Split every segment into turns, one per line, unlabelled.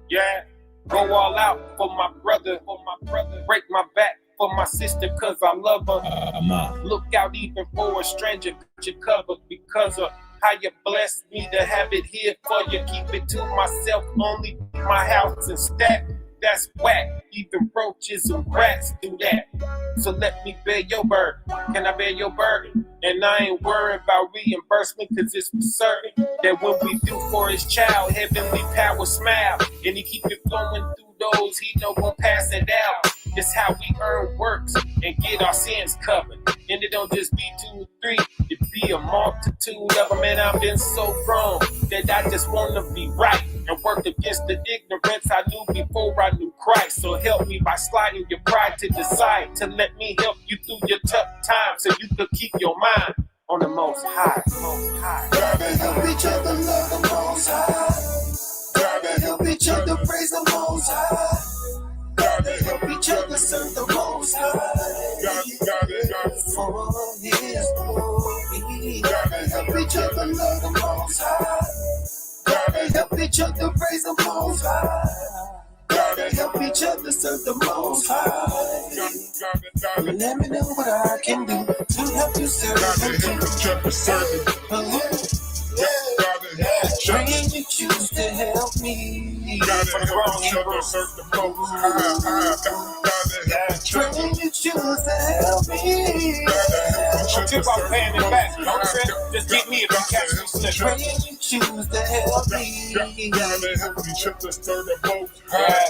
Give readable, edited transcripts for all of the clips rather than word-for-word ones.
Yeah, go all out for my brother, break my back for my sister, cause I love her. Look out even for a stranger, got you covered because of how you blessed me to have it here for you. Keep it to myself, only my house and stack. That's whack. Even roaches and rats do that. So let me bear your burden. Can I bear your burden? And I ain't worried about reimbursement, cause it's for certain that when we do for his child, heavenly power smile. And he keep it flowing through those he know gon' pass it out. It's how we earn works and get our sins covered. And it don't just be 2 or 3, it be a multitude of them. And I've been so wrong that I just wanna be right and work against the ignorance I knew before I knew Christ. So help me by sliding your pride to the side, to let me help you through your tough times, so you could keep your mind on the Most High.
Gotta help each other love the Most High. Gotta help each other praise the Most High. Gotta help each other serve the Most High. Gotta for His glory. Gotta help each other love the Most High. Gotta help each other praise the Most High. Gotta help each other serve the Most High. Let me know what I can do to help you serve Him. Praying you choose to help me.
Gotta help each other serve the Most High.
Praying you choose to help me.
Don't tip off paying it back. Don't trip. Just get me if you catch me slipping.
Praying you choose to help me.
Gotta help each other serve the Most High.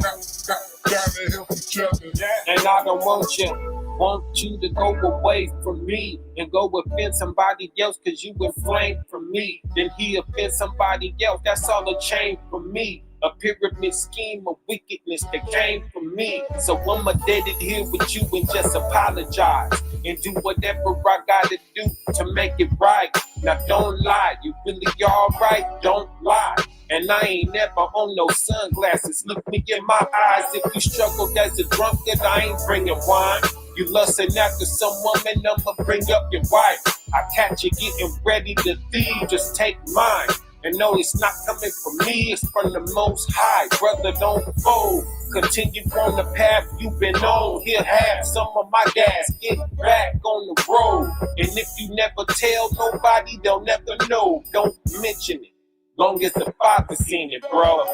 Gotta help each other.
And I don't want you to go away from me and go offend somebody else, cause you inflamed from me. Then he offend somebody else. That's all a chain for me. A pyramid scheme of wickedness that came from me. So I'ma dead it here with you and just apologize and do whatever I gotta do to make it right. Now don't lie, you really alright? Don't lie. And I ain't never on no sunglasses. Look me in my eyes. If you struggled as a drunkard, I ain't bringing wine. You lusting after some woman, I'ma bring up your wife. I catch you getting ready to thieve, just take mine. And no, it's not coming from me, it's from the Most High. Brother, don't fold. Continue on the path you've been on. He'll have some of my gas. Get back on the road. And if you never tell nobody, they'll never know. Don't mention it. Long as the Father seen it, bro.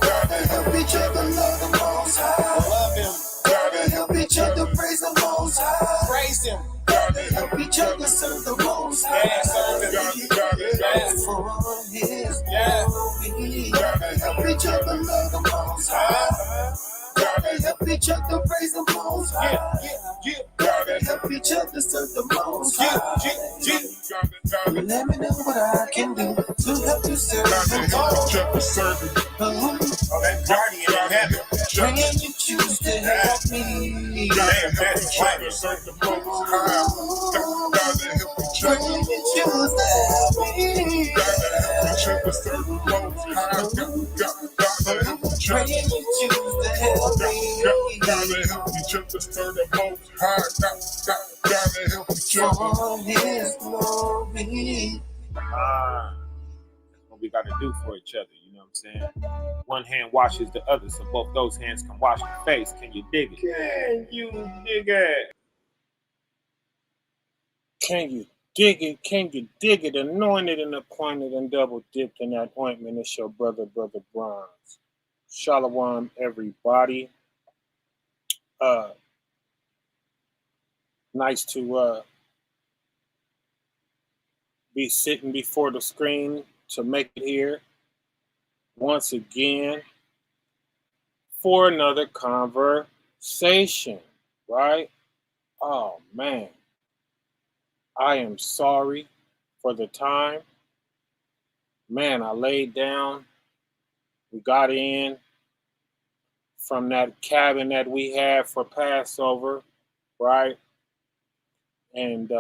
Gotta help each other love the Most High.
Love him.
Gotta help each other praise the Most High.
Praise him.
Gotta help each other serve the Most High.
Yeah, serve him.
Yes. For His glory. Gotta help each other love the Most High. Gotta help each other praise the Most High. Gotta help each other serve the Most High. Let me know what I can do to help you serve Him.
That guardian in heaven.
Praying you choose to help me.
Gotta serve the Most High. Gotta help each other.
Praying you choose to help me.
Gotta help each other serve the Most High. Gotta help each other.
Praying you choose to help me.
Gotta help each other serve the Most High. Gotta help each other.
For His glory.
What we gotta do for each other, you know what I'm saying? One hand washes the other, so both those hands can wash the face. Can you dig it? Can you dig it?
Can you dig it? Can you dig it? Anointed and appointed and double dipped in that ointment. It's your brother Bronze. Shalom, everybody. Nice to be sitting before the screen to make it here once again for another conversation, right? Oh, man. I am sorry for the time. Man, I laid down. We got in from that cabin that we had for Passover, right? And,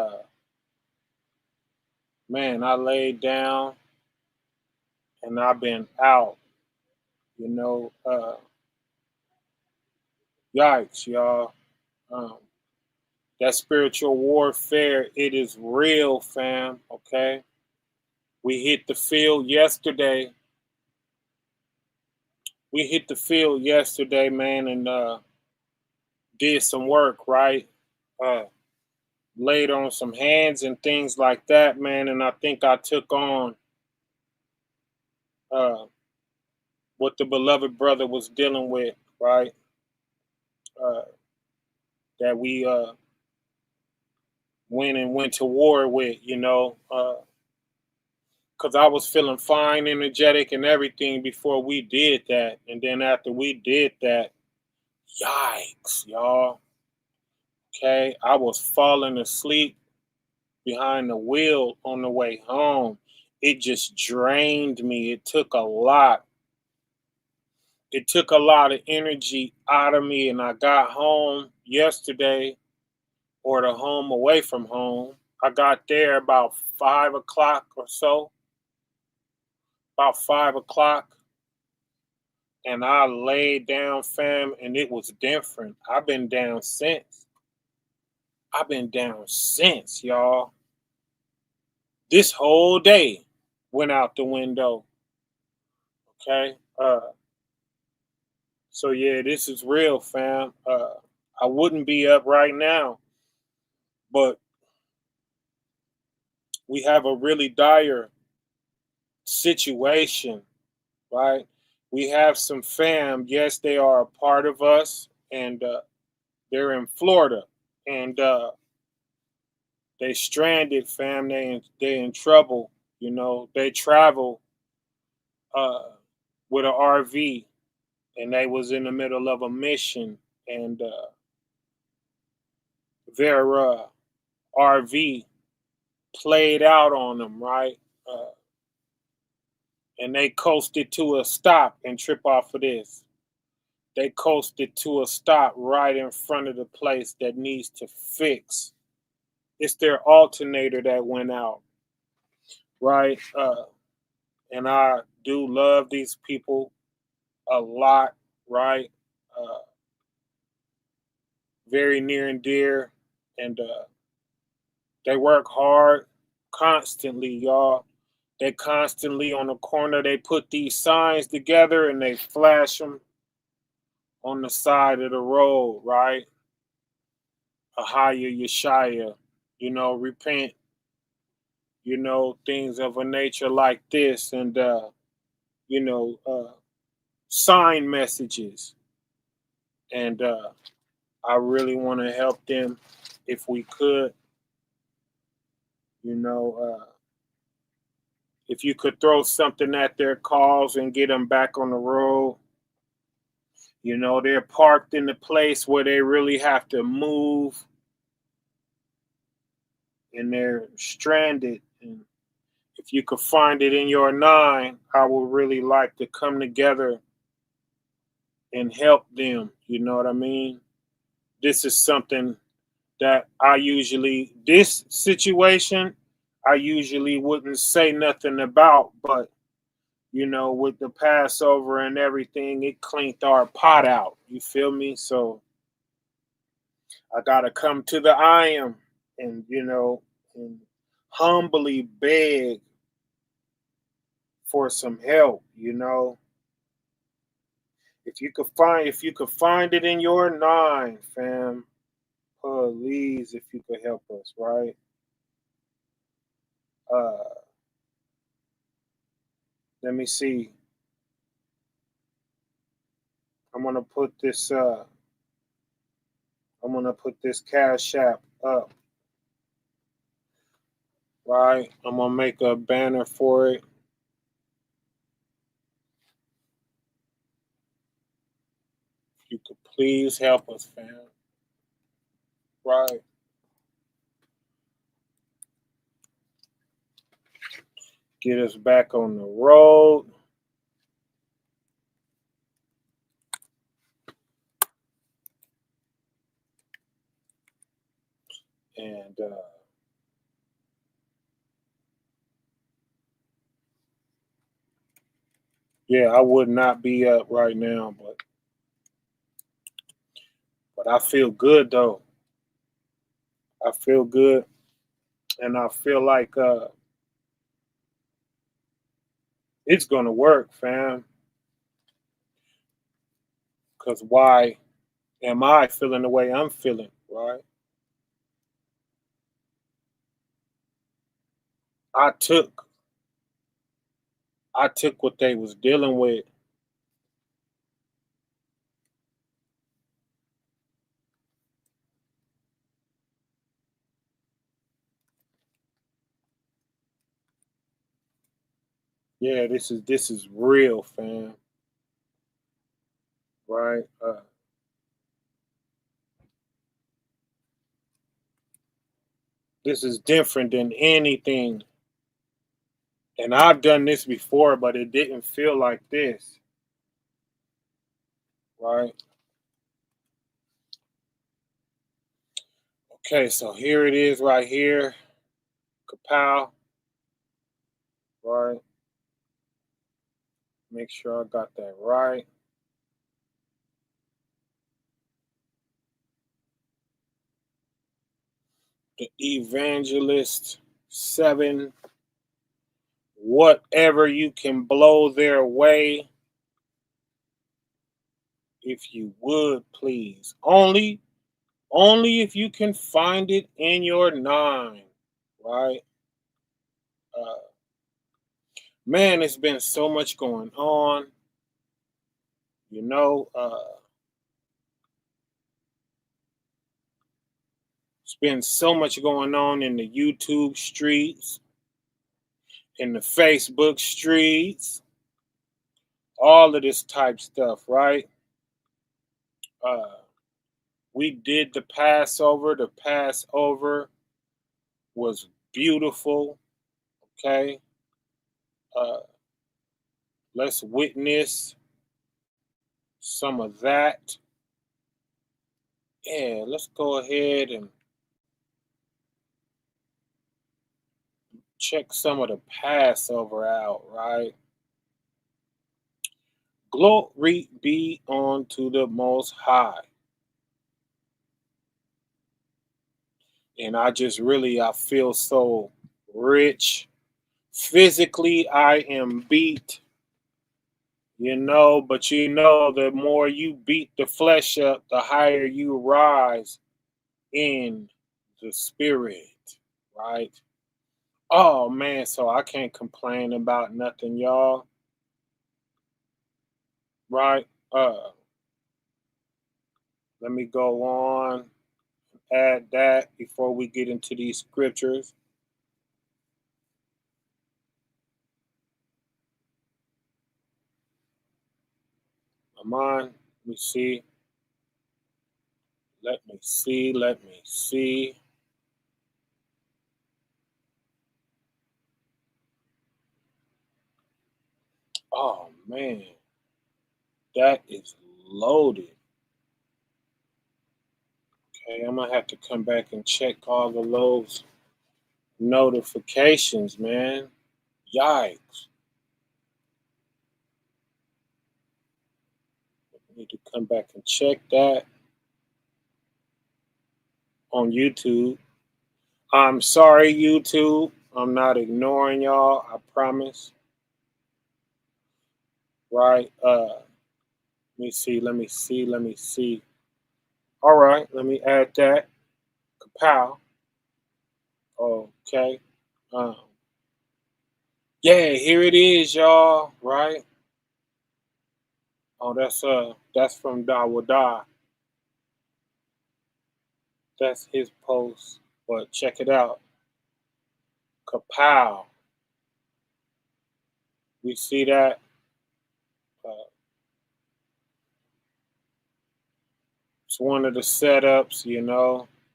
man, I laid down and I've been out, you know, yikes, y'all. That spiritual warfare, it is real, fam, okay? We hit the field yesterday we hit the field yesterday, man, and did some work, right? Uh, Laid on some hands and things like that, man. And I think I took on uh, what the beloved brother was dealing with, right? Uh, that we went to war with, because I was feeling fine, energetic, and everything before we did that. And then after we did that, yikes, y'all. Okay, I was falling asleep behind the wheel on the way home. It just drained me. It took a lot. It took a lot of energy out of me. And I got home yesterday, or the home away from home. I got there about 5 o'clock or so, about 5 o'clock. And I laid down, fam, and it was different. I've been down since. Y'all. This whole day went out the window. Okay. So yeah, this is real, fam. I wouldn't be up right now, but we have a really dire situation, right? We have some fam. Yes, they are a part of us, and they're in Florida, and they stranded, fam. They in trouble. They travel with an RV, and they was in the middle of a mission, and their RV played out on them, right? And they coasted to a stop, and trip off of this. They coasted to a stop right in front of the place that needs to fix. It's their alternator that went out, right? And I do love these people a lot, right? Uh, Very near and dear, and they work hard constantly, y'all. They constantly on the corner. They put these signs together and they flash them on the side of the road, right? Ahaya Yeshaya, repent, things of a nature like this, and you know, uh, sign messages. And I really want to help them if we could, if you could throw something at their cars and get them back on the road. They're parked in the place where they really have to move, and they're stranded. And if you could find it in your nine, I would really like to come together and help them. You know what I mean? This is something that this situation, I usually wouldn't say nothing about, but with the Passover and everything, it cleaned our pot out. You feel me? So I gotta come to the I am, and and humbly beg for some help. If you could find it in your nine, fam, please, if you could help us, right? Let me see. I'm gonna put this Cashapp up, right? I'm gonna make a banner for it. If you could please help us, fam. Right. Get us back on the road. And yeah, I would not be up right now, but I feel good though. I feel good, and I feel like it's gonna work, fam. Because why am I feeling the way I'm feeling, right? I took what they was dealing with. Yeah, this is real, fam. Right? This is different than anything. And I've done this before, but it didn't feel like this. Right? Okay, so here it is right here. Kapow. Right? Make sure I got that right. The Evangelist 7. Whatever you can blow their way, if you would, please. Only if you can find it in your 9. Right? Uh, man, it's been so much going on. You know, it's been so much going on in the YouTube streets, in the Facebook streets, all of this type stuff, right? Uh, we did the Passover. The Passover was beautiful. Okay. Uh, let's witness some of that. Yeah, let's go ahead and check some of the Passover out, right? Glory be unto the Most High. And I feel so rich. Physically, I am beat, but the more you beat the flesh up, the higher you rise in the spirit, right? Oh man, so I can't complain about nothing, y'all. Right? Let me go on, add that before we get into these scriptures. Come on, let me see. Let me see. Oh man, that is loaded. Okay, I'm gonna have to come back and check all of those notifications, man. Yikes. I need to come back and check that on YouTube. I'm sorry, YouTube. I'm not ignoring y'all, I promise. Right? Let me see. All right, let me add that. Kapow. Okay. Um, yeah, here it is, y'all. Right? Oh, that's from Dawada. That's his post. But check it out. Kapow. We see that. Uh, it's one of the setups,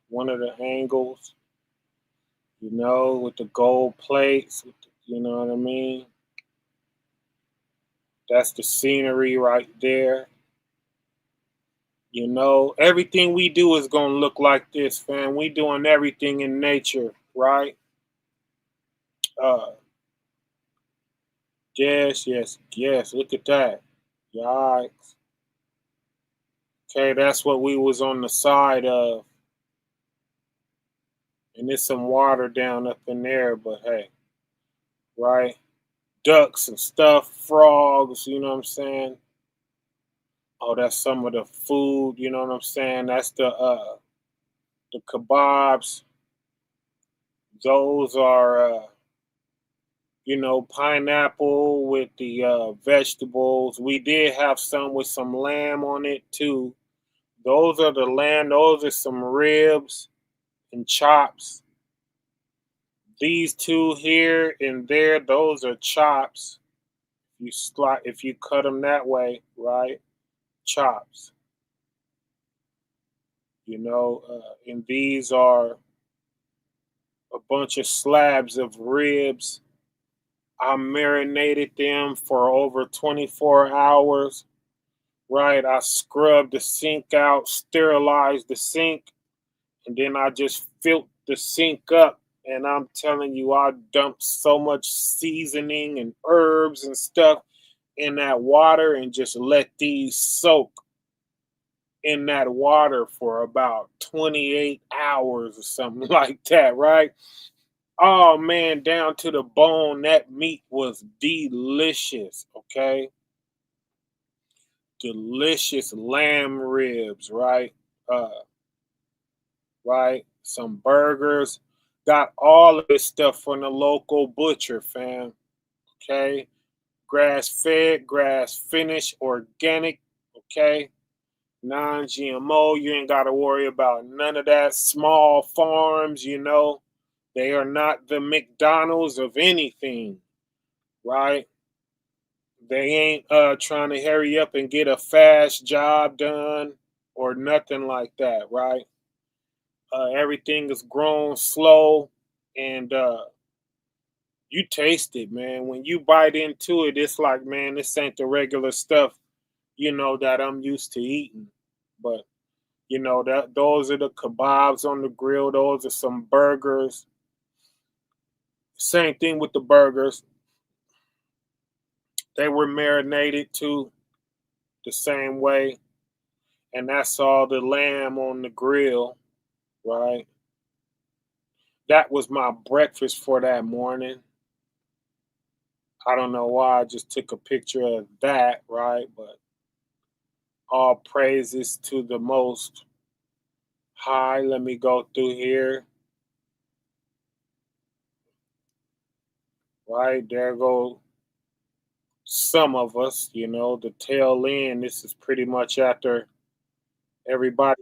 one of the angles, with the gold plates, you know what I mean? That's the scenery right there. Everything we do is going to look like this, fam. We doing everything in nature, right? Uh, yes. Look at that. Yikes. Okay, that's what we was on the side of. And there's some water down up in there, but hey, right? Ducks and stuff, frogs, you know what I'm saying? Oh, that's some of the food, you know what I'm saying? That's the kebabs. Those are pineapple with the vegetables. We did have some with some lamb on it too. Those are the lamb. Those are some ribs and chops. These two here and there, those are chops. If you cut them that way, right? Chops. And these are a bunch of slabs of ribs. I marinated them for over 24 hours, right? I scrubbed the sink out, sterilized the sink, and then I just filled the sink up. And I'm telling you, I dumped so much seasoning and herbs and stuff in that water and just let these soak in that water for about 28 hours or something like that, right? Oh man, down to the bone, that meat was delicious, okay? Delicious lamb ribs, right? Right? Some burgers. Got all of this stuff from the local butcher, fam. Okay? Grass fed, grass finished, organic, okay? Non GMO. You ain't got to worry about none of that. Small farms, they are not the McDonald's of anything, right? They ain't trying to hurry up and get a fast job done or nothing like that, right? Everything is grown slow, and you taste it, man. When you bite into it, it's like, man, this ain't the regular stuff, that I'm used to eating. But that those are the kebabs on the grill. Those are some burgers. Same thing with the burgers. They were marinated too, the same way, and that's all the lamb on the grill, right? That was my breakfast for that morning. I don't know why I just took a picture of that, right? But all praises to the Most High. Let me go through here. Right, there go some of us, the tail end. This is pretty much after everybody.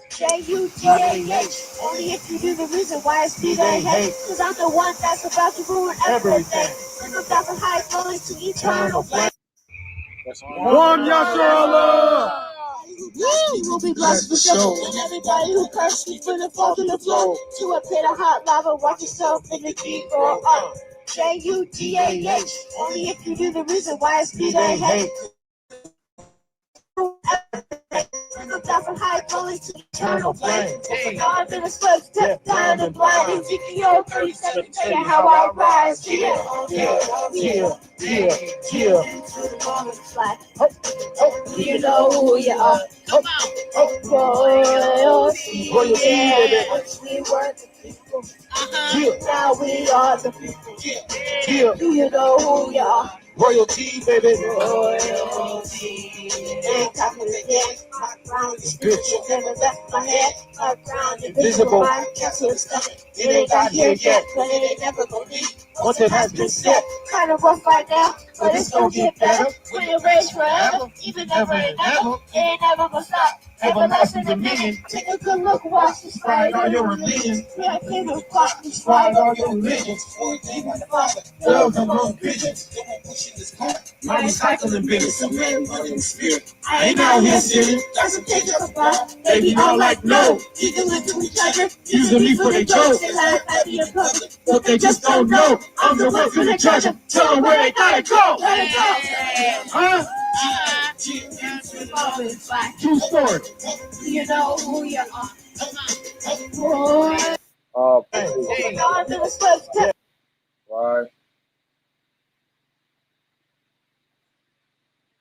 J-U-G-A-H. Only if you do the reason why it's D-A-H. Cause I'm the one that's about to ruin everything. And I'm about to high going to eternal flame.
One Yasharallah.
You will be blessed for sure. And everybody who cursed me for the fall to the floor. To a pit of hot lava, watch yourself in the deep roar up. J-U-G-A-H. Only if you do the reason why it's D-A-H. I'm down from high going to eternal flame. Now I've been a slave, step down and blind. Ezekiel 37, tell you how I rise. You know who you are. Royalty. We were the people. Now we are the people. Do you know who you are?
Royalty, baby.
Royalty. Ain't talking again. My crown is good. Never left my head. My crown is visible. My castle is stuck. It ain't got here yet, but it ain't never gonna be. Once it has been set. Kind of rough right now, but it's gonna get better. When it rains forever, even never and never. It ain't never gonna stop. Everlasting dominion. Take a good look, watch, describe all your religions. Yeah, I came to fuck, describe all your religions. Love the wrong visions. My recycling business, a man running the spirit. I ain't out here sinning, that's a take up about. Baby, I'm like, no, you can live to each other. Using me for the jokes, they laugh at me in public. But they just don't know, I'm the one for the judge. Tell them where they gotta go. Let it go. Huh? True story. You know who you are.
Right.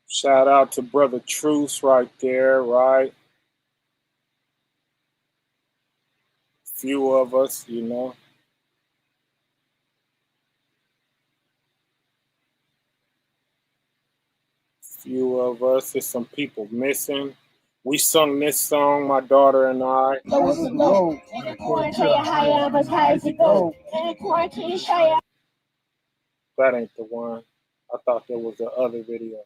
Shout out to Brother Truce right there, right? Few of us, few of us. There's some people missing. We sung this song, my daughter and I. That ain't the one. I thought there was the other video.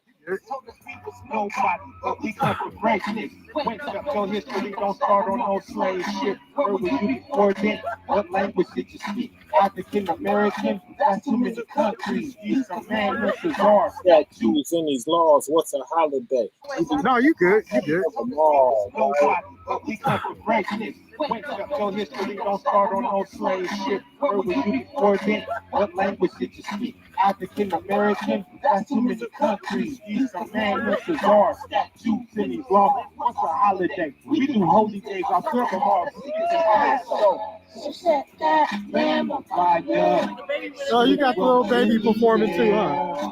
Nobody, but we come from greatness. Wake up your history, don't start on no slave shit. Where were you before then? What language did you speak? African American? That's too many countries. These commandments are
Statues in these laws. What's a holiday?
No, you good. You good.
Nobody, but we come from greatness. Wake up your history, don't start on no slave shit. Where were you before then? What language did you speak? African American? That's too many countries. These commandments are statutes in these laws. What's a holiday? We do holy days. I serve them all.
Set that lamb on fire.
So you got the little baby performing too, huh?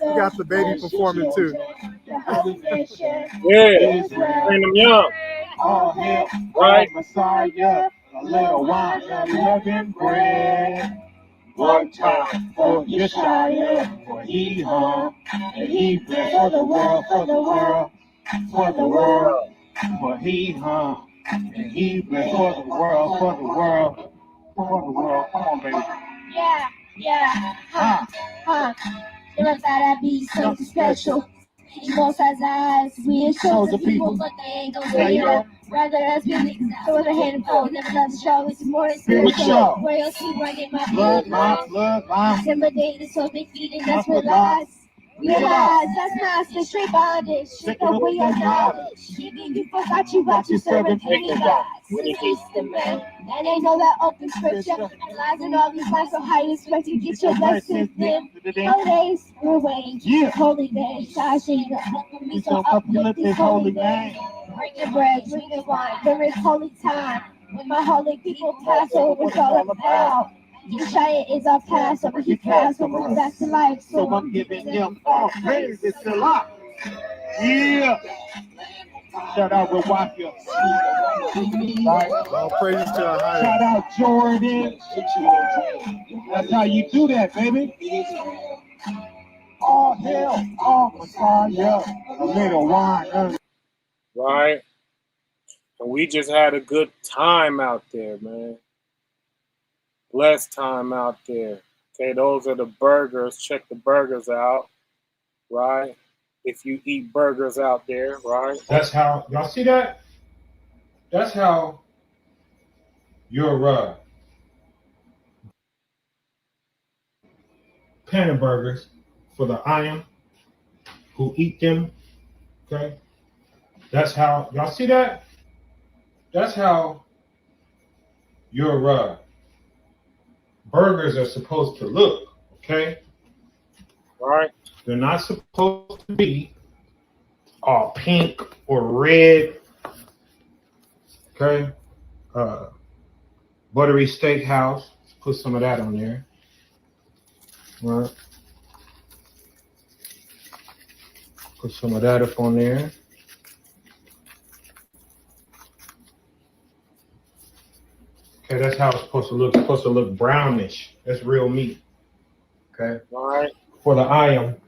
You got the baby performing too.
Yeah, bring them young.
All hail,
Right.
Messiah, a little wine, unleavened bread. One time for Yeshua, for he hung, and he bled for the world, for the world, for the world, for he hung, and he bled for the world, for the world, for the world. Come on, baby.
Yeah, never thought I'd be something special. He most has eyes, we ain't chosen people, but they ain't gonna say it. Rather us be so with a handful, never love the show, it's more spiritual. Royalty running my bloodline, intimidated, so they feeding us with lies. Realize that's not the straight bondage. Take away your knowledge. Giving you forgot you got you serving pagan gods. When it gets the man, that ain't know that open scripture. And lies and all these lies so high, expect you get your blessings then. Holidays, we're waiting.
Yeah.
Holy days, I see you helping me so
uplift his holy name.
Bringing bread, drinking wine, there is holy time. When my holy people pass over, it's all about. Yeshua is our Passover, he passed over back to life.
So I'm giving him all praise. It's a lot. Yeah. Shout out with Wafia. Right.
All praises to our higher.
Shout out Jordan. That's how you do that, baby. All hail, all Messiah. A little wine.
Right. And we just had a good time out there, man. Blessed time out there. Okay, those are the burgers. Check the burgers out. Right. If you eat burgers out there, right?
That's how, y'all see that? That's how your panda burgers for the iron who eat them, okay? That's how, y'all see that? That's how your burgers are supposed to look, okay?
Right.
They're not supposed to be all pink or red, okay? Buttery steakhouse, put some of that on there, all right? Put some of that up on there. Okay, that's how it's supposed to look. It's supposed to look brownish. That's real meat. Okay.
All right.
For the iron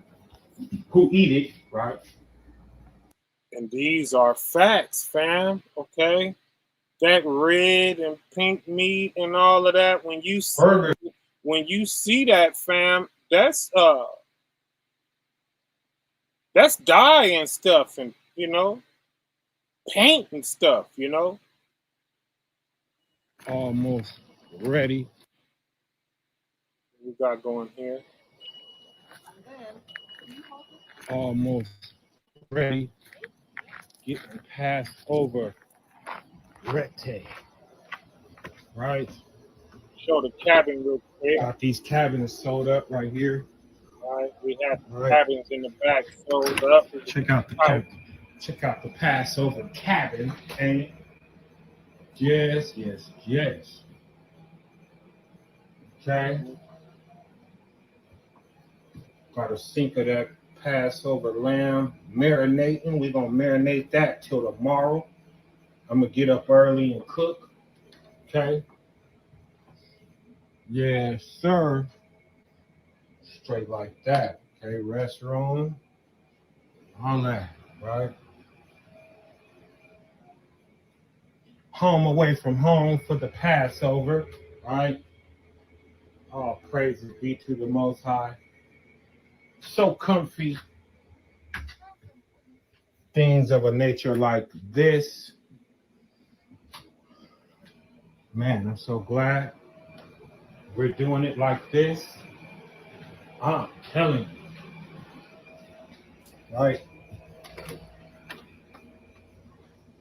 who eat it, right?
And these are facts, fam. Okay. That red and pink meat and all of that, when you see that, fam, that's dye and stuff, and paint and stuff,
Almost ready.
We got going here.
Almost ready. Getting passed over. Rete. Right.
Show the cabin real quick.
Got these cabins sold up right here.
All right. We have cabins in the back sold up.
Check out the cabin. Check out the Passover cabin. And yes. Okay. Got a sink of that Passover lamb marinating. We're going to marinate that till tomorrow. I'm going to get up early and cook. Okay. Yes, sir. Straight like that. Okay. Restroom. all that, right? Home away from home for the Passover, right? All praises be to the Most High. So comfy. Things of a nature like this. Man, I'm so glad we're doing it like this. I'm telling you. Right? Give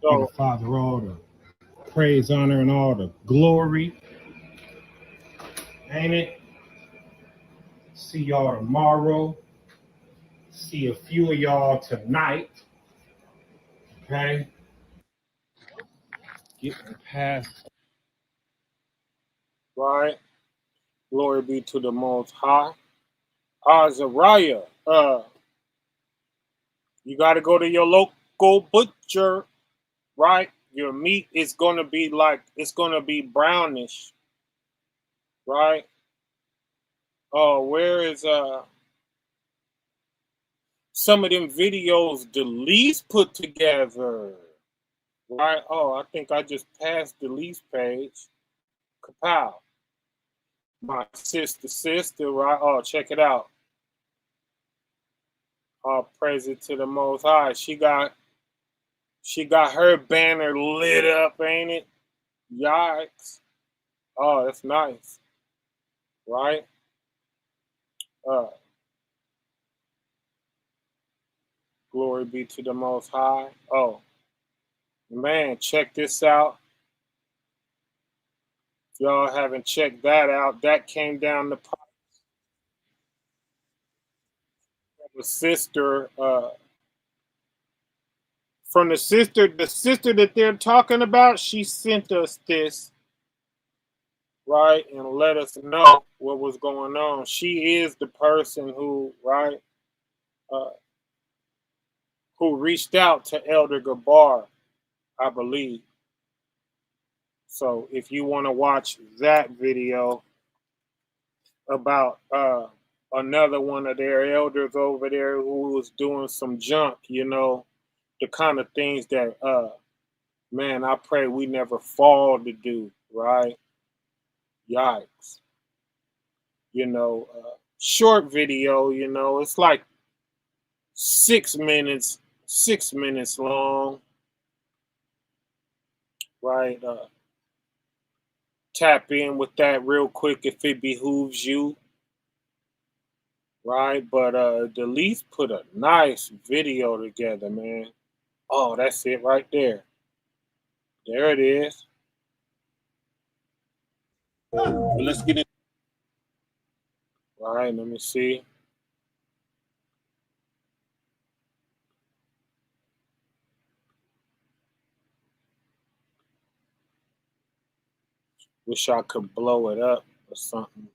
So,
the Father all the praise, honor, and all the glory. Ain't it? See y'all tomorrow. See a few of y'all tonight. Okay? Getting past.
right? Glory be to the Most High. Azariah, you got to go to your local butcher, right? Your meat is going to be it's going to be brownish, right? Oh, where is some of them videos Delise put together, right? Oh, I think I just passed Delise page. Kapow. My sister, right? Oh, check it out. All praise it to the Most High. She got her banner lit up, ain't it? Yikes. Oh, that's nice. Right? Glory be to the Most High. Oh, man, check this out. If y'all haven't checked that out, that came down the pipe from a sister, from the sister that they're talking about. She sent us this, right, and let us know what was going on. She is the person who, right, who reached out to Elder Gabar, I believe. So if you want to watch that video about another one of their elders over there who was doing some junk, you know, the kind of things that, man, I pray we never fall to do, right? Yikes. You know, short video, you know, it's like 6 minutes long, right? Tap in with that real quick if it behooves you, right? But Delise put a nice video together, man. Oh, that's it right there. There it is. Let's get it. All right, let me see. Wish I could blow it up or something.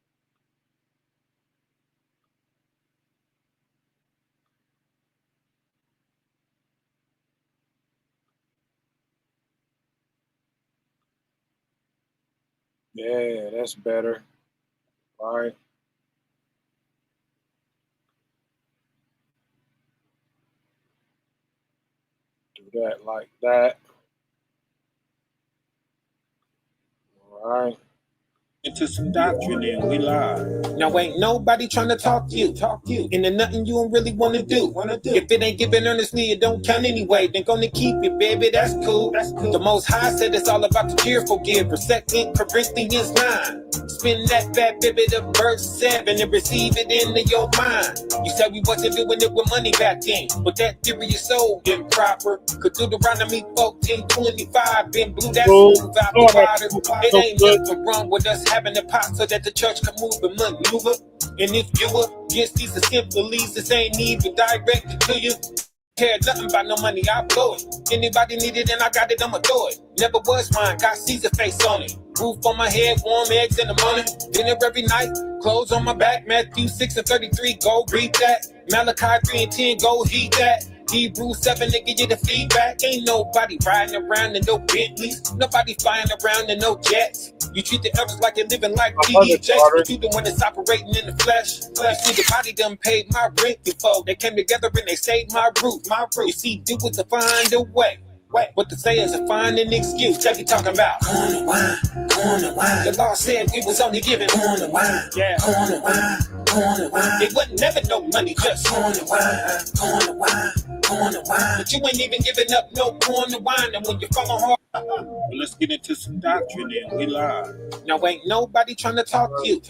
Yeah, that's better. All right. Do that like that. All right.
Into some doctrine and we live. Now ain't nobody trying to talk you. And there's nothing you don't really want to do. If it ain't given earnestly, it don't count anyway. Then gonna keep it, baby. That's cool. The Most High said it's all about the cheerful giver. 2 Corinthians 9. Spin that bad baby to verse 7 and receive it into your mind. You said we wasn't doing it with money back then, but that theory is so improper. Could Deuteronomy 14:25 been blew that smooth out the water. It ain't nothing wrong with us having the pot so that the church can move and maneuver. And if you against these assemblies, this ain't even directed to you. Care nothing about no money, I blow it. Anybody need it and I got it, I'ma throw it. Never was mine, got Caesar face on it. Roof on my head, warm eggs in the morning. Dinner every night, clothes on my back. Matthew 6:33, go read that. Malachi 3:10, go heed that. Hebrews 7, they give you the feedback. Ain't nobody riding around in no Bentleys. Nobody flying around in no jets. You treat the others like you're living like PDJ, but you the one that's operating in the flesh. You see, the body done paid my rent before. They came together and they saved my roof. You see, do it to find a way. What to say is to find an excuse. Check you talking about. Corn and wine, corn and wine. The law said we was only giving corn and wine. Yeah. Corn and wine, corn and wine. It wasn't never no money, just corn and wine, corn and wine, corn and wine. But you ain't even giving up no corn and wine. And when you follow hard,
Let's get into some doctrine then. We live.
now ain't nobody trying to talk you.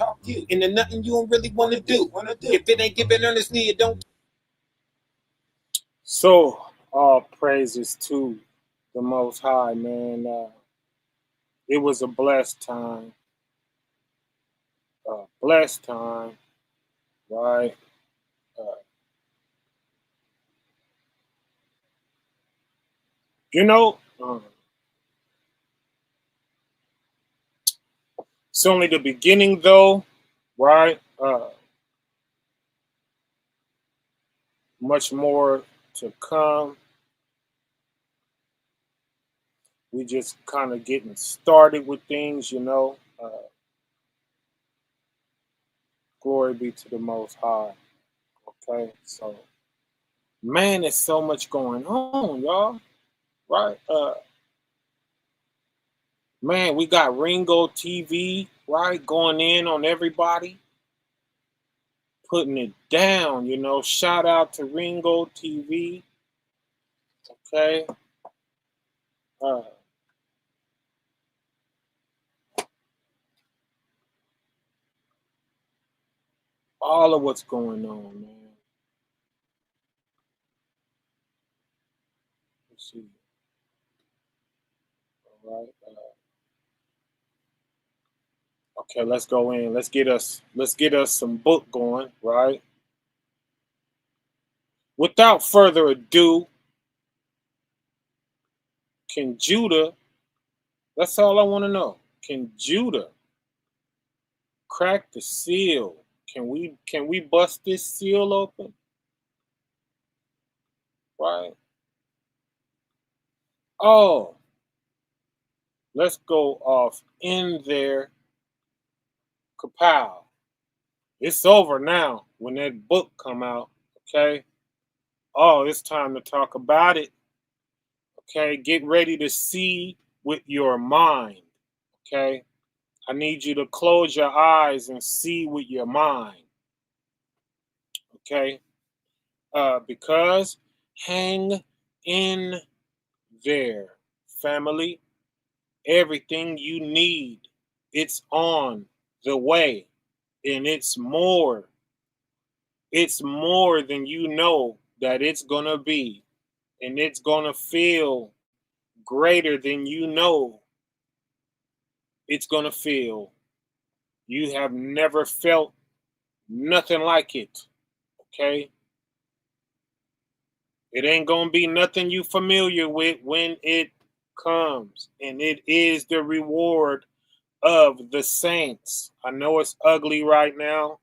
And there's nothing you don't really want to do. If it ain't given earnestly, it don't.
So, all praises to the Most High, man. It was a blessed time. Right? You know, it's only the beginning, though, right? Much more to come. We just kind of getting started with things, you know. Glory be to the Most High. Okay, so, man, there's so much going on, y'all. Right? Man, we got Ringo TV, right, going in on everybody, putting it down, you know. Shout out to Ringo TV. Okay. All of what's going on, man. Let's see. All right. Okay, let's go in. Let's get us some book going, right? Without further ado, can Judah, that's all I want to know. Can Judah crack the seal? Can we bust this seal open? Right? Oh, let's go off in there. Kapow. It's over now when that book come out, okay? Oh, it's time to talk about it. Okay, get ready to see with your mind, okay? I need you to close your eyes and see with your mind, okay? Because hang in there, family. Everything you need, it's on the way, and it's more than you know that it's gonna be, and it's gonna feel greater than you know it's gonna feel. You have never felt nothing like it, okay? It ain't gonna be nothing you familiar with when it comes, and it is the reward of the saints. I know it's ugly right now.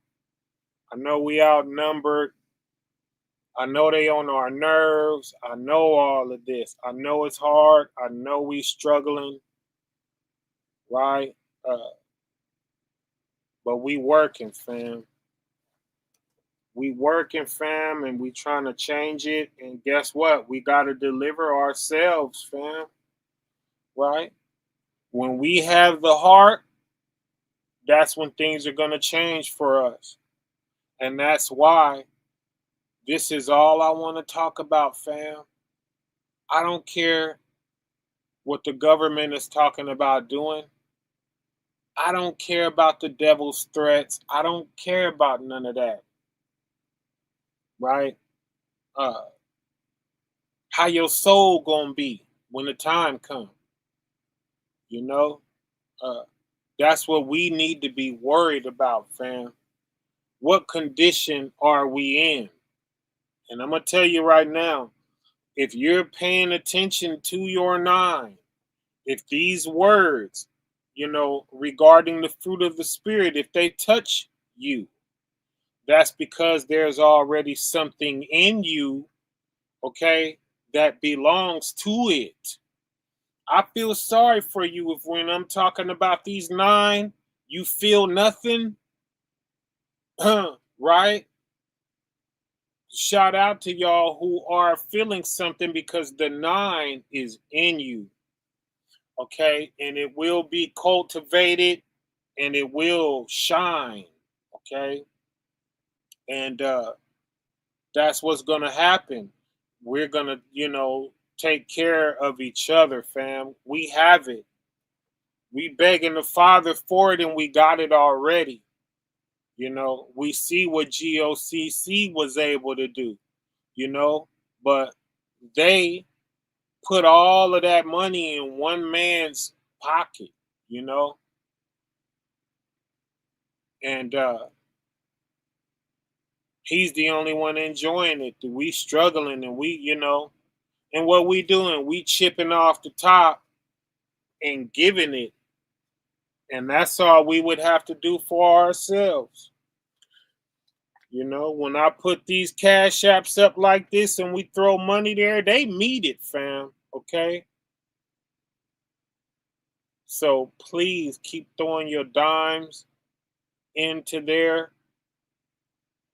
I know we outnumbered. I know they on our nerves. I know all of this. I know it's hard. I know we struggling, right? But we working, fam. We working, fam, and we trying to change it. And guess what? We got to deliver ourselves, fam. Right? When we have the heart, that's when things are going to change for us. And that's why this is all I want to talk about, fam. I don't care what the government is talking about doing. I don't care about the devil's threats. I don't care about none of that. Right? How your soul gonna be when the time comes. You know? That's what we need to be worried about, fam. What condition are we in? And I'm going to tell you right now, if you're paying attention to your nine, if these words, you know, regarding the fruit of the Spirit, if they touch you, that's because there's already something in you, okay, that belongs to it. I feel sorry for you if when I'm talking about these 9, you feel nothing, right? Shout out to y'all who are feeling something because the 9 is in you, okay? And it will be cultivated and it will shine, okay? And that's what's going to happen. We're going to, take care of each other, fam. We have it. We begging the Father for it and we got it already. We see what GOCC was able to do, but they put all of that money in one man's pocket, and he's the only one enjoying it. We struggling and we, and what we doing, we chipping off the top and giving it. And that's all we would have to do for ourselves. When I put these cash apps up like this and we throw money there, they meet it, fam. Okay? So please keep throwing your dimes into there.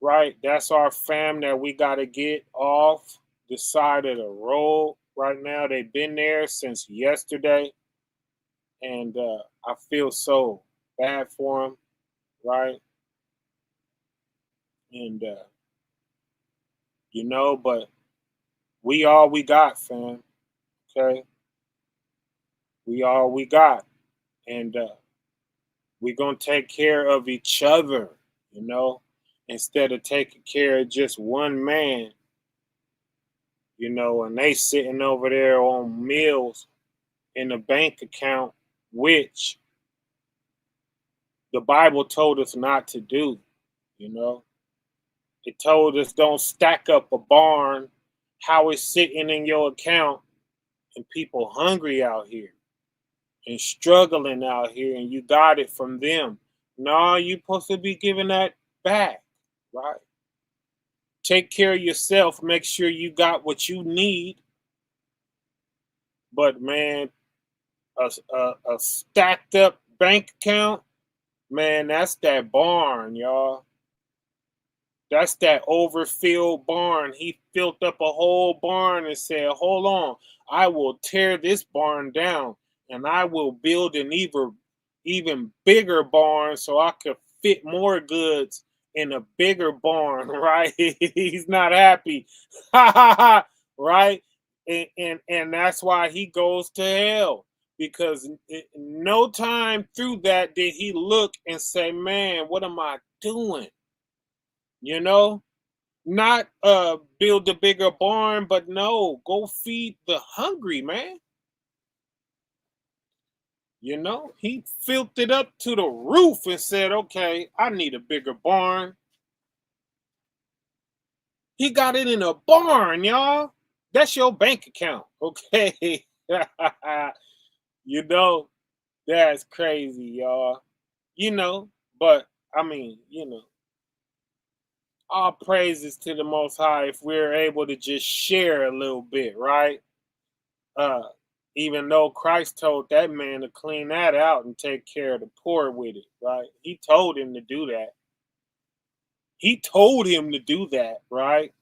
Right? That's our fam that we got to get off the side of the road right now. They've been there since yesterday. And I feel so bad for them. Right? And, but we all we got, fam. Okay? We all we got. And we're going to take care of each other, instead of taking care of just one man, and they sitting over there on meals in the bank account, which the Bible told us not to do, It told us don't stack up a barn, how it's sitting in your account, and people hungry out here and struggling out here, and you got it from them. No, you're supposed to be giving that back, right? Take care of yourself. Make sure you got what you need. But man, a stacked up bank account, man, that's that barn, y'all. That's that overfilled barn. He filled up a whole barn and said, hold on, I will tear this barn down and I will build an even bigger barn so I could fit more goods in a bigger barn, right? He's not happy. Right? And that's why he goes to hell. Because no time through that did he look and say, man, what am I doing? Not build a bigger barn, but no, go feed the hungry, man. He filled it up to the roof and said, okay, I need a bigger barn. He got it in a barn, y'all. That's your bank account, okay? That's crazy, y'all. But I mean, all praises to the Most High if we're able to just share a little bit, right? Even though Christ told that man to clean that out and take care of the poor with it, right? He told him to do that. Right?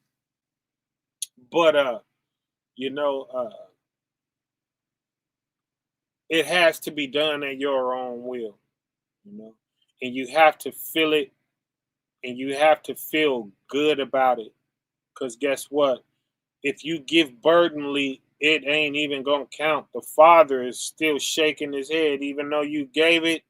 But it has to be done at your own will, and you have to feel it and you have to feel good about it. Because guess what? If you give burdenly, it ain't even gonna count. The Father is still shaking his head, even though you gave it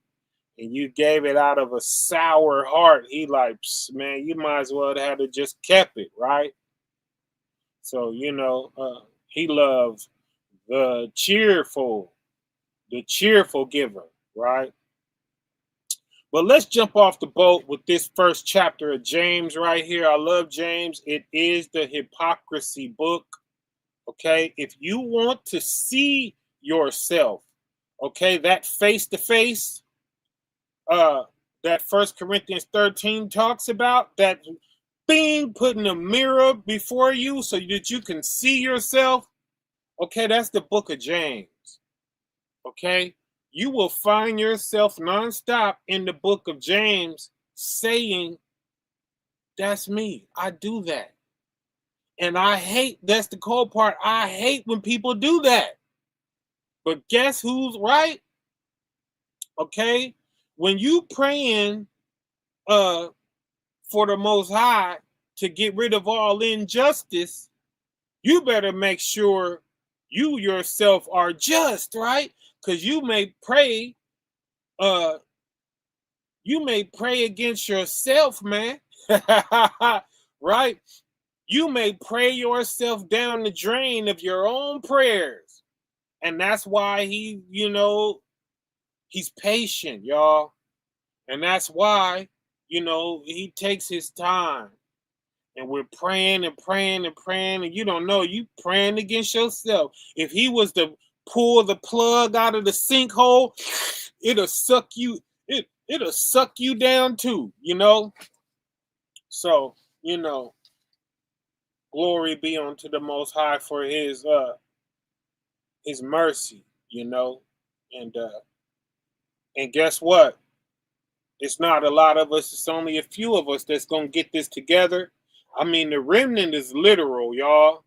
and you gave it out of a sour heart. He like, man, you might as well have just kept it, right? So he loves the cheerful giver, right? But let's jump off the boat with this first chapter of James right here. I love James. It is the hypocrisy book. Okay, if you want to see yourself, okay, that face to face, that 1 Corinthians 13 talks about, that bing, putting a mirror before you so that you can see yourself. Okay, that's the book of James. Okay, you will find yourself nonstop in the book of James saying, that's me. I do that. And I hate, that's the cold part. I hate when people do that. But guess who's right? Okay, when you praying for the Most High to get rid of all injustice, you better make sure you yourself are just, right? Because you may pray against yourself, man. Right? You may pray yourself down the drain of your own prayers. And that's why he's patient, y'all. And that's why, he takes his time. And we're praying and praying and praying, and you don't know, you praying against yourself. If he was to pull the plug out of the sinkhole, it'll suck you, it'll suck you down too, So, glory be unto the Most High for his mercy, and guess what? It's not a lot of us, it's only a few of us that's gonna get this together. I mean, the remnant is literal, y'all.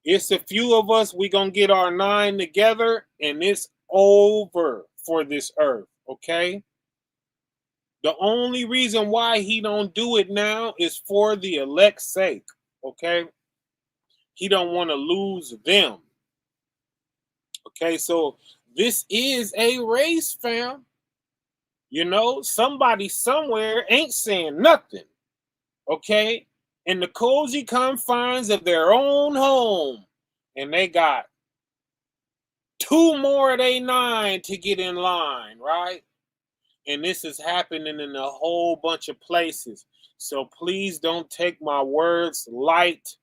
It's a few of us, we gonna get our 9 together, and it's over for this earth, okay? The only reason why he don't do it now is for the elect's sake, okay? He don't want to lose them. Okay, so this is a race, fam. Somebody somewhere ain't saying nothing, okay? In the cozy confines of their own home, and they got 2 more of they 9 to get in line, right? And this is happening in a whole bunch of places. So please don't take my words light.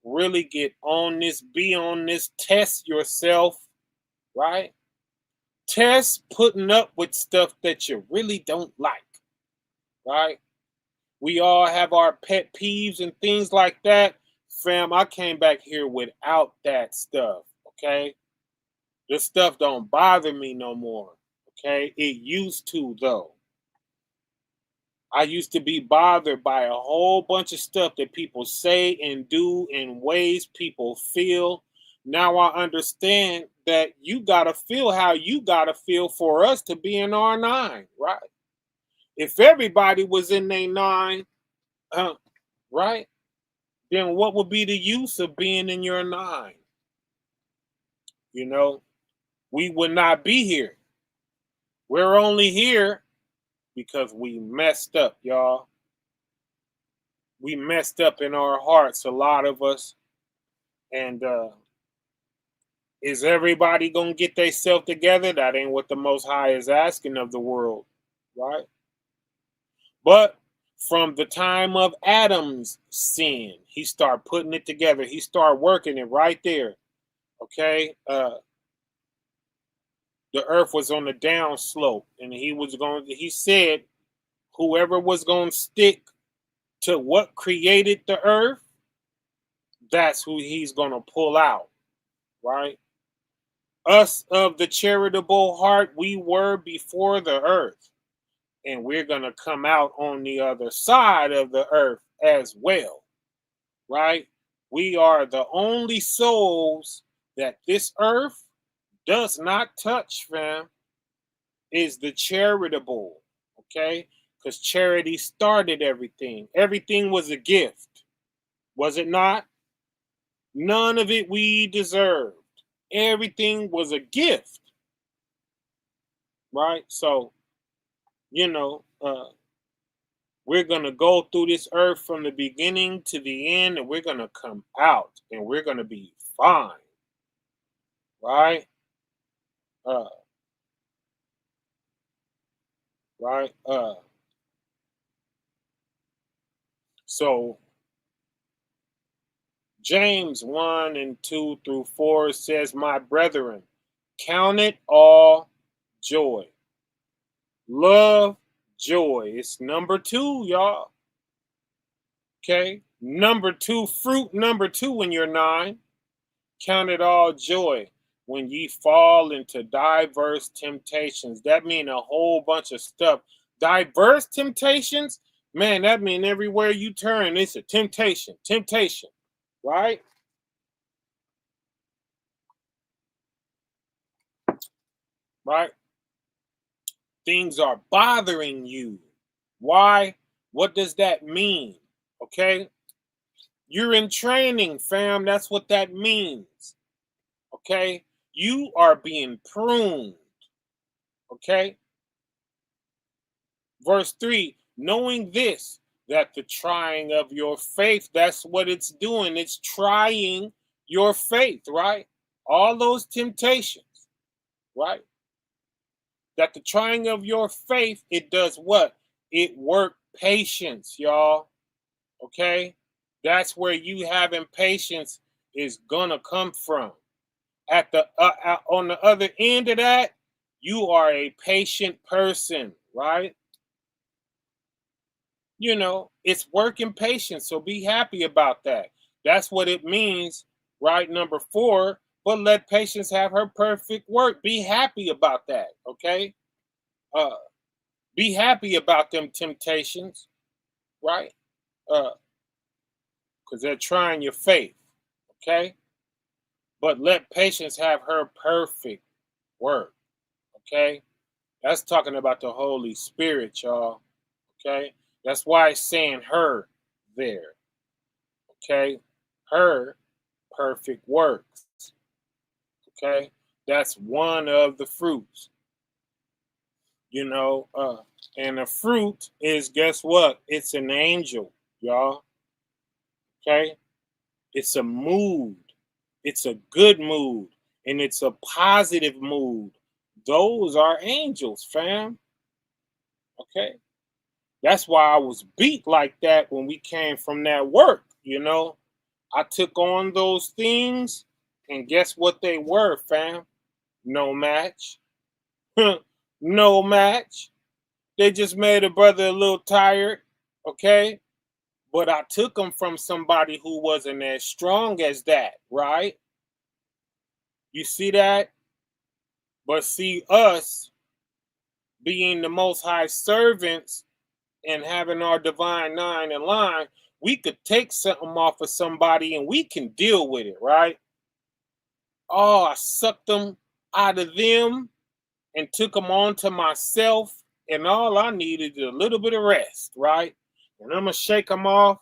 Really get on this, be on this, test yourself, right? Test putting up with stuff that you really don't like, right? We all have our pet peeves and things like that. Fam, I came back here without that stuff, okay? This stuff don't bother me no more, okay? It used to, though. I used to be bothered by a whole bunch of stuff that people say and do in ways people feel. Now I understand that you got to feel how you got to feel for us to be in our 9, right? If everybody was in their 9, right, then what would be the use of being in your 9? We would not be here. We're only here because we messed up, y'all. We messed up in our hearts, a lot of us. And is everybody going to get themselves together? That ain't what the Most High is asking of the world, right? But from the time of Adam's sin, he started putting it together. He started working it right there, okay? The earth was on the down slope, and he said whoever was going to stick to what created the earth, that's who he's going to pull out, right? Us of the charitable heart, we were before the earth, and we're going to come out on the other side of the earth as well, right? We are the only souls that this earth does not touch, fam, is the charitable, okay? Because charity started everything. Everything was a gift, was it not? None of it we deserved. Everything was a gift, right? So, we're going to go through this earth from the beginning to the end, and we're going to come out, and we're going to be fine, right? Right? So, James 1 and 2 through 4 says, my brethren, count it all joy. Love, joy. It's number 2, y'all. Okay. Number 2, fruit number 2 in your 9. Count it all joy when ye fall into diverse temptations. That mean a whole bunch of stuff. Diverse temptations, man, that mean everywhere you turn, it's a temptation, right? Right? Things are bothering you. Why? What does that mean? Okay? You're in training, fam. That's what that means. Okay? You are being pruned. Okay? Verse 3, knowing this, that the trying of your faith, that's what it's doing. It's trying your faith, right? All those temptations, right? That the trying of your faith, it does what? It work patience, y'all. Okay? That's where you having patience is gonna come from. At the on the other end of that, you are a patient person, right? You know, it's working patience, so be happy about that. That's what it means, right? Number 4, but let patience have her perfect work. Be happy about that, okay? Uh, be happy about them temptations, right? Because they're trying your faith, okay? But let patience have her perfect work, okay? That's talking about the Holy Spirit, y'all, okay? That's why it's saying her there, okay? Her perfect works, okay? That's one of the fruits, you know. And the fruit is, guess what? It's an angel, y'all, okay? It's a mood. It's a good mood. And it's a positive mood. Those are angels, fam. Okay? That's why I was beat like that when we came from that work, you know? I took on those things, and guess what they were, fam? No match. No match. They just made a brother a little tired, okay? But I took them from somebody who wasn't as strong as that, right? You see that? But see, us being the Most High servants and having our divine 9 in line, we could take something off of somebody and we can deal with it, right? Oh, I sucked them out of them and took them onto myself, and all I needed is a little bit of rest, right? And I'm gonna shake them off.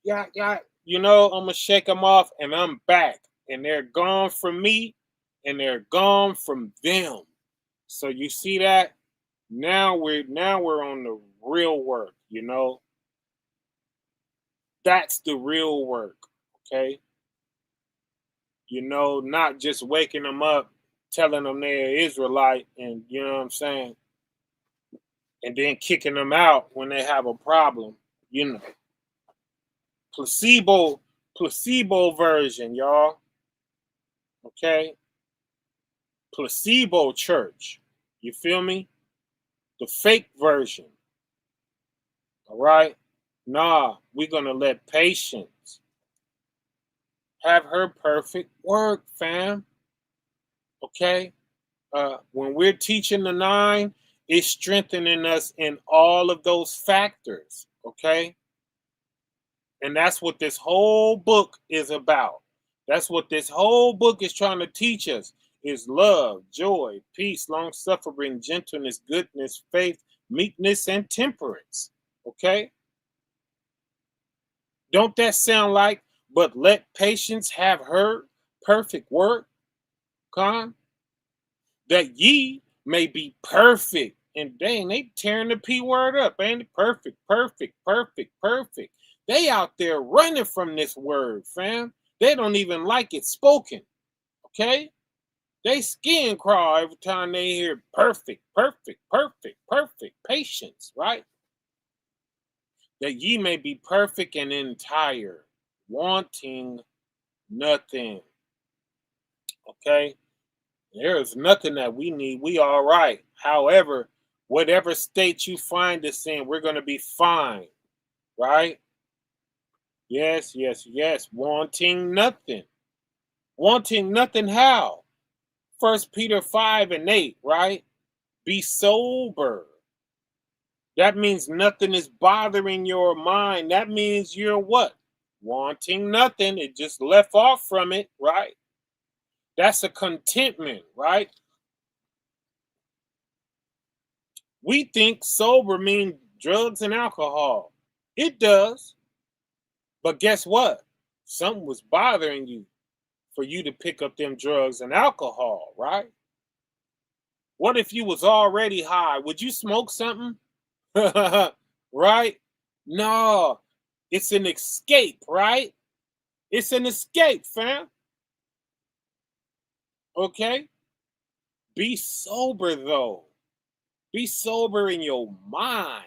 Yeah, yeah. You know, I'm gonna shake them off, and I'm back, and they're gone from me, and they're gone from them. So you see that? Now we're on the real work, you know. That's the real work, okay? You know, not just waking them up, telling them they're Israelite, and you know what I'm saying, and then kicking them out when they have a problem, you know. Placebo, placebo version, y'all. Okay? Placebo church. You feel me? The fake version. All right? Nah, we're gonna let patience have her perfect work, fam. Okay? When we're teaching the 9, it's strengthening us in all of those factors. Okay? And that's what this whole book is about. That's what this whole book is trying to teach us is love, joy, peace, long suffering, gentleness, goodness, faith, meekness, and temperance. Okay? Don't that sound like, but let patience have her perfect work? Con? That ye may be perfect. And dang, they tearing the P word up, ain't it? Perfect, perfect, perfect, perfect. They out there running from this word, fam. They don't even like it spoken. Okay? They skin crawl every time they hear perfect, perfect, perfect, perfect, patience, right? That ye may be perfect and entire, wanting nothing. Okay? There is nothing that we need. We all right. However, whatever state you find us in, we're going to be fine, right? Yes, yes, yes. Wanting nothing. Wanting nothing how? 1 Peter 5:8, right? Be sober. That means nothing is bothering your mind. That means you're what? Wanting nothing. It just left off from it, right? That's a contentment, right? We think sober means drugs and alcohol. It does. But guess what? Something was bothering you for you to pick up them drugs and alcohol, right? What if you was already high? Would you smoke something? Right? No. It's an escape, right? It's an escape, fam. Okay? Be sober though. Be sober in your mind.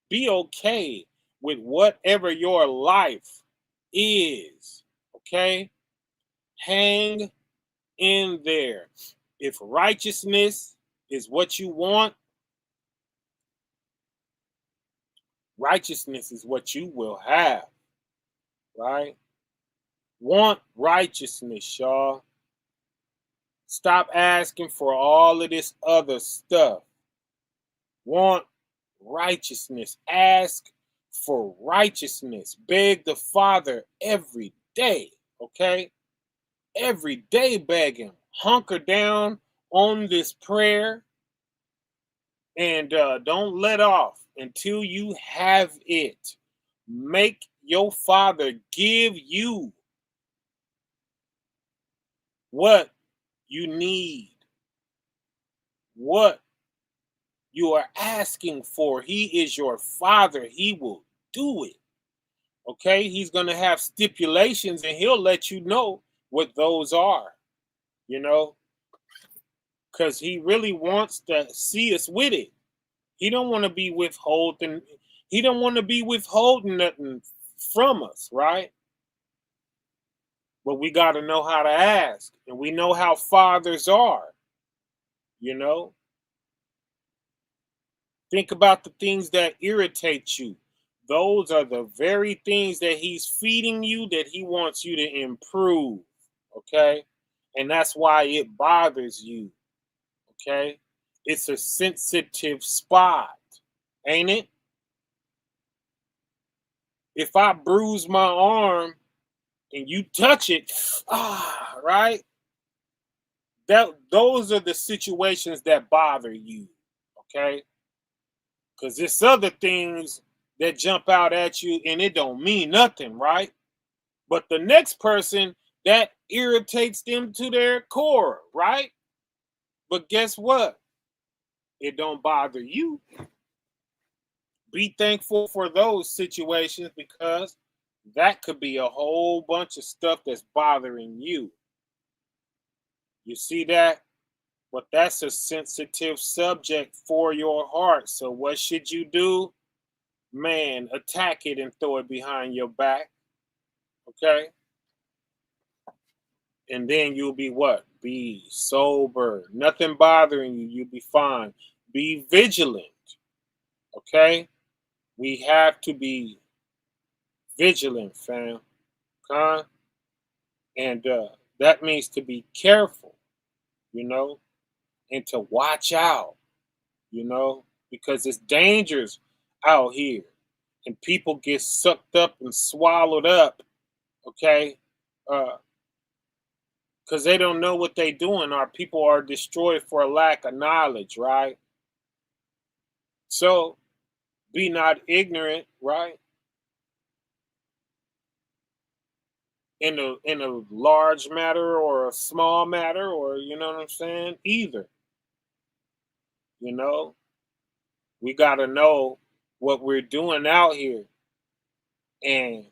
Be okay with whatever your life is. Okay? Hang in there. If righteousness is what you want, righteousness is what you will have, right? Want righteousness, y'all. Stop asking for all of this other stuff. Want righteousness. Ask for righteousness. Beg the Father every day, okay? Every day beg him. Hunker down on this prayer and don't let off until you have it. Make your Father give you what you need, what you are asking for. He is your Father. He will do it. Okay? He's going to have stipulations and he'll let you know what those are, you know, because he really wants to see us with it. He don't want to be withholding. He don't want to be withholding nothing from us, right? But we got to know how to ask, and we know how fathers are, you know. Think about the things that irritate you. Those are the very things that he's feeding you that he wants you to improve, okay? And that's why it bothers you, okay? It's a sensitive spot, ain't it? If I bruise my arm and you touch it, right? Those are the situations that bother you, okay? Because there's other things that jump out at you and it don't mean nothing, right? But the next person, that irritates them to their core, right? But guess what? It don't bother you. Be thankful for those situations because that could be a whole bunch of stuff that's bothering you. You see that? But that's a sensitive subject for your heart. So what should you do? Man, attack it and throw it behind your back. Okay? And then you'll be what? Be sober. Nothing bothering you. You'll be fine. Be vigilant. Okay? We have to be vigilant, fam. Okay? And that means to be careful, you know, and to watch out, you know, because it's dangerous out here. And people get sucked up and swallowed up, okay? Because they don't know what they're doing. Our people are destroyed for a lack of knowledge, right? So be not ignorant, right? In a large matter or a small matter, or you know what I'm saying? Either, you know, we gotta know what we're doing out here. And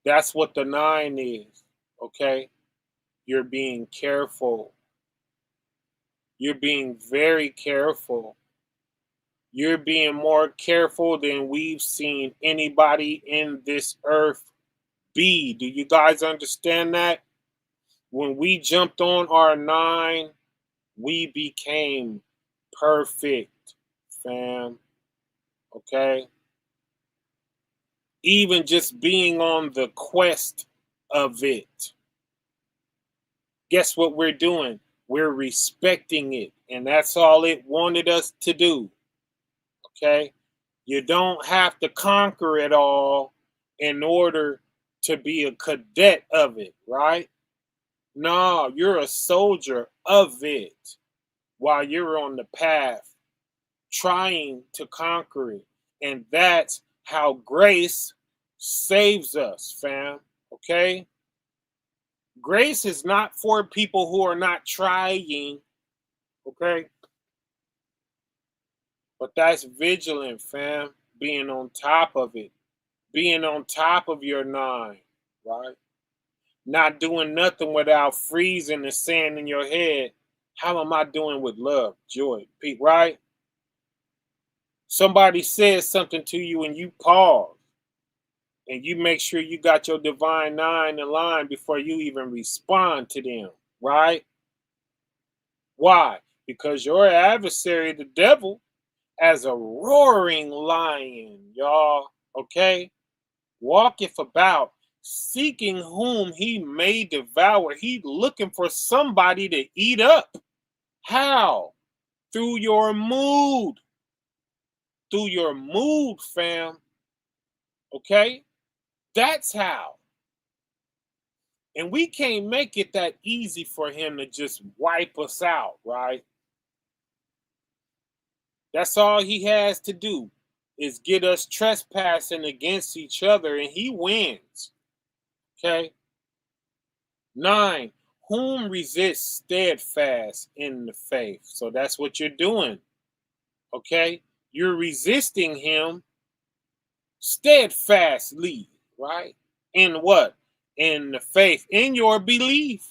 that's what the 9 is. Okay. You're being careful. You're being very careful. You're being more careful than we've seen anybody in this earth be. Do you guys understand that? When we jumped on our 9, we became perfect, fam. Okay? even just being on the quest of it. Guess what we're doing? We're respecting it. And that's all it wanted us to do. Okay? You don't have to conquer it all in order to be a cadet of it, right? No, you're a soldier of it while you're on the path trying to conquer it. And that's how grace saves us, fam. Okay? Grace is not for people who are not trying, okay? But that's vigilant, fam. Being on top of it. Being on top of your 9, right? Not doing nothing without freezing and saying in your head, how am I doing with love, joy, peace, right? Somebody says something to you and you pause. And you make sure you got your divine 9 in line before you even respond to them, right? Why? Because your adversary, the devil, as a roaring lion, y'all, okay, walketh about, seeking whom he may devour. He looking for somebody to eat up. How? Through your mood. Through your mood, fam. Okay? That's how. And we can't make it that easy for him to just wipe us out, right? That's all he has to do is get us trespassing against each other and he wins. Okay? 9, whom resists steadfast in the faith. So that's what you're doing. Okay? You're resisting him steadfastly, right? In what? In the faith, in your belief.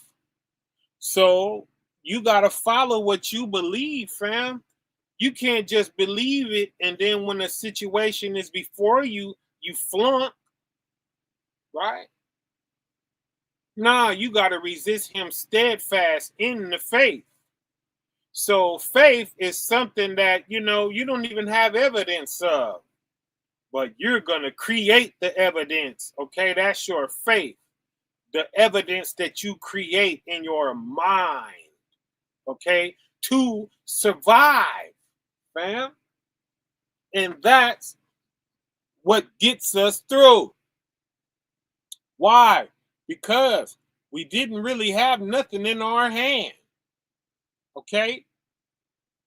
So you got to follow what you believe, fam. You can't just believe it and then when a situation is before you, you flunk, right? Nah, you got to resist him steadfast in the faith. So faith is something that, you don't even have evidence of, but you're going to create the evidence, okay? That's your faith, the evidence that you create in your mind, okay, to survive, fam. And that's what gets us through. Why? Because we didn't really have nothing in our hand, okay?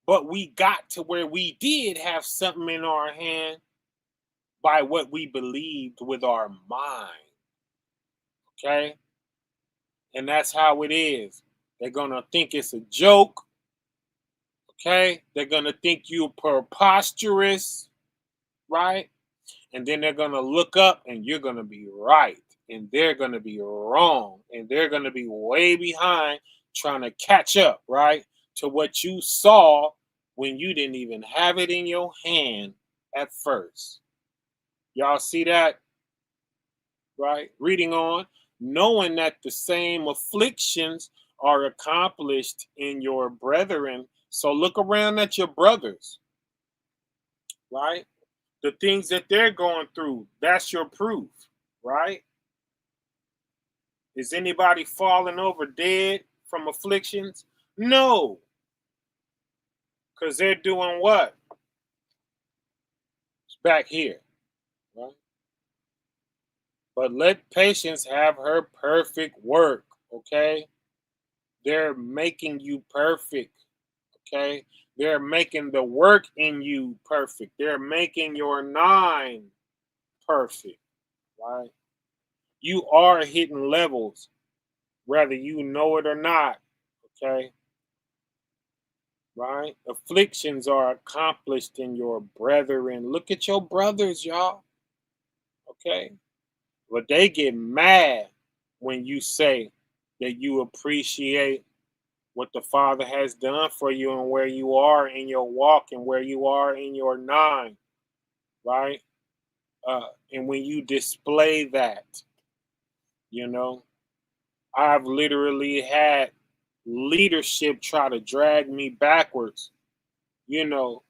But we got to where we did have something in our hand by what we believed with our mind, okay? And that's how it is. They're going to think it's a joke, okay? They're going to think you preposterous, right? And then they're going to look up and you're going to be right. And they're going to be wrong. And they're going to be way behind trying to catch up, right? To what you saw when you didn't even have it in your hand at first. Y'all see that? Right? Reading on. Knowing that the same afflictions are accomplished in your brethren. So look around at your brothers. Right? The things that they're going through, that's your proof, right? Is anybody falling over dead from afflictions? No. Because they're doing what? It's back here, right? But let patience have her perfect work, okay? They're making you perfect, okay? They're making the work in you perfect. They're making your 9 perfect, right? You are hitting levels, whether you know it or not, okay? Right? Afflictions are accomplished in your brethren. Look at your brothers, y'all, okay? But they get mad when you say that you appreciate what the Father has done for you and where you are in your walk and where you are in your 9, right? And when you display that, I've literally had leadership try to drag me backwards, and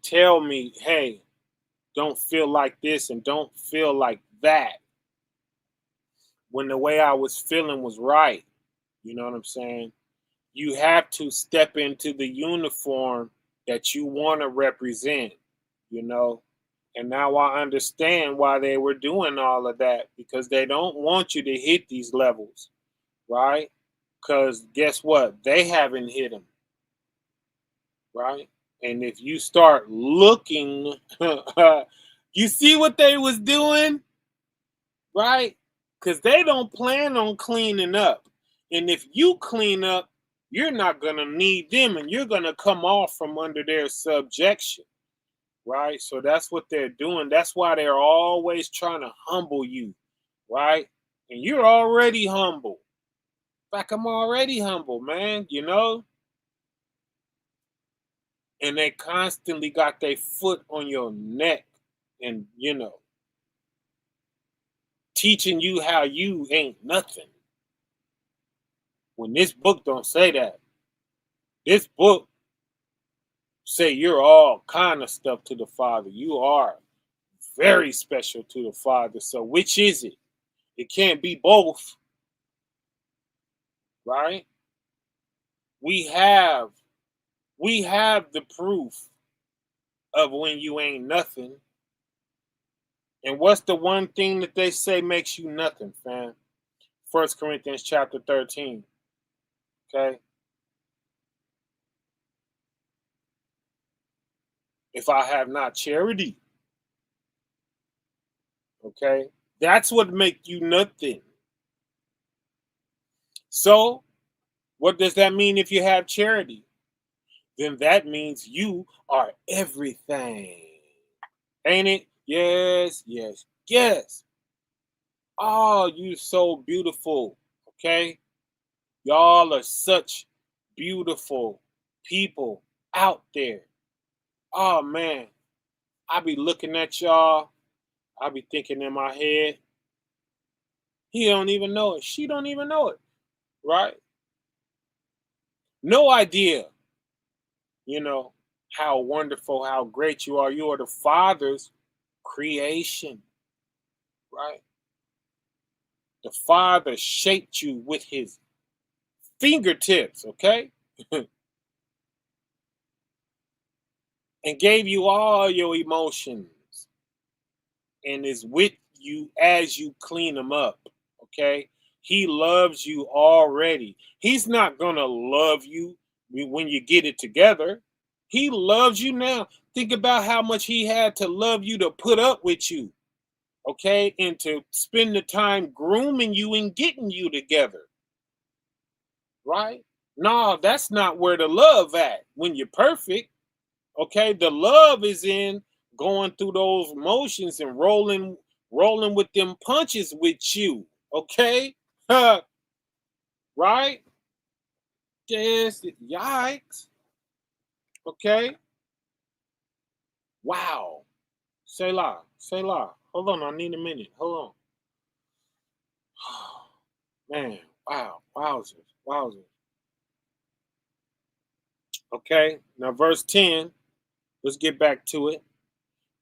tell me, hey, don't feel like this and don't feel like that, when the way I was feeling was right. You know what I'm saying? You have to step into the uniform that you want to represent, you know? And now I understand why they were doing all of that, because they don't want you to hit these levels, right? Because guess what? They haven't hit them, right? And if you start looking, you see what they was doing, right? Because they don't plan on cleaning up. And if you clean up, you're not going to need them, and you're going to come off from under their subjection, right? So that's what they're doing. That's why they're always trying to humble you, right? And you're already humble. In fact, I'm already humble, man, you know? And they constantly got their foot on your neck and, you know, teaching you how you ain't nothing. When this book don't say that. This book say you're all kind of stuff to the Father. You are very special to the Father. So which is it? It can't be both, right? We have the proof of when you ain't nothing. And what's the one thing that they say makes you nothing, fam? 1 Corinthians chapter 13. Okay? If I have not charity, okay? That's what makes you nothing. So, what does that mean if you have charity? Then that means you are everything. Ain't it? Yes, yes, yes. Oh, you so beautiful. Okay? Y'all are such beautiful people out there. Oh man. I be looking at y'all. I be thinking in my head, he don't even know it. She don't even know it. Right? No idea, you know, how wonderful, how great you are. You are the Father's creation. Right? The Father shaped you with his fingertips, okay? And gave you all your emotions and is with you as you clean them up, okay? He loves you already. He's not going to love you when you get it together. He loves you now. Think about how much he had to love you to put up with you, okay? And to spend the time grooming you and getting you together, right? No, that's not where the love at when you're perfect. Okay, the love is in going through those motions and rolling with them punches with you. Okay, right? Just yikes. Okay. Wow. Selah, Selah. Hold on, I need a minute. Hold on. Man, wow, wowzers, wowzers. Okay, now verse 10. Let's get back to it.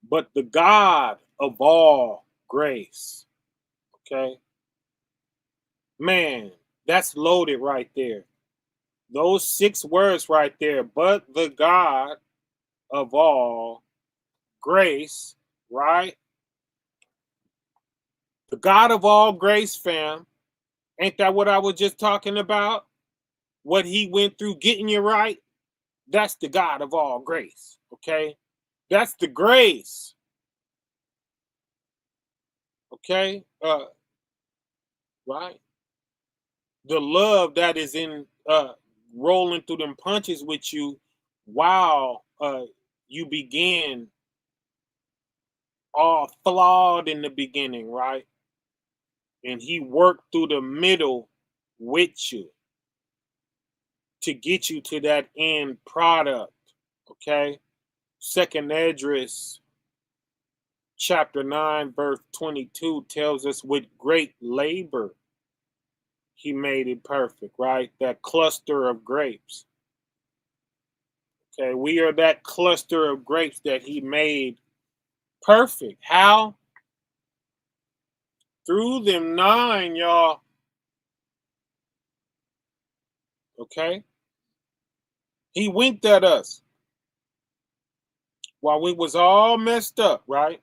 But the God of all grace. Okay. Man, that's loaded right there. Those 6 words right there. But the God of all grace, right? The God of all grace, fam. Ain't that what I was just talking about? What he went through getting you right? That's the God of all grace, okay? That's the grace, okay? Right? The love that is in rolling through them punches with you while you begin all flawed in the beginning, right? And he worked through the middle with you to get you to that end product, okay? Second Esdras chapter 9 verse 22 tells us with great labor he made it perfect, right? That cluster of grapes. Okay, we are that cluster of grapes that he made Perfect. How? Through them 9, y'all. Okay? He winked at us while we was all messed up, right?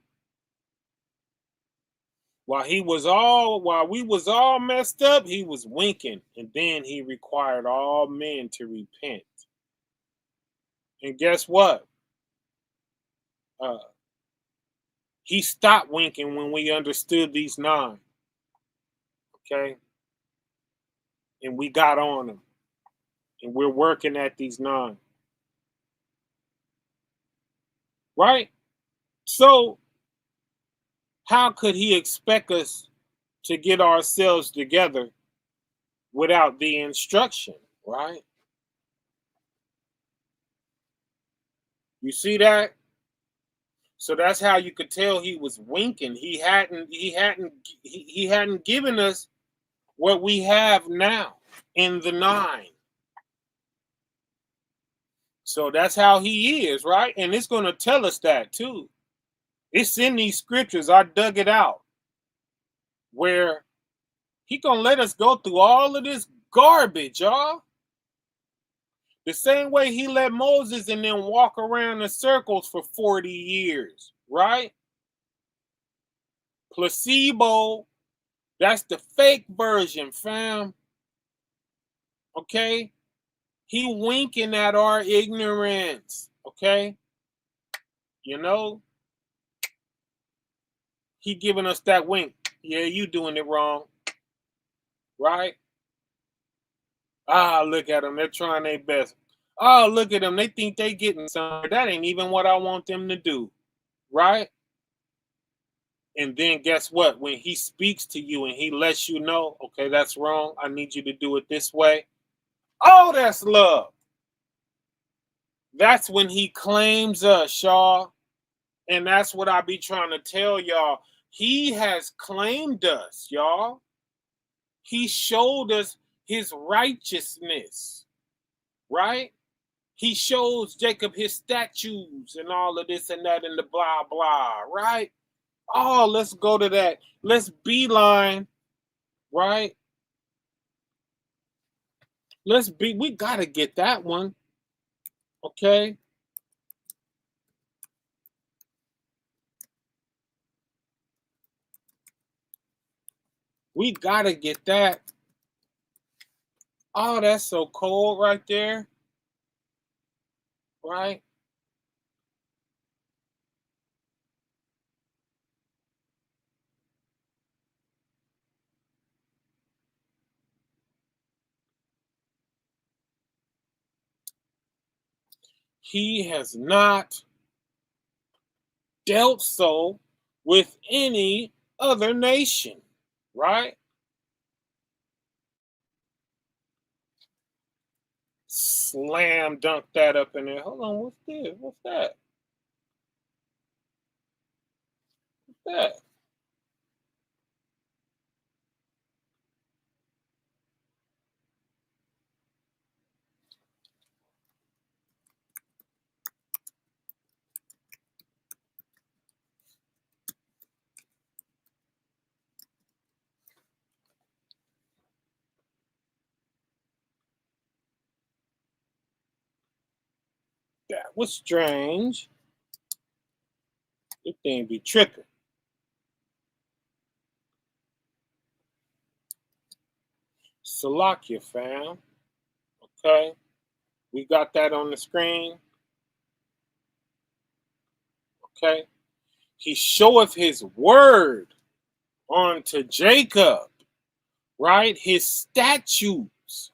While we was all messed up, he was winking, and then he required all men to repent. And guess what? He stopped winking when we understood these 9. Okay? And we got on them. And we're working at these 9. Right? So, how could he expect us to get ourselves together without the instruction, right? You see that? So that's how you could tell he was winking. He hadn't given us what we have now in the 9. So that's how he is, right? And it's going to tell us that too. It's in these scriptures. I dug it out where he going to let us go through all of this garbage, y'all. The same way he let Moses and them walk around in circles for 40 years, right? Placebo, that's the fake version, fam. Okay? He winking at our ignorance, okay? You know? He giving us that wink. Yeah, you doing it wrong. Right? Ah, look at them. They're trying their best. Oh, look at them. They think they getting somewhere. That ain't even what I want them to do. Right? And then guess what? When he speaks to you and he lets you know, okay, that's wrong. I need you to do it this way. Oh, that's love. That's when he claims us, y'all. And that's what I be trying to tell y'all. He has claimed us, y'all. He showed us his righteousness, right? He shows Jacob his statues and all of this and that and the blah, blah, right? Oh, let's go to that. Let's beeline, right? We got to get that one, okay? We got to get that. Oh, that's so cold right there, right? He has not dealt so with any other nation, right? Slam dunk that up in there. Hold on, what's this? What's that? What's that? That was strange. This thing be tripping. Salakia, fam. Okay. We got that on the screen. Okay. He showeth his word unto Jacob, right? His statutes,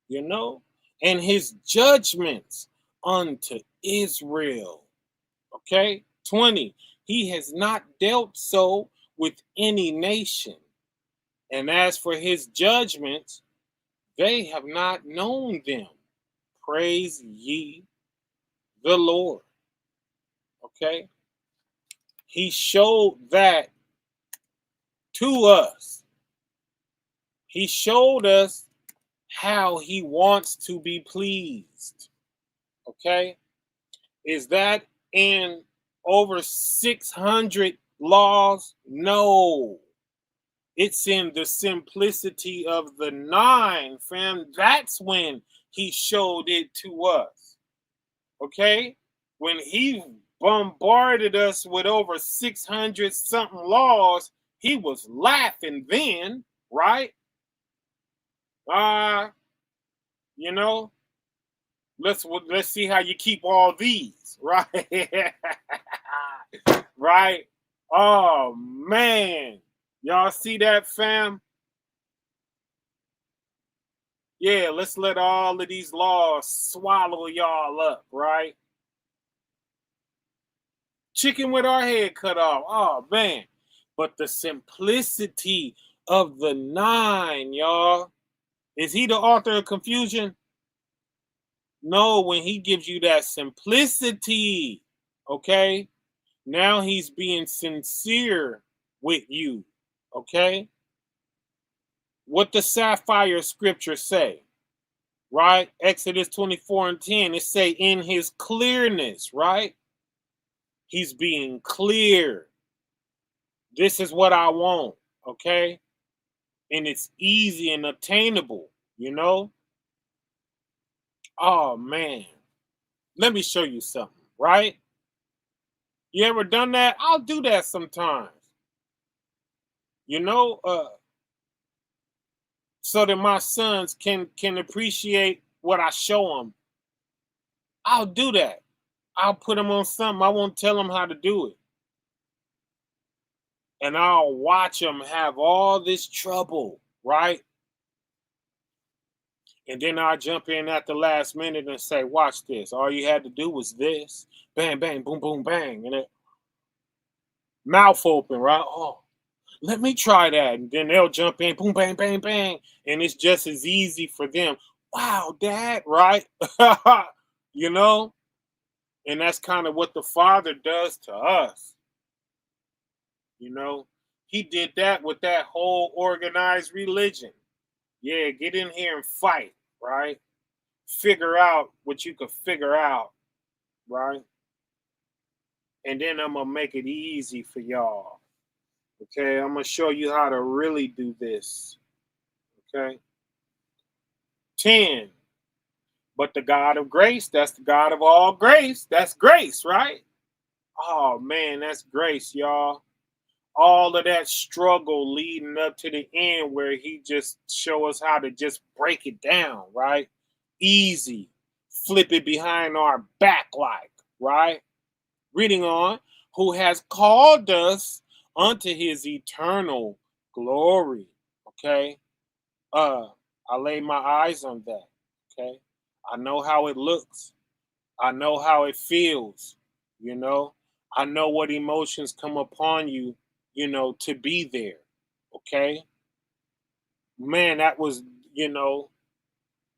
you know, and his judgments unto Israel. Okay. 20. He has not dealt so with any nation. And as for his judgments, they have not known them. Praise ye the Lord. Okay. He showed that to us. He showed us how he wants to be pleased. Okay. Is that in over 600 laws? No. It's in the simplicity of the 9, fam. That's when he showed it to us. Okay? When he bombarded us with over 600 something laws, he was laughing then, right? You know, let's see how you keep all these, right? Right? Oh man. Y'all see that, fam? Yeah, let's let all of these laws swallow y'all up, right? Chicken with our head cut off. Oh man. But the simplicity of the 9, y'all. Is he the author of confusion? No, when he gives you that simplicity, okay? Now he's being sincere with you, okay? What the Sapphire scripture say, right? Exodus 24:10, it say in his clearness, right? He's being clear. This is what I want, okay? And it's easy and obtainable, you know? Oh, man. Let me show you something, right? You ever done that? I'll do that sometimes. You know, so that my sons can appreciate what I show them. I'll do that. I'll put them on something. I won't tell them how to do it. And I'll watch them have all this trouble, right? And then I'll jump in at the last minute and say, watch this. All you had to do was this. Bang, bang, boom, boom, bang. And it mouth open, right? Oh, let me try that. And then they'll jump in, boom, bang, bang, bang. And it's just as easy for them. Wow, Dad, right? You know? And that's kind of what the Father does to us. You know? He did that with that whole organized religion. Yeah, get in here and fight, right? Figure out what you can figure out, right? And then I'm going to make it easy for y'all. Okay, I'm going to show you how to really do this. Okay. 10. But the God of grace, that's the God of all grace. That's grace, right? Oh, man, that's grace, y'all. All of that struggle leading up to the end where he just show us how to just break it down, right? Easy. Flip it behind our back like, right? Reading on, who has called us unto his eternal glory, okay? I lay my eyes on that, okay? I know how it looks. I know how it feels, you know? I know what emotions come upon you, you know, to be there, okay? Man, that was, you know,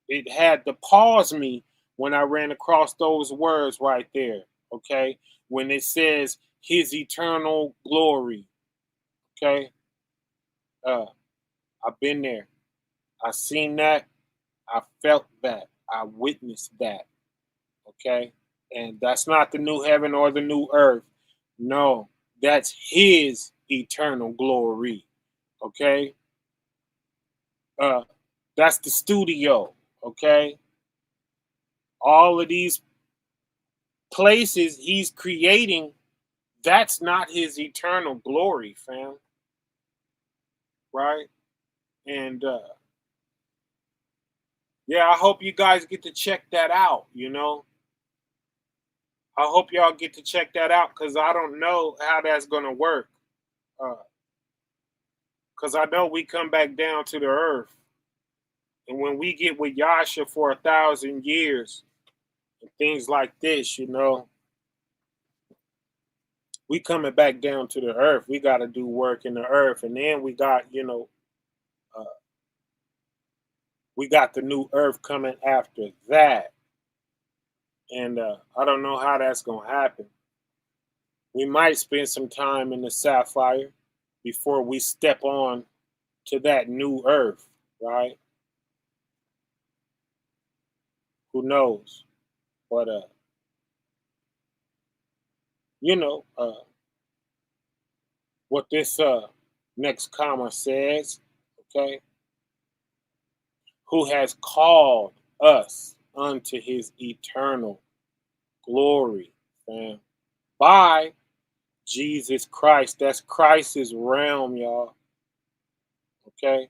it had to pause me when I ran across those words right there, okay? When it says his eternal glory, okay? I've been there. I seen that. I felt that. I witnessed that, okay? And that's not the new heaven or the new earth. No, that's his eternal glory, okay? That's the studio, okay? All of these places he's creating, that's not his eternal glory, fam. Right? And yeah, I hope you guys get to check that out, you know. I hope y'all get to check that out because I don't know how that's going to work. Because I know we come back down to the earth. And when we get with Yasha for 1,000 years and things like this, you know, we coming back down to the earth. We got to do work in the earth. And then we got, you know, we got the new earth coming after that. And I don't know how that's going to happen. We might spend some time in the Sapphire before we step on to that new earth, right? Who knows? But you know, what this next comma says, okay? Who has called us unto his eternal glory, fam, by Jesus Christ. That's Christ's realm, y'all. Okay?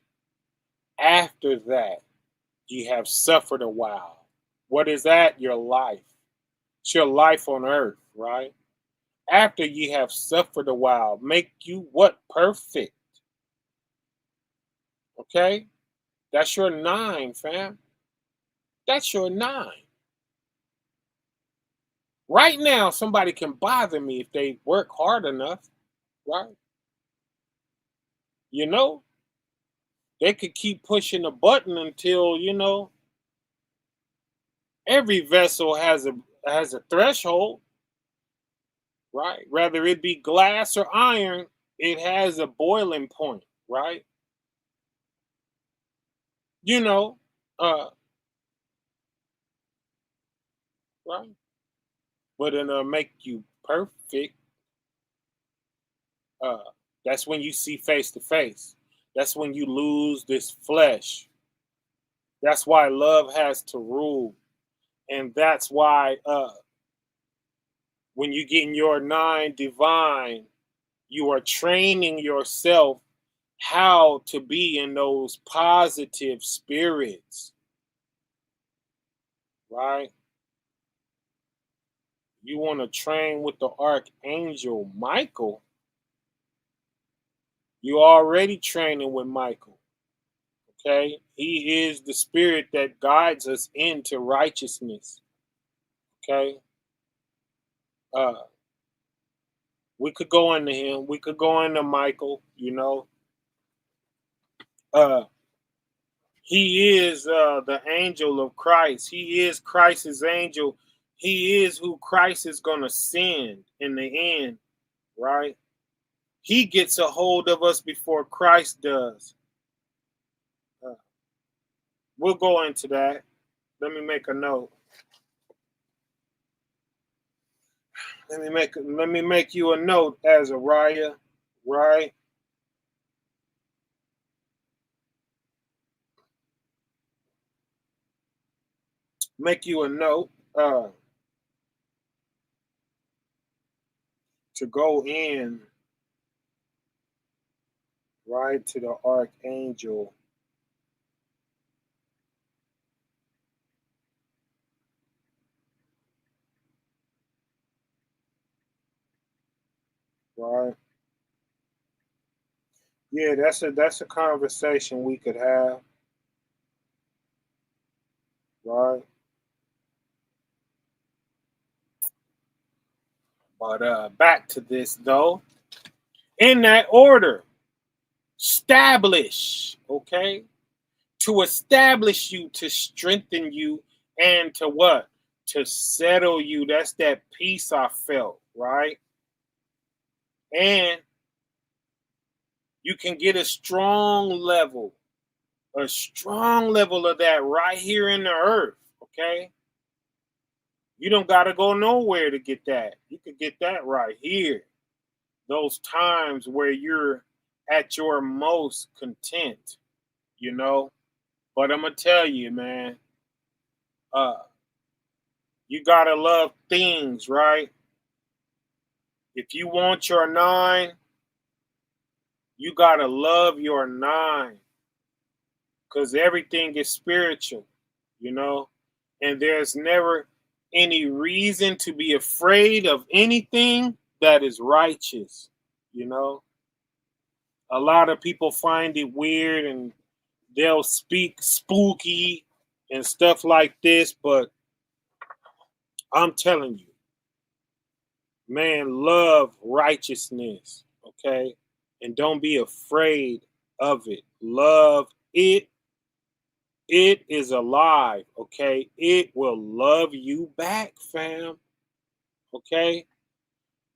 After that, ye have suffered a while. What is that? Your life. It's your life on earth, right? After ye have suffered a while, make you what? Perfect. Okay? That's your 9, fam. That's your 9. Right now, somebody can bother me if they work hard enough, right? You know, they could keep pushing the button until, every vessel has a threshold, right? Whether it be glass or iron, it has a boiling point, right? You know, uh, right? But it'll make you perfect. Uh, that's when you see face to face. That's when you lose this flesh. That's why love has to rule, and that's why when you get in your 9 divine, you are training yourself how to be in those positive spirits, right? You want to train with the archangel Michael. You already training with Michael, okay? He is the spirit that guides us into righteousness, okay? Uh, we could go into him. We could go into Michael, Uh, he is the angel of Christ. He is Christ's angel. He is who Christ is going to send in the end, right? He gets a hold of us before Christ does. Uh, we'll go into that. Let me make a note. Let me make you a note, Azariah, right? Make you a note to go in, right, to the archangel. Right. Yeah, that's a conversation we could have, right? But back to this though. In that order, establish, okay? To establish you, to strengthen you, and to what? To settle you. That's that peace I felt, right? And you can get a strong level of that right here in the earth, okay? You don't got to go nowhere to get that. You can get that right here. Those times where you're at your most content, you know. But I'm gonna tell you, man, uh, you gotta love things, right? If you want your 9, you gotta love your 9, because everything is spiritual, you know, and there's never any reason to be afraid of anything that is righteous, you know. A lot of people find it weird and they'll speak spooky and stuff like this, but I'm telling you, man, love righteousness, okay? And don't be afraid of it. Love it. It is alive, okay? It will love you back, fam, okay?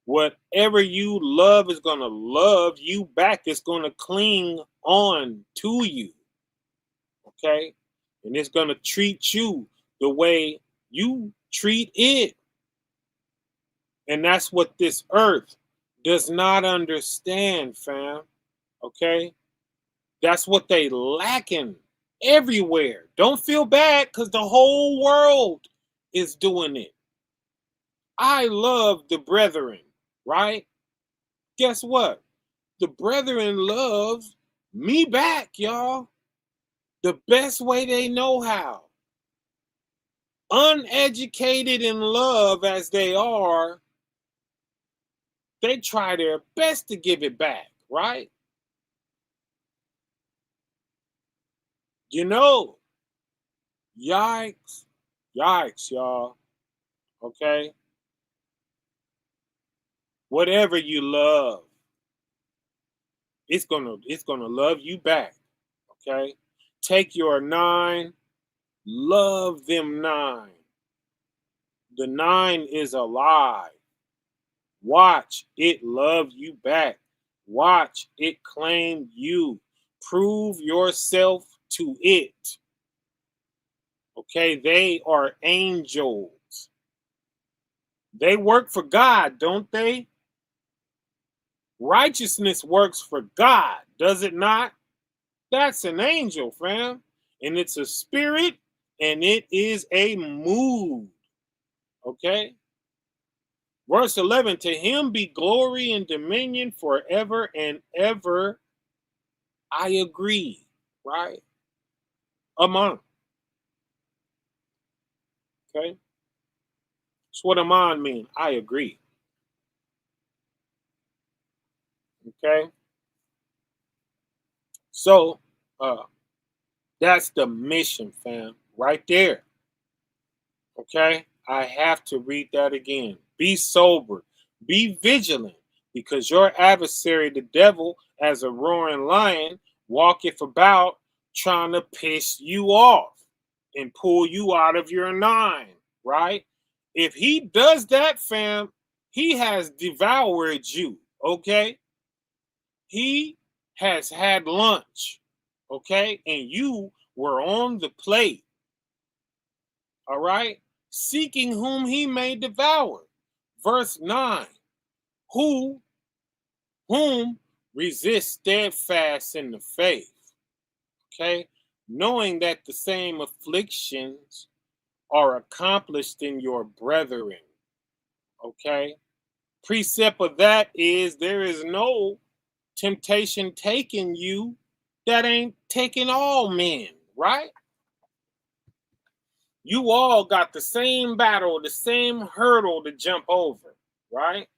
Whatever you love is going to love you back. It's going to cling on to you, okay? And it's going to treat you the way you treat it. And that's what this earth does not understand, fam. Okay? That's what they lacking everywhere. Don't feel bad because the whole world is doing it. I love the brethren, right? Guess what? The brethren love me back, y'all. The best way they know how. Uneducated in love as they are, they try their best to give it back, right? You know, yikes, yikes, y'all. Okay? Whatever you love, it's gonna love you back. Okay? Take your 9, love them 9. The 9 is alive. Watch it love you back. Watch it claim you. Prove yourself to it. Okay, they are angels. They work for God, don't they? Righteousness works for God, does it not? That's an angel, fam. And it's a spirit and it is a mood. Okay? Verse 11, to him be glory and dominion forever and ever. I agree, right? Aman. Okay? That's what aman mean. I agree. Okay? So, that's the mission, fam. Right there. Okay? I have to read that again. Be sober. Be vigilant, because your adversary, the devil, as a roaring lion, walketh about trying to piss you off and pull you out of your 9, right? If he does that, fam, he has devoured you, okay? He has had lunch, okay? And you were on the plate, all right? Seeking whom he may devour. Verse 9, whom resist steadfast in the faith, okay? Knowing that the same afflictions are accomplished in your brethren, okay? Precept of that is there is no temptation taking you that ain't taking all men, right? You all got the same battle, the same hurdle to jump over, right?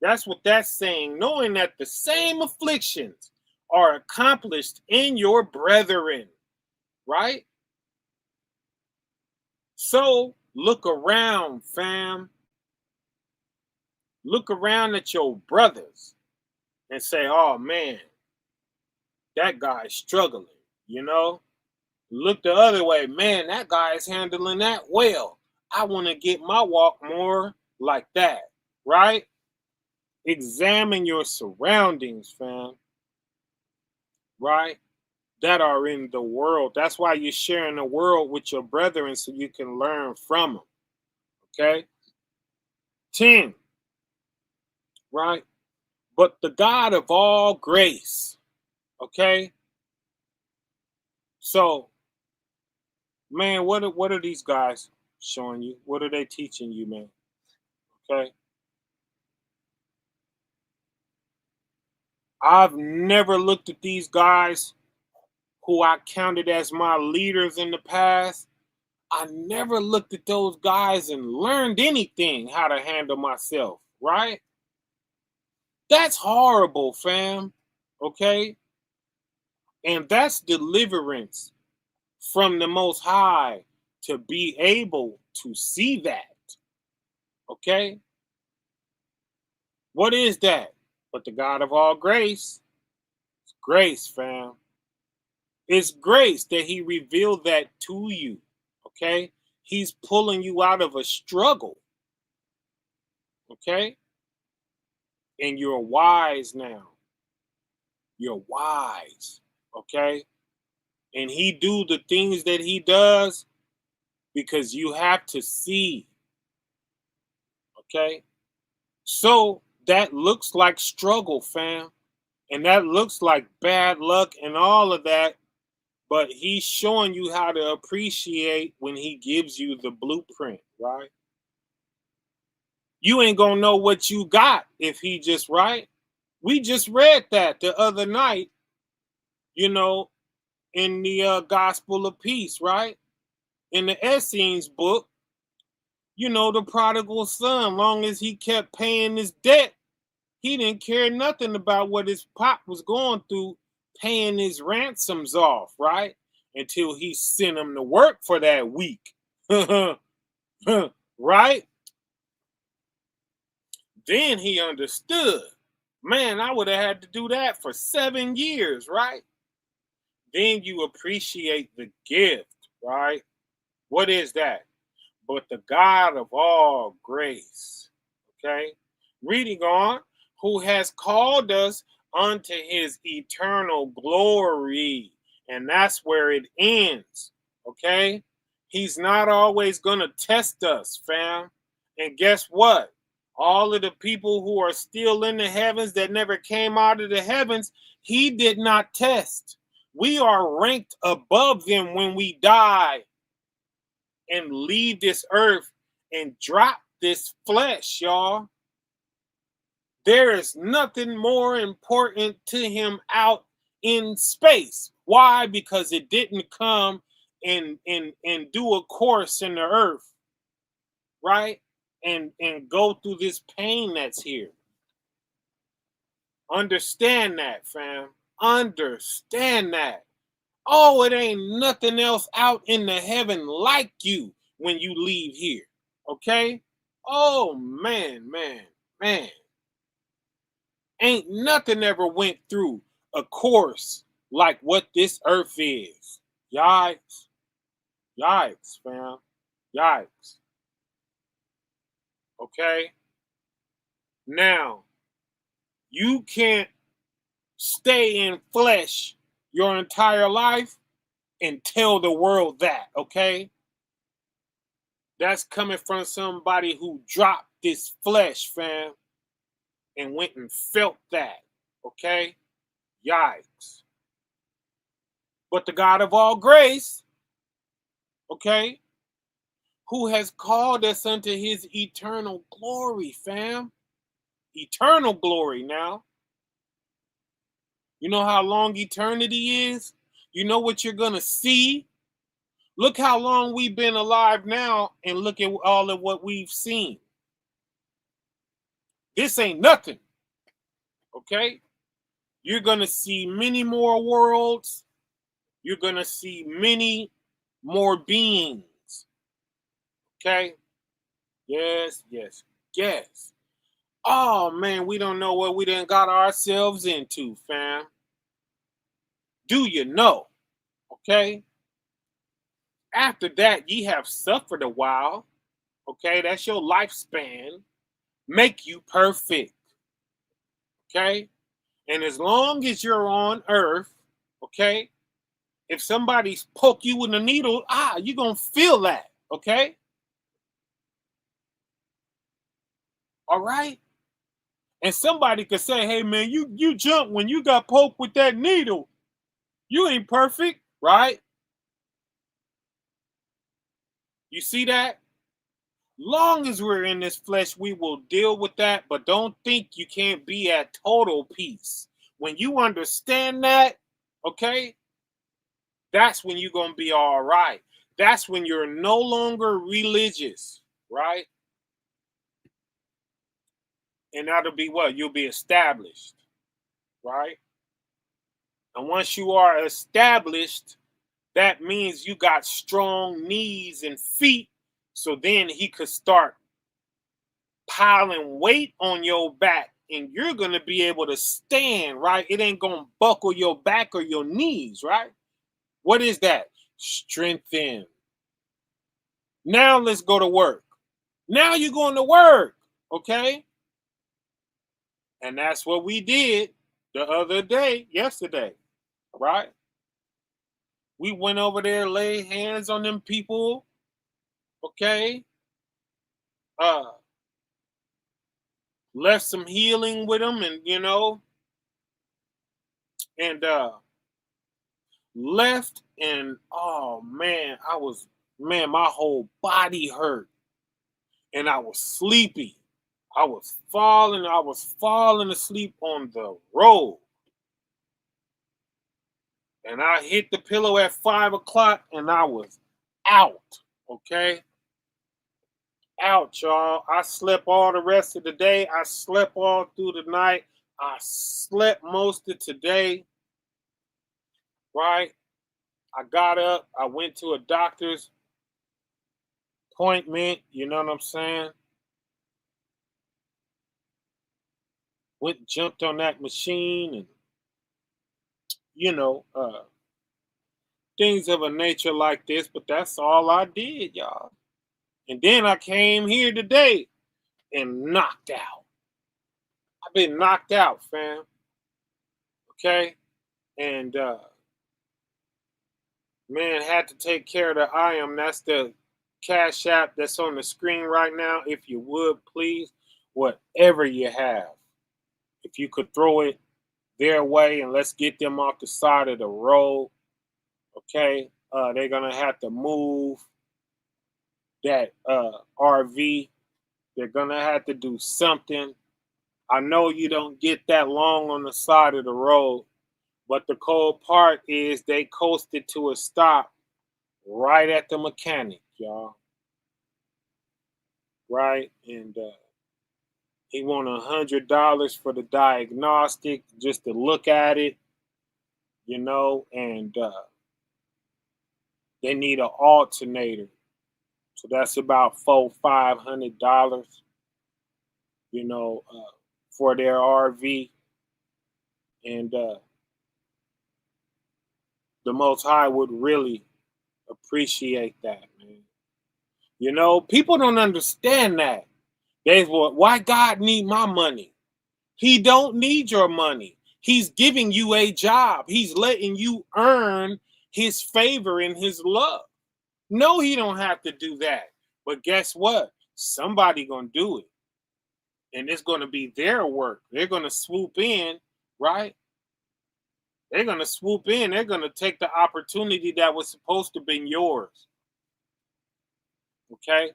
That's what that's saying, knowing that the same afflictions are accomplished in your brethren, right? So look around, fam. Look around at your brothers and say, oh man, that guy's struggling, you know? Look the other way, man, that guy is handling that well. I want to get my walk more like that, right? Examine your surroundings, fam, right? That are in the world. That's why you're sharing the world with your brethren so you can learn from them, okay? 10, right? But the God of all grace, okay? So, man, what are these guys showing you? What are they teaching you, man? Okay? I've never looked at these guys who I counted as my leaders in the past. I never looked at those guys and learned anything how to handle myself, right? That's horrible, fam. Okay? And that's deliverance from the Most High to be able to see that. Okay? What is that? But the God of all grace. It's grace, fam. It's grace that he revealed that to you. Okay? He's pulling you out of a struggle. Okay? And you're wise now. You're wise. Okay? And he do the things that he does because you have to see. Okay? So that looks like struggle, fam. And that looks like bad luck and all of that. But he's showing you how to appreciate when he gives you the blueprint, right? You ain't gonna know what you got if he just, right? We just read that the other night, you know, in the Gospel of Peace, right? In the Essenes book, you know, the prodigal son, long as he kept paying his debt, he didn't care nothing about what his pop was going through, paying his ransoms off, right? Until he sent him to work for that week. Right? Then he understood. Man, I would have had to do that for 7 years, right? Then you appreciate the gift, right? What is that? But the God of all grace, okay? Reading on, who has called us unto his eternal glory. And that's where it ends, okay? He's not always going to test us, fam. And guess what? All of the people who are still in the heavens that never came out of the heavens, he did not test. We are ranked above them when we die and leave this earth and drop this flesh, y'all. There is nothing more important to him out in space. Why? Because it didn't come and do a course in the earth, right? And go through this pain that's here. Understand that, fam. Understand that. Oh, it ain't nothing else out in the heaven like you when you leave here. Okay? Oh, man. Ain't nothing ever went through a course like what this earth is. Yikes. Yikes, fam. Yikes. Okay? Now, you can't stay in flesh your entire life and tell the world that, okay? That's coming from somebody who dropped this flesh, fam, and went and felt that, okay? Yikes. But the God of all grace, okay, who has called us unto his eternal glory, fam. Eternal glory now. You know how long eternity is? You know what you're going to see? Look how long we've been alive now and look at all of what we've seen. This ain't nothing, okay? You're going to see many more worlds. You're going to see many more beings, okay? Yes. Oh, man, we don't know what we done got ourselves into, fam. Do you know, okay? After that, ye have suffered a while, okay? That's your lifespan. Make you perfect, okay? And as long as you're on earth, okay, if somebody's poke you with a needle, you're going to feel that, okay? All right? And somebody could say, hey, man, you jumped when you got poked with that needle. You ain't perfect, right? You see that? Long as we're in this flesh, we will deal with that, but don't think you can't be at total peace. When you understand that, okay, that's when you're going to be all right. That's when you're no longer religious, right? And that'll be what? You'll be established, right? And once you are established, that means you got strong knees and feet. So then he could start piling weight on your back and you're going to be able to stand, right? It ain't going to buckle your back or your knees, right? What is that? Strengthen. Now let's go to work. Now you're going to work, okay? And that's what we did the other day, yesterday, right? We went over there, laid hands on them people, okay? left some healing with him, and and left, and oh man, my whole body hurt, and I was sleepy. I was falling asleep on the road. And I hit the pillow at 5 o'clock and I was out. Okay? Out, y'all. I slept all the rest of the day. I slept all through the night. I slept most of today. Right? I got up. I went to a doctor's appointment. You know what I'm saying? Jumped on that machine and, things of a nature like this, but that's all I did, y'all. And then I came here today and knocked out. I've been knocked out, fam. Okay? And man, had to take care of the IAM. That's the Cashapp that's on the screen right now. If you would, please, whatever you have, if you could throw it their way, and let's get them off the side of the road. Okay? They're going to have to move that RV. They're going to have to do something. I know you don't get that long on the side of the road, but the cold part is they coasted to a stop right at the mechanic, y'all. Right? And he wanted $100 for the diagnostic, just to look at it, and they need an alternator. So that's about $400-500, for their RV. And the Most High would really appreciate that, man. People don't understand that. Why God need my money? He don't need your money. He's giving you a job. He's letting you earn his favor and his love. No, he don't have to do that. But guess what? Somebody gonna do it. And it's gonna be their work. They're gonna swoop in, right? They're gonna swoop in. They're gonna take the opportunity that was supposed to be yours. Okay?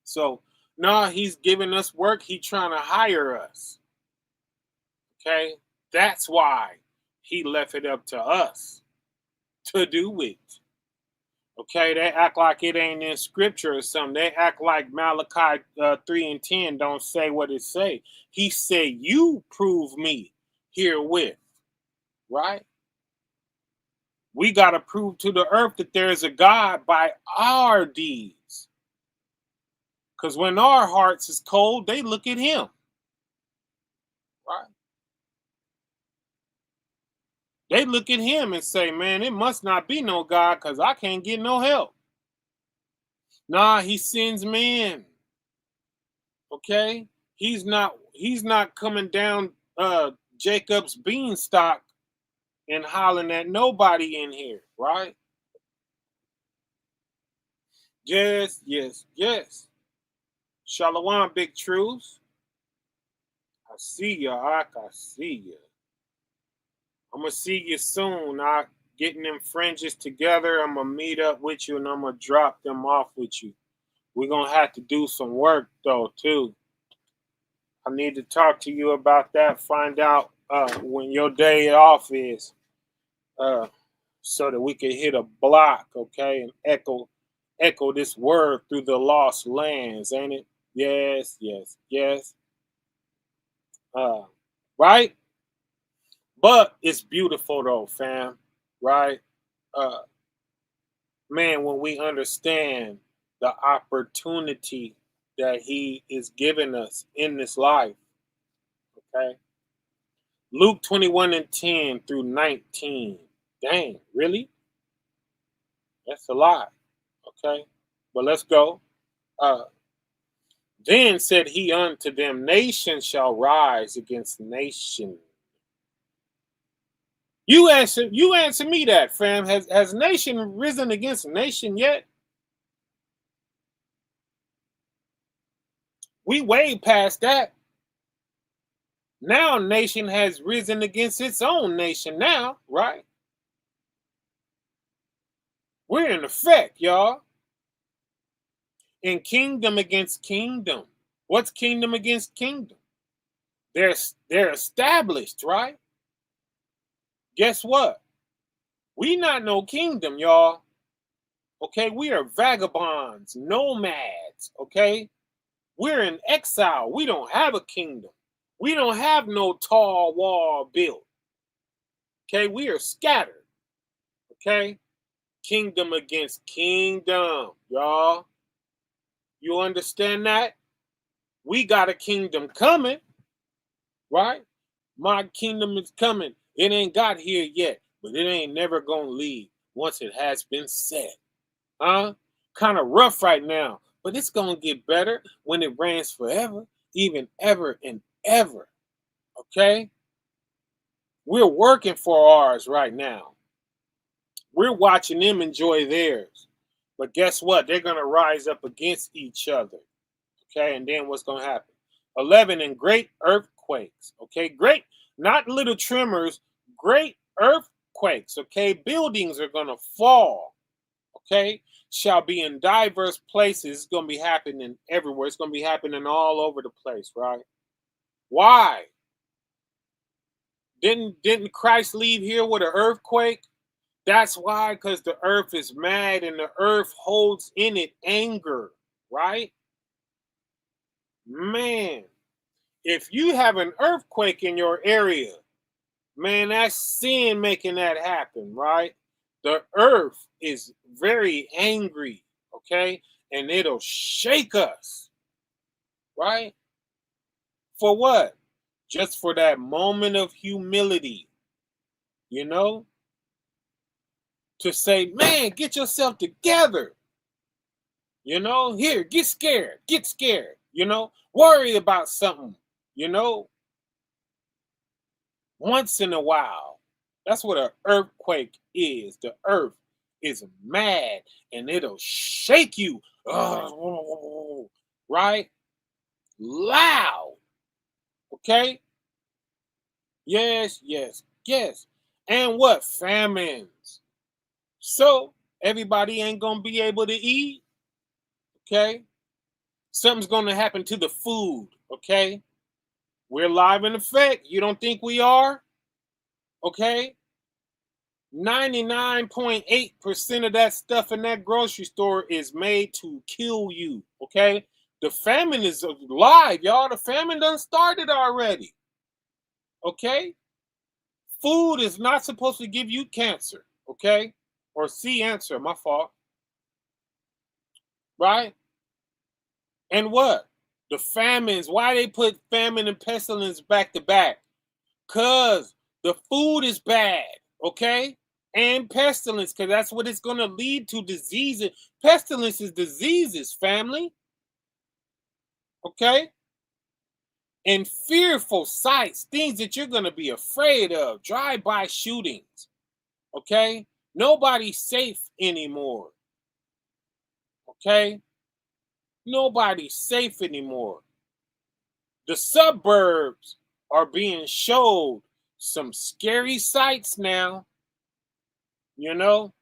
So, no, he's giving us work. He's trying to hire us. Okay? That's why he left it up to us to do it. Okay, they act like it ain't in scripture or something. They act like Malachi 3:10 don't say what it say. He said, you prove me herewith, right? We got to prove to the earth that there is a God by our deeds. Because when our hearts is cold, they look at him, right? They look at him and say, man, it must not be no God because I can't get no help. Nah, he sends men. Okay? He's not coming down Jacob's beanstalk and hollering at nobody in here, right? Yes. Shalom, big truths. I see ya, I see ya. I'm going to see you soon. I'm getting them fringes together. I'm going to meet up with you and I'm going to drop them off with you. We're going to have to do some work, though, too. I need to talk to you about that. Find out when your day off is so that we can hit a block, okay, and echo this word through the lost lands, ain't it? Yes. Right? But it's beautiful though, fam, right? Man, when we understand the opportunity that he is giving us in this life, okay? Luke 21:10 through 19. Dang, really? That's a lot, okay? But let's go. Then said he unto them, nation shall rise against nation. You answer me that, fam. Has nation risen against nation yet? We way past that. Now nation has risen against its own nation now, right? We're in effect, y'all. In kingdom against kingdom. What's kingdom against kingdom? They're established, right? Guess what? We not no kingdom, y'all. Okay, we are vagabonds, nomads, okay? We're in exile. We don't have a kingdom. We don't have no tall wall built. Okay, we are scattered. Okay? Kingdom against kingdom, y'all. You understand that? We got a kingdom coming, right? My kingdom is coming. It ain't got here yet, but it ain't never gonna leave once it has been set. Huh? Kind of rough right now, but it's gonna get better when it reigns forever, even ever and ever. Okay? We're working for ours right now. We're watching them enjoy theirs. But guess what? They're gonna rise up against each other. Okay, and then what's gonna happen? 11, and great earthquakes. Okay, great, not little tremors, great earthquakes. Okay, buildings are gonna fall. Okay, shall be in diverse places. It's gonna be happening everywhere. It's gonna be happening all over the place, right? Why? Didn't Christ leave here with an earthquake? That's why, because the earth is mad and the earth holds in it anger, right? Man, if you have an earthquake in your area, man, that's sin making that happen, right? The earth is very angry, okay? And it'll shake us, right? For what? Just for that moment of humility, you know? To say, man, get yourself together. You know, here, get scared, you know, worry about something, you know, once in a while. That's what an earthquake is. The earth is mad and it'll shake you, right? Loud, okay? Yes, yes, yes. And what? Famines. So everybody ain't gonna be able to eat, okay? Something's going to happen to the food, okay? We're live in effect. You don't think we are? Okay? 99.8% of that stuff in that grocery store is made to kill you, okay? The famine is live, y'all. The famine done started already, okay? Food is not supposed to give you cancer, okay? Or cancer, my fault. Right? And what? The famines. Why they put famine and pestilence back to back? Because the food is bad, okay? And pestilence, because that's what it's going to lead to, diseases. Pestilence is diseases, family. Okay? And fearful sights, things that you're going to be afraid of, drive-by shootings. Okay? Nobody's safe anymore. Okay? Nobody's safe anymore. The suburbs are being showed some scary sights now. You know,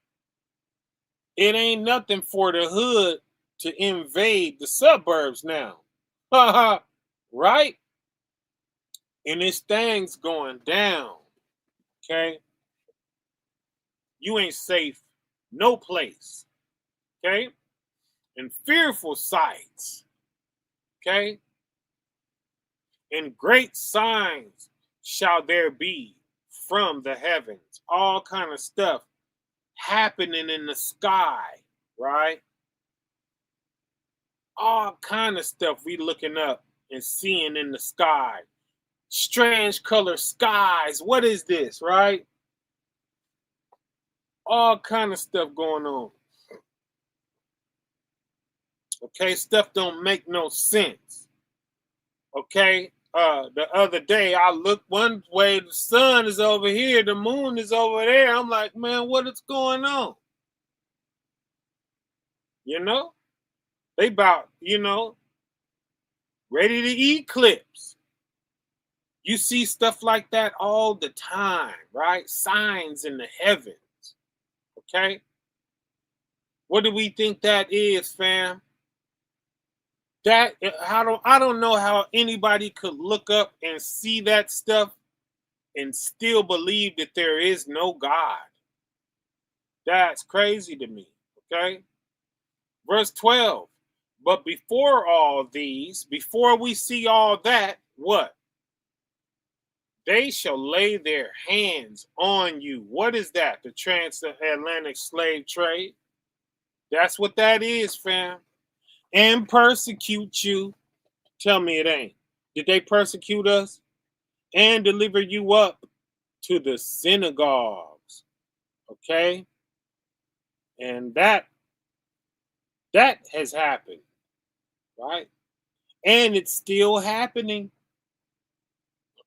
it ain't nothing for the hood to invade the suburbs now. Right? And this thing's going down. Okay? You ain't safe no place. Okay? And fearful sights. Okay? And great signs shall there be from the heavens. All kind of stuff happening in the sky, right? All kind of stuff we looking up and seeing in the sky. Strange color skies. What is this, right? All kind of stuff going on. Okay, stuff don't make no sense. Okay, the other day I looked one way, the sun is over here, the moon is over there. I'm like, man, what is going on? You know, they about, you know, ready to eclipse. You see stuff like that all the time, right? Signs in the heavens. Okay? What do we think that is, fam? That I don't know how anybody could look up and see that stuff and still believe that there is no God. That's crazy to me. Okay? Verse 12. But before all these, before we see all that, what? They shall lay their hands on you. What is that? The transatlantic slave trade? That's what that is, fam. And persecute you. Tell me it ain't. Did they persecute us? And deliver you up to the synagogues. Okay? And that has happened. Right? And it's still happening.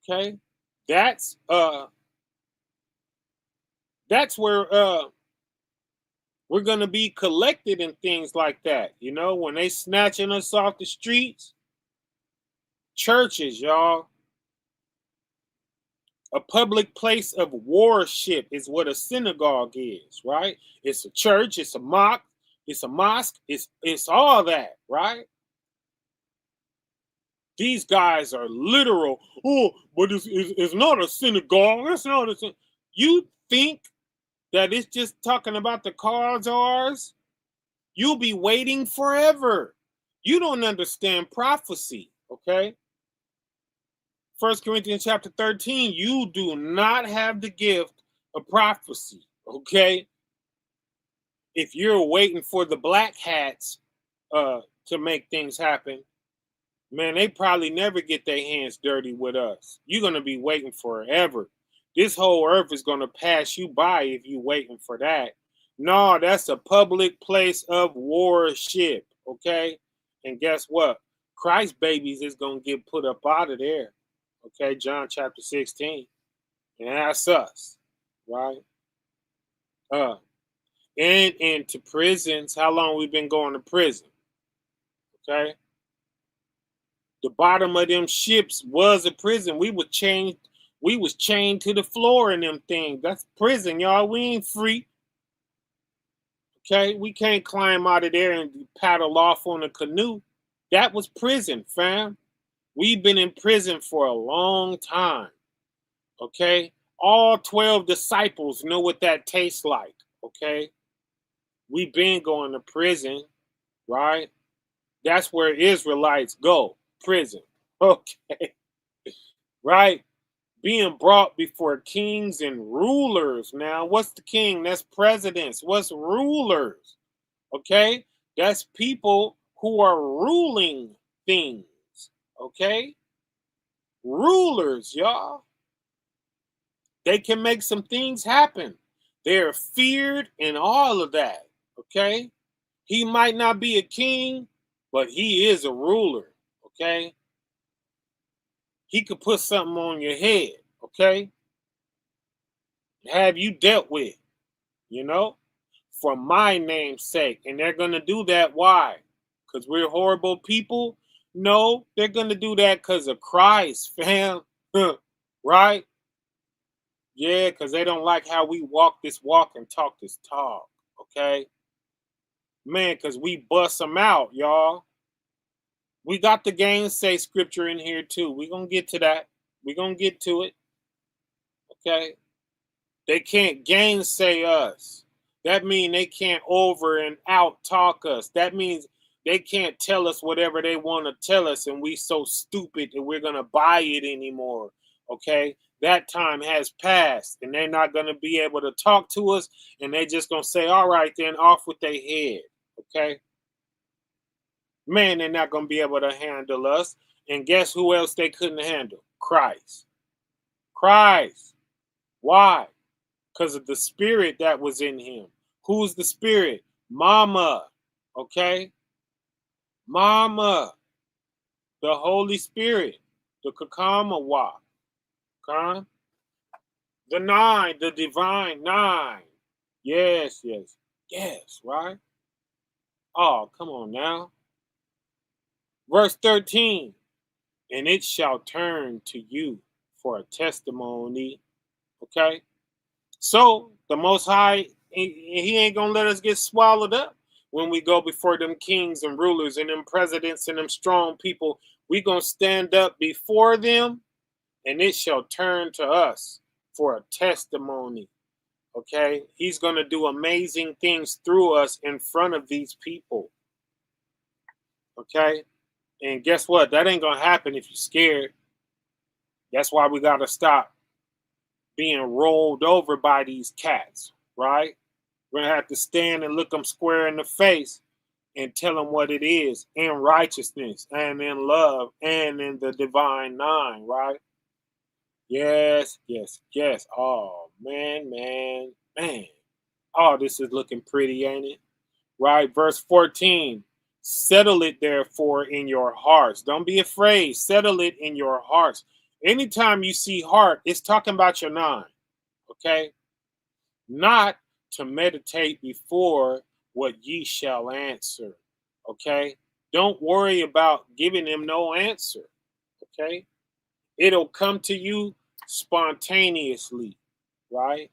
Okay? That's where we're gonna be collected and things like that. You know, when they snatching us off the streets, churches, y'all. A public place of worship is what a synagogue is, right? It's a church, it's a mosque, it's all that, right? These guys are literal. Oh, but it's not a synagogue. It's not a synagogue. You think that it's just talking about the cars? You'll be waiting forever. You don't understand prophecy, okay? 1 Corinthians chapter 13, you do not have the gift of prophecy, okay? If you're waiting for the black hats to make things happen, man, they probably never get their hands dirty with us. You're going to be waiting forever. This whole earth is going to pass you by if you're waiting for that. No, that's a public place of worship, okay? And guess what? Christ babies is going to get put up out of there. Okay, John chapter 16. And that's us, right? And into prisons. How long we been going to prison? Okay. The bottom of them ships was a prison. We was chained to the floor in them things. That's prison, y'all. We ain't free. Okay, we can't climb out of there and paddle off on a canoe. That was prison, fam. We've been in prison for a long time, okay? All 12 disciples know what that tastes like, okay? We've been going to prison, right? That's where Israelites go, prison, okay? Right? Being brought before kings and rulers. Now, what's the king? That's presidents. What's rulers? Okay? That's people who are ruling things. Okay? Rulers, y'all. They can make some things happen. They're feared and all of that. Okay? He might not be a king, but he is a ruler. Okay? He could put something on your head. Okay? Have you dealt with, you know, for my name's sake. And they're going to do that. Why? Because we're horrible people? No, they're going to do that because of Christ, fam. Right? Yeah, because they don't like how we walk this walk and talk this talk. Okay? Man, because we bust them out, y'all. We got the gainsay scripture in here too. We're going to get to that. We're going to get to it. Okay? They can't gainsay us. That means they can't over and out talk us. That means they can't tell us whatever they want to tell us, and we so stupid that we're going to buy it anymore. Okay? That time has passed, and they're not going to be able to talk to us, and they're just going to say, all right, then off with their head. Okay? Man, they're not going to be able to handle us. And guess who else they couldn't handle? Christ. Christ. Why? Because of the spirit that was in him. Who's the spirit? Mama. Okay? Mama. The Holy Spirit. The Kakamawa. Okay? The nine. The divine nine. Yes, yes. Yes, right? Oh, come on now. Verse 13. And it shall turn to you for a testimony. Okay? So the Most High, he ain't gonna let us get swallowed up when we go before them kings and rulers and them presidents and them strong people. We gonna stand up before them, and it shall turn to us for a testimony. Okay? He's gonna do amazing things through us in front of these people. Okay? And guess what? That ain't gonna happen if you're scared. That's why we gotta stop being rolled over by these cats, right? We're gonna have to stand and look them square in the face and tell them what it is in righteousness and in love and in the divine nine, right? Yes, yes, yes. Oh, man, man, man. Oh, this is looking pretty, ain't it? Right? Verse 14. Settle it, therefore, in your hearts. Don't be afraid. Settle it in your hearts. Anytime you see heart, it's talking about your nine. Okay? Not to meditate before what ye shall answer. Okay? Don't worry about giving him no answer. Okay? It'll come to you spontaneously. Right?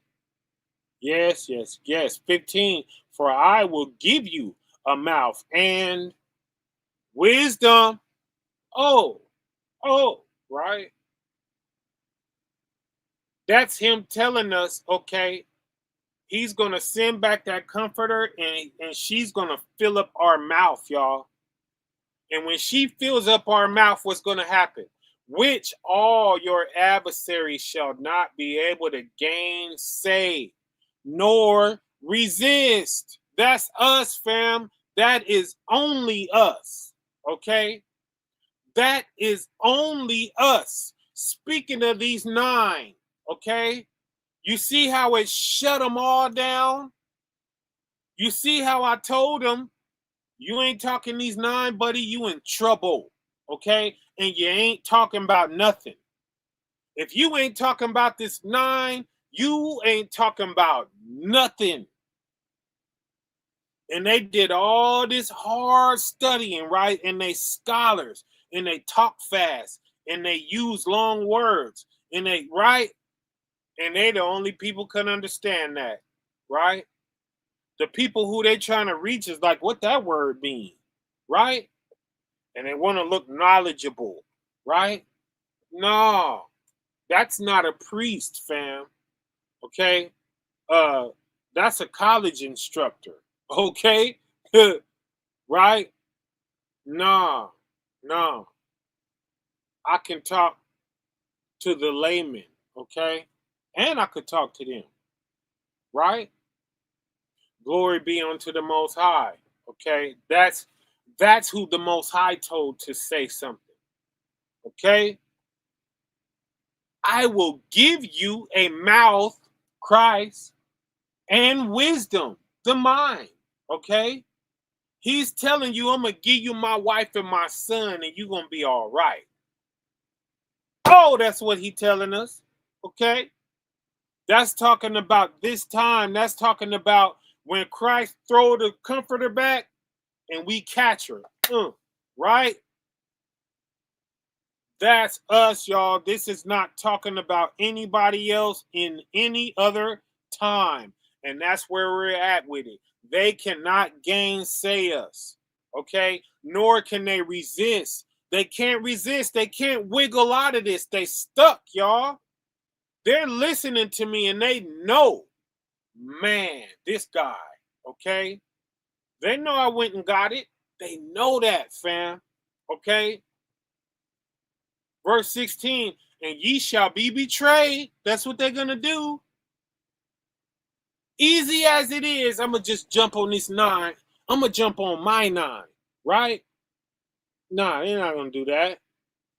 Yes, yes, yes. 15. For I will give you a mouth and wisdom. Oh, right. That's him telling us, okay, he's going to send back that comforter and she's going to fill up our mouth, y'all. And when she fills up our mouth, what's going to happen? Which all your adversaries shall not be able to gainsay nor resist. That's us, fam. That is only us. Okay? That is only us. Speaking of these 9, okay? You see how it shut them all down? You see how I told them, you ain't talking these 9, buddy, you in trouble, okay? And you ain't talking about nothing. If you ain't talking about this 9, you ain't talking about nothing. And they did all this hard studying, right? And they scholars, and they talk fast, and they use long words, and they, right? And they the only people can understand that, right? The people who they trying to reach is like, what that word mean, right? And they want to look knowledgeable, right? No, that's not a priest, fam. Okay? That's a college instructor. Okay? Right? No. I can talk to the layman, okay? And I could talk to them. Right? Glory be unto the Most High. Okay? That's who the Most High told to say something. Okay? I will give you a mouth, Christ, and wisdom, the mind. Okay? He's telling you, I'm going to give you my wife and my son, and you're going to be all right. Oh, that's what he's telling us. Okay? That's talking about this time. That's talking about when Christ throw the comforter back and we catch her. Right? That's us, y'all. This is not talking about anybody else in any other time. And that's where we're at with it. They cannot gainsay us. Okay? Nor can they resist. They can't resist. They can't wiggle out of this. They stuck, y'all. They're listening to me and they know, man, this guy, okay? They know I went and got it. They know that, fam, okay? Verse 16, and ye shall be betrayed. That's what they're going to do. Easy as it is, I'm going to just jump on this 9. I'm going to jump on my 9, right? Nah, they're not going to do that.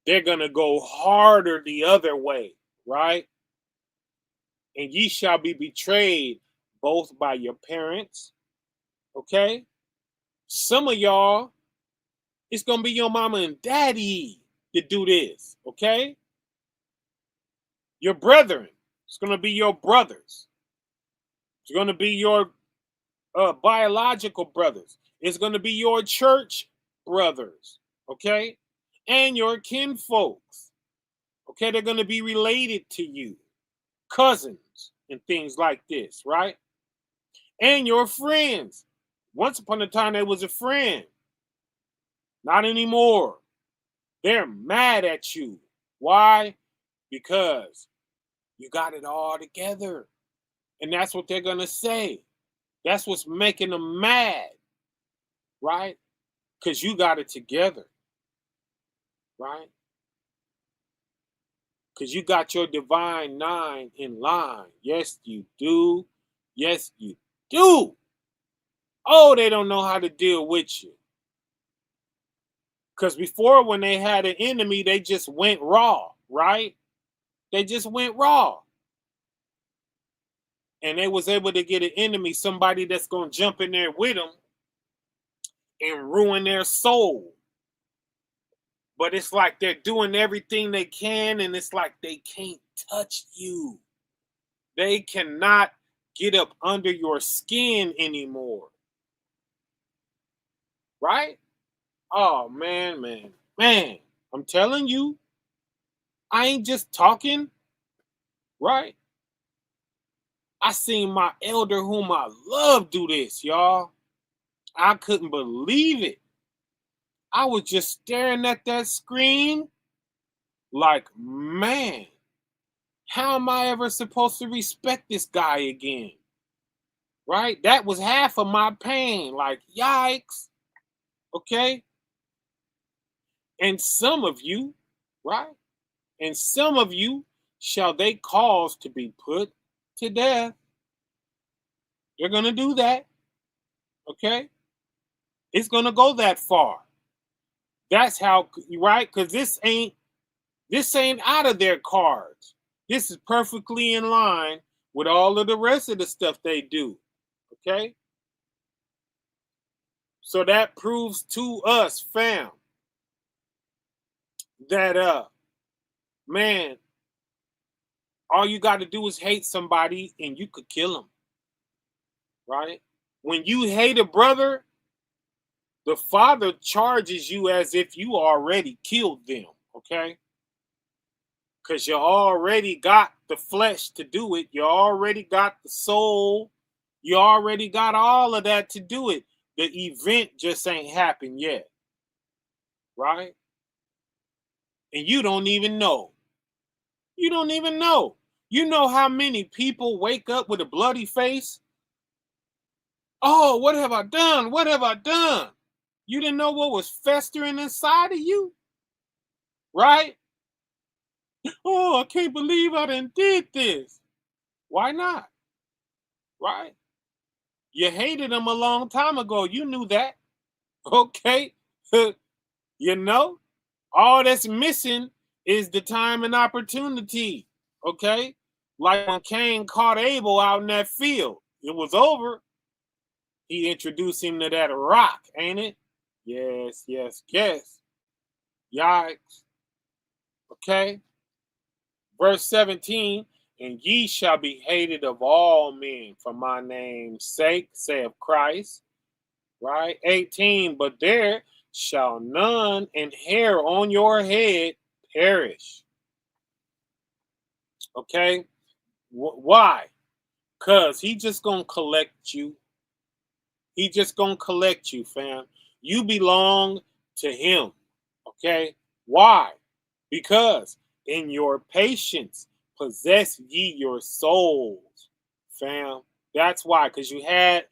They're going to go harder the other way, right? And ye shall be betrayed both by your parents, okay? Some of y'all, it's going to be your mama and daddy that do this, okay? Your brethren, it's going to be your brothers. It's going to be your biological brothers. It's going to be your church brothers, okay? And your kinfolks. Okay, they're going to be related to you, cousins and things like this, right? And your friends. Once upon a time, they was a friend. Not anymore. They're mad at you. Why? Because you got it all together. And that's what they're going to say. That's what's making them mad, right? Because you got it together, right? Because you got your divine 9 in line. Yes, you do. Yes, you do. Oh, they don't know how to deal with you. Because before, when they had an enemy, they just went raw, right? They just went raw. And they was able to get an enemy, somebody that's going to jump in there with them and ruin their soul. But it's like they're doing everything they can, and it's like they can't touch you. They cannot get up under your skin anymore. Right? Oh, man. I'm telling you, I ain't just talking, right? I seen my elder whom I love do this, y'all. I couldn't believe it. I was just staring at that screen like, man, how am I ever supposed to respect this guy again? Right? That was half of my pain. Like, yikes. Okay? And some of you, right? And some of you shall they cause to be put to death. They're going to do that. Okay? It's going to go that far. That's how, right? Because this ain't out of their cards. This is perfectly in line with all of the rest of the stuff they do. Okay? So that proves to us, fam, that man, all you got to do is hate somebody and you could kill them. Right? When you hate a brother, the Father charges you as if you already killed them, okay? Because you already got the flesh to do it. You already got the soul. You already got all of that to do it. The event just ain't happened yet, right? And you don't even know. You don't even know. You know how many people wake up with a bloody face? Oh, what have I done? What have I done? You didn't know what was festering inside of you? Right? Oh, I can't believe I done did this. Why not? Right? You hated him a long time ago. You knew that. Okay? You know? All that's missing is the time and opportunity. Okay? Like when Cain caught Abel out in that field. It was over. He introduced him to that rock, ain't it? Yes. Yikes. Okay? Verse 17, and ye shall be hated of all men for my name's sake, saith Christ. Right? 18, but there shall none and hair on your head perish. Okay? Why? Because he just going to collect you. He just going to collect you, fam. You belong to him. Okay? Why? Because in your patience possess ye your souls, fam. That's why, because you had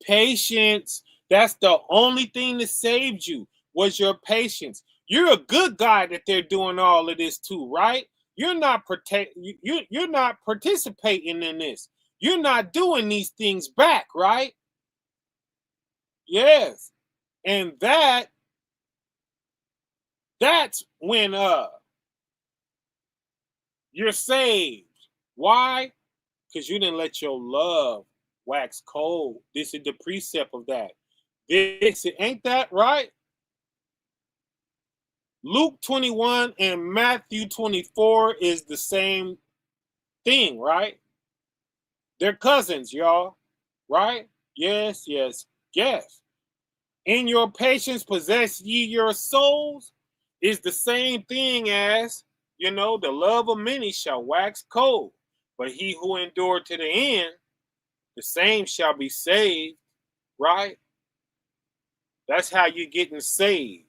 patience. That's the only thing that saved you was your patience. You're a good guy that they're doing all of this to, right? You're not you're not participating in this. You're not doing these things back, right? Yes. And that's when you're saved. Why? Because you didn't let your love wax cold. This is the precept of that. Ain't that right? Luke 21 and Matthew 24 is the same thing, right? They're cousins, y'all. Right? Yes. In your patience possess ye your souls is the same thing as You know, the love of many shall wax cold, but he who endured to the end, the same shall be saved, right? That's how you're getting saved,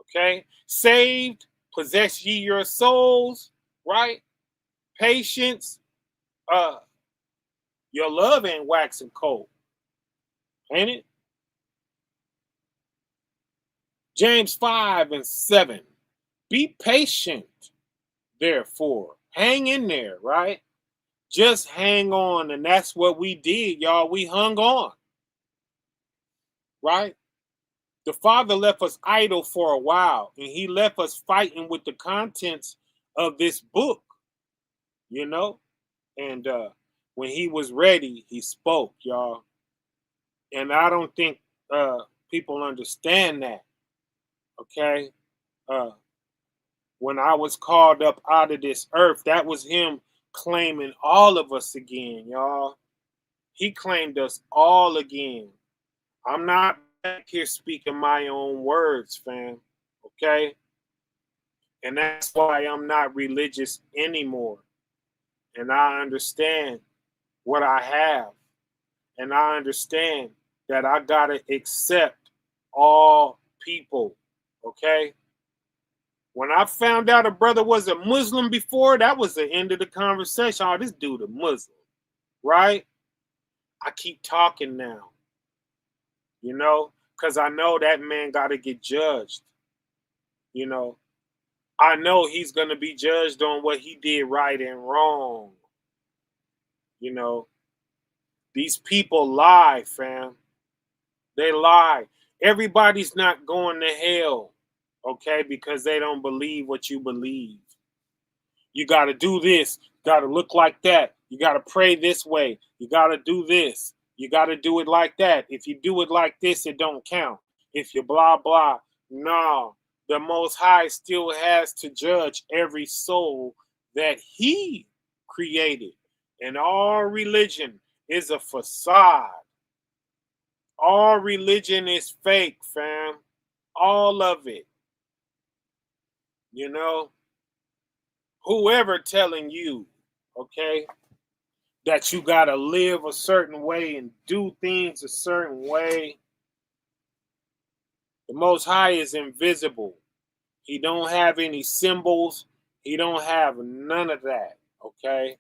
okay? Saved, possess ye your souls, right? Patience, your love ain't waxing cold, ain't it? James 5:7. Be patient, therefore. Hang in there, right? Just hang on. And that's what we did, y'all. We hung on, right? The Father left us idle for a while, and he left us fighting with the contents of this book, you know? And when he was ready, he spoke, y'all. And I don't think people understand that, okay? When I was called up out of this earth, that was him claiming all of us again, y'all. He claimed us all again. I'm not back here speaking my own words, fam, okay? And that's why I'm not religious anymore. And I understand what I have. And I understand that I got to accept all people, okay? When I found out a brother was a Muslim before, that was the end of the conversation. Oh, this dude a Muslim, right? I keep talking now, you know, because I know that man got to get judged, you know. I know he's going to be judged on what he did right and wrong, you know. These people lie, fam. They lie. Everybody's not going to hell, okay, because they don't believe what you believe. You got to do this. You got to look like that. You got to pray this way. You got to do this. You got to do it like that. If you do it like this, it don't count. If you blah, blah, no. The Most High still has to judge every soul that he created. And all religion is a facade. All religion is fake, fam. All of it. You know? Whoever telling you, okay, that you got to live a certain way and do things a certain way, the Most High is invisible. He don't have any symbols. He don't have none of that, okay?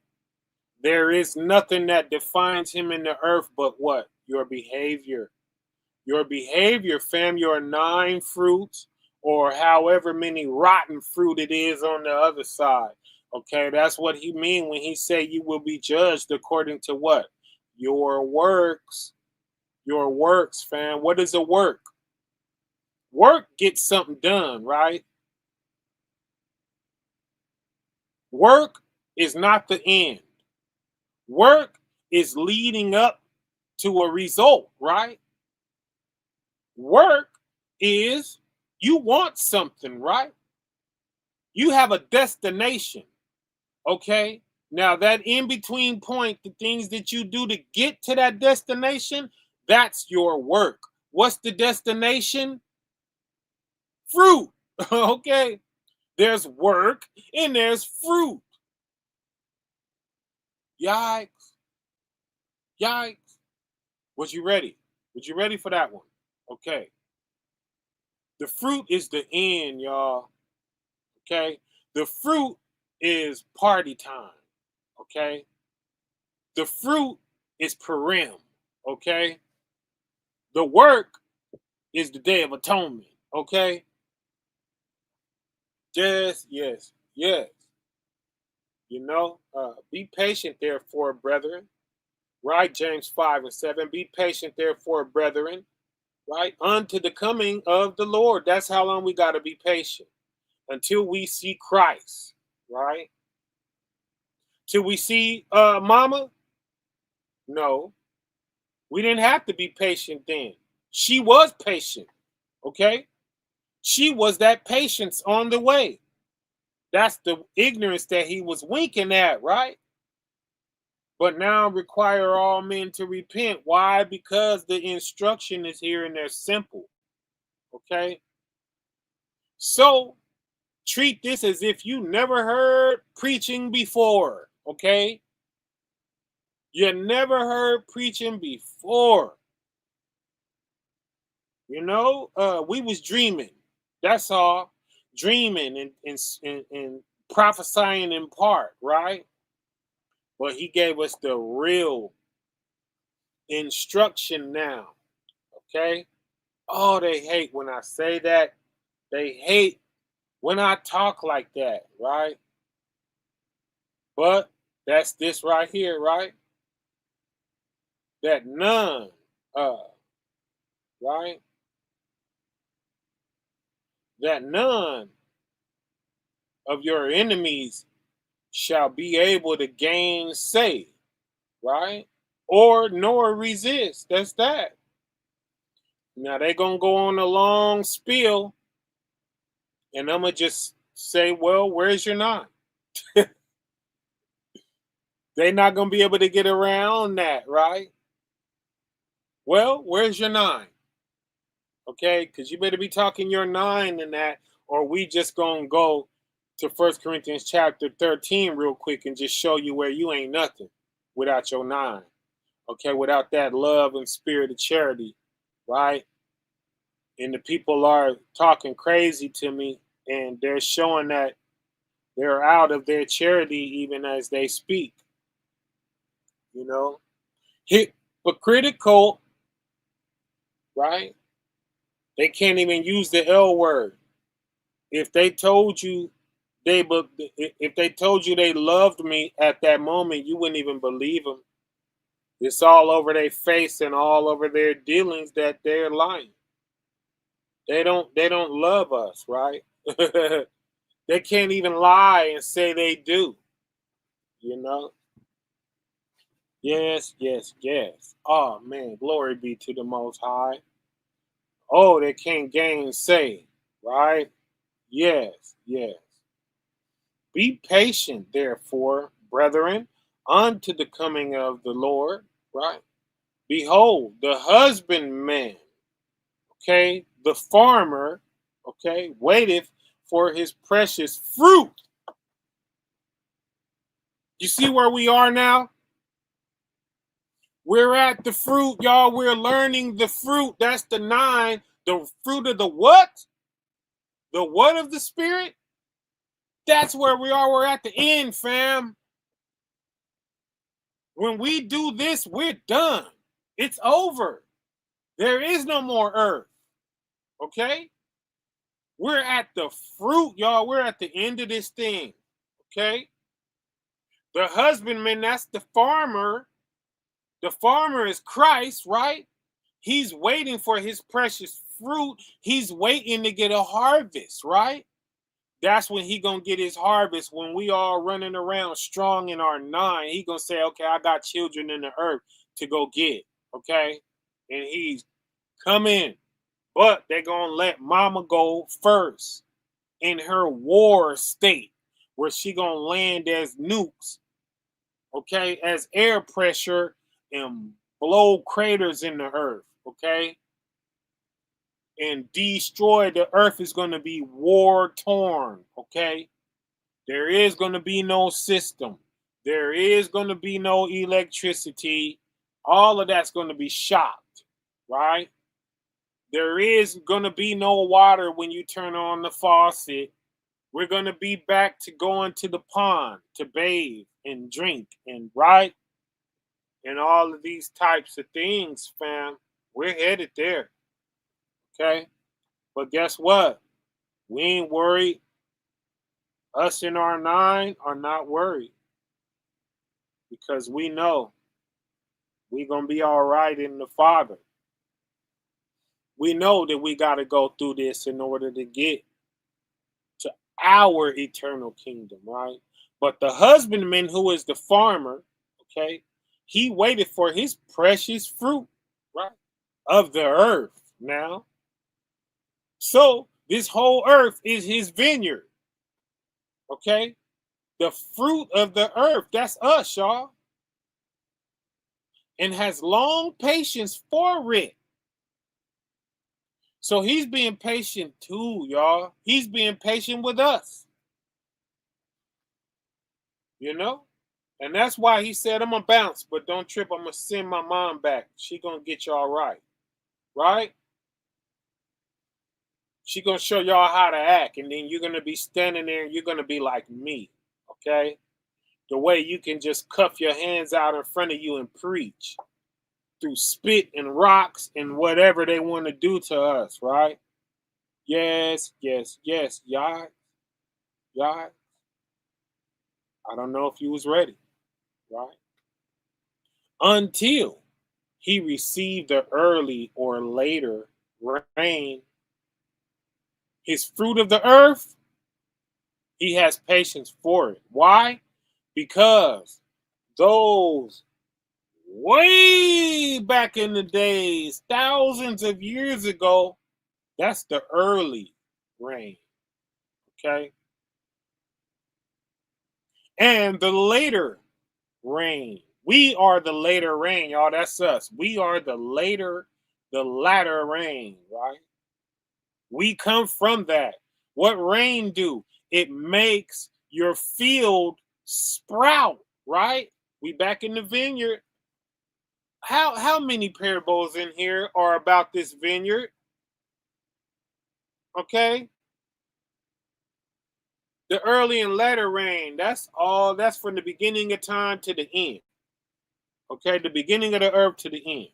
There is nothing that defines him in the earth but what? Your behavior. Your behavior, fam, your 9 fruits or however many rotten fruit it is on the other side. Okay, that's what he mean when he say you will be judged according to what? Your works. Your works, fam. What is a work? Work gets something done, right? Work is not the end. Work is leading up to a result, right? Work is you want something, right? You have a destination, okay? Now, that in-between point, the things that you do to get to that destination, that's your work. What's the destination? Fruit, okay? There's work and there's fruit. Yikes. Yikes. Was you ready? Was you ready for that one? Okay. The fruit is the end, y'all. Okay? The fruit is party time. Okay? The fruit is Purim. Okay? The work is the Day of Atonement. Okay? Yes, yes, yes. You know, be patient, therefore, brethren. Right? James 5:7. Be patient, therefore, brethren. Right? Unto the coming of the Lord. That's how long we got to be patient. Until we see Christ. Right? Till we see Mama? No. We didn't have to be patient then. She was patient. Okay? She was that patience on the way. That's the ignorance that he was winking at, right? But now require all men to repent. Why? Because the instruction is here and they're simple. Okay? So treat this as if you never heard preaching before, okay? You never heard preaching before. You know, we was dreaming. That's all. Dreaming and prophesying in part, right? But he gave us the real instruction now, okay? Oh, they hate when I say that. They hate when I talk like that, right? But that's this right here, right? That none, right? That none of your enemies shall be able to gainsay, right? Or nor resist. That's that. Now they gonna go on a long spiel, and I'm gonna just say, well, where's your nine? They're not gonna be able to get around that, right? Well, where's your nine? Okay, because you better be talking your nine in that, or we just gonna go to 1 Corinthians chapter 13 real quick and just show you where you ain't nothing without your nine. Okay, without that love and spirit of charity, right? And the people are talking crazy to me, and they're showing that they're out of their charity even as they speak. You know, hypocritical, right? They can't even use the L word. If they told you if they told you they loved me at that moment, you wouldn't even believe them. It's all over their face and all over their dealings that they're lying. They don't love us, right? They can't even lie and say they do. You know? Yes, yes, yes. Oh man, glory be to the Most High. Oh, they can't gainsay, right? Yes, yes. Be patient, therefore, brethren, unto the coming of the Lord, right? Behold, the husbandman, okay, the farmer, okay, waiteth for his precious fruit. You see where we are now? We're at the fruit, y'all. We're learning the fruit. That's the 9. The fruit of the what? The what of the Spirit? That's where we are. We're at the end, fam. When we do this, we're done. It's over. There is no more earth. Okay? We're at the fruit, y'all. We're at the end of this thing. Okay? The husbandman, that's the farmer. The farmer is Christ, right? He's waiting for his precious fruit. He's waiting to get a harvest, right? That's when he gonna get his harvest. When we all running around strong in our 9, he gonna say, okay, I got children in the earth to go get, okay? And he's coming, but they're gonna let mama go first in her war state, where she gonna land as nukes, okay, as air pressure and blow craters in the earth, okay? And destroy the earth. Is going to be war torn, okay? There is going to be no system. There is going to be no electricity. All of that's going to be shocked, right? There is going to be no water when you turn on the faucet. We're going to be back to going to the pond to bathe and drink and right? And all of these types of things, fam. We're headed there. Okay? But guess what? We ain't worried. Us in our 9 are not worried. Because we know we're going to be all right in the Father. We know that we got to go through this in order to get to our eternal kingdom, right? But the husbandman, who is the farmer, okay, he waited for his precious fruit, right, of the earth now. So this whole earth is his vineyard, okay? The fruit of the earth, that's us, y'all. And has long patience for it. So he's being patient too, y'all. He's being patient with us. You know? And that's why he said, I'm going to bounce, but don't trip. I'm going to send my mom back. She going to get y'all right. Right? She going to show y'all how to act. And then you're going to be standing there and you're going to be like me. Okay? The way you can just cuff your hands out in front of you and preach through spit and rocks and whatever they want to do to us. Right? Yes, yes, yes. Y'all. Y'all. I don't know if you was ready. Right? Until he received the early or later rain, his fruit of the earth, he has patience for it. Why? Because those way back in the days, thousands of years ago, that's the early rain. Okay? And the later rain. We are the later rain, y'all. That's us. We are the latter rain, right? We come from that. What rain do? It makes your field sprout, right? We back in the vineyard. How many parables in here are about this vineyard? Okay? The early and latter rain, that's from the beginning of time to the end. Okay, the beginning of the earth to the end.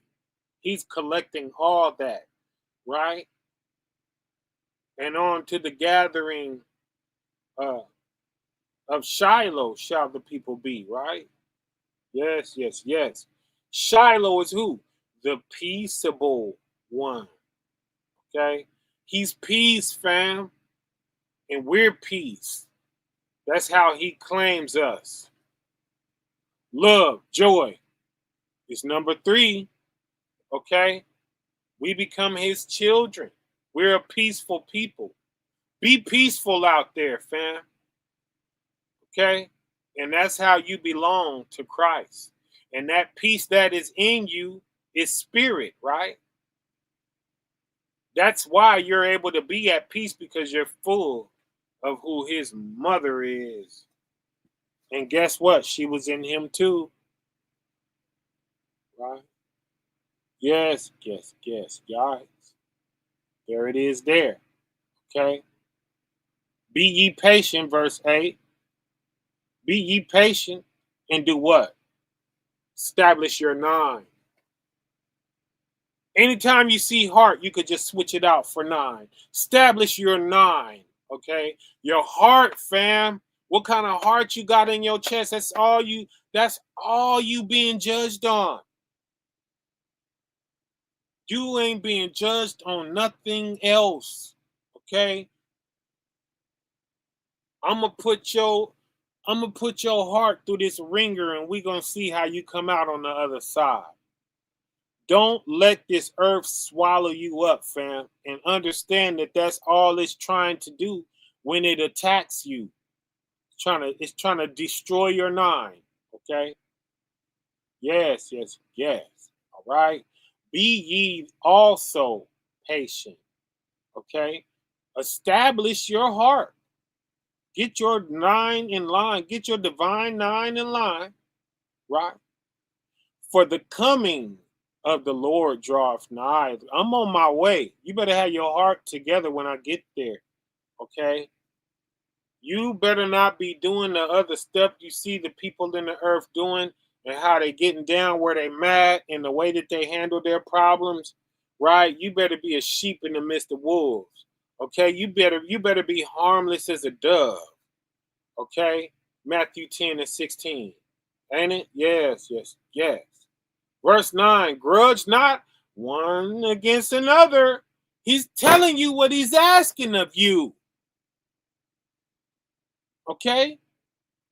He's collecting all that, right? And on to the gathering of Shiloh shall the people be, right? Yes, yes, yes. Shiloh is who? The peaceable one. Okay? He's peace, fam. And we're peace. That's how he claims us. Love, joy is number 3. Okay? We become his children. We're a peaceful people. Be peaceful out there, fam. Okay? And that's how you belong to Christ. And that peace that is in you is spirit, right? That's why you're able to be at peace, because you're full of who his mother is. And guess what? She was in him too. Right? Yes, yes, yes, guys. There it is there. Okay? Be ye patient, verse 8. Be ye patient and do what? Establish your 9. Anytime you see heart, you could just switch it out for 9. Establish your 9. Okay? Your heart, fam. What kind of heart you got in your chest? That's all you being judged on. You ain't being judged on nothing else. Okay? I'm gonna put your heart through this ringer, and we're gonna see how you come out on the other side. Don't let this earth swallow you up, fam, and understand that that's all it's trying to do when it attacks you. It's trying to destroy your 9. Okay? Yes, yes, yes. All right. Be ye also patient. Okay? Establish your heart. Get your 9 in line. Get your divine 9 in line. Right? For the coming of the Lord draweth nigh. I'm on my way. You better have your heart together when I get there. Okay? You better not be doing the other stuff you see the people in the earth doing, and how they getting down where they mad, and the way that they handle their problems. Right? You better be a sheep in the midst of wolves. Okay? You better be harmless as a dove. Okay? Matthew 10 and 16. Ain't it? Yes, yes, yes. Verse 9, grudge not one against another. He's telling you what he's asking of you. Okay?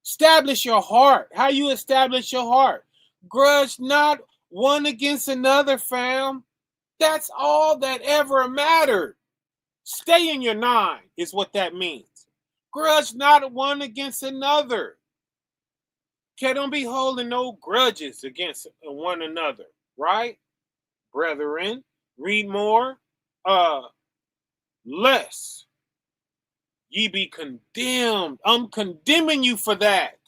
Establish your heart. How you establish your heart? Grudge not one against another, fam. That's all that ever mattered. Stay in your 9 is what that means. Grudge not one against another. Okay, don't be holding no grudges against one another, right? Brethren, read more. lest ye be condemned. I'm condemning you for that.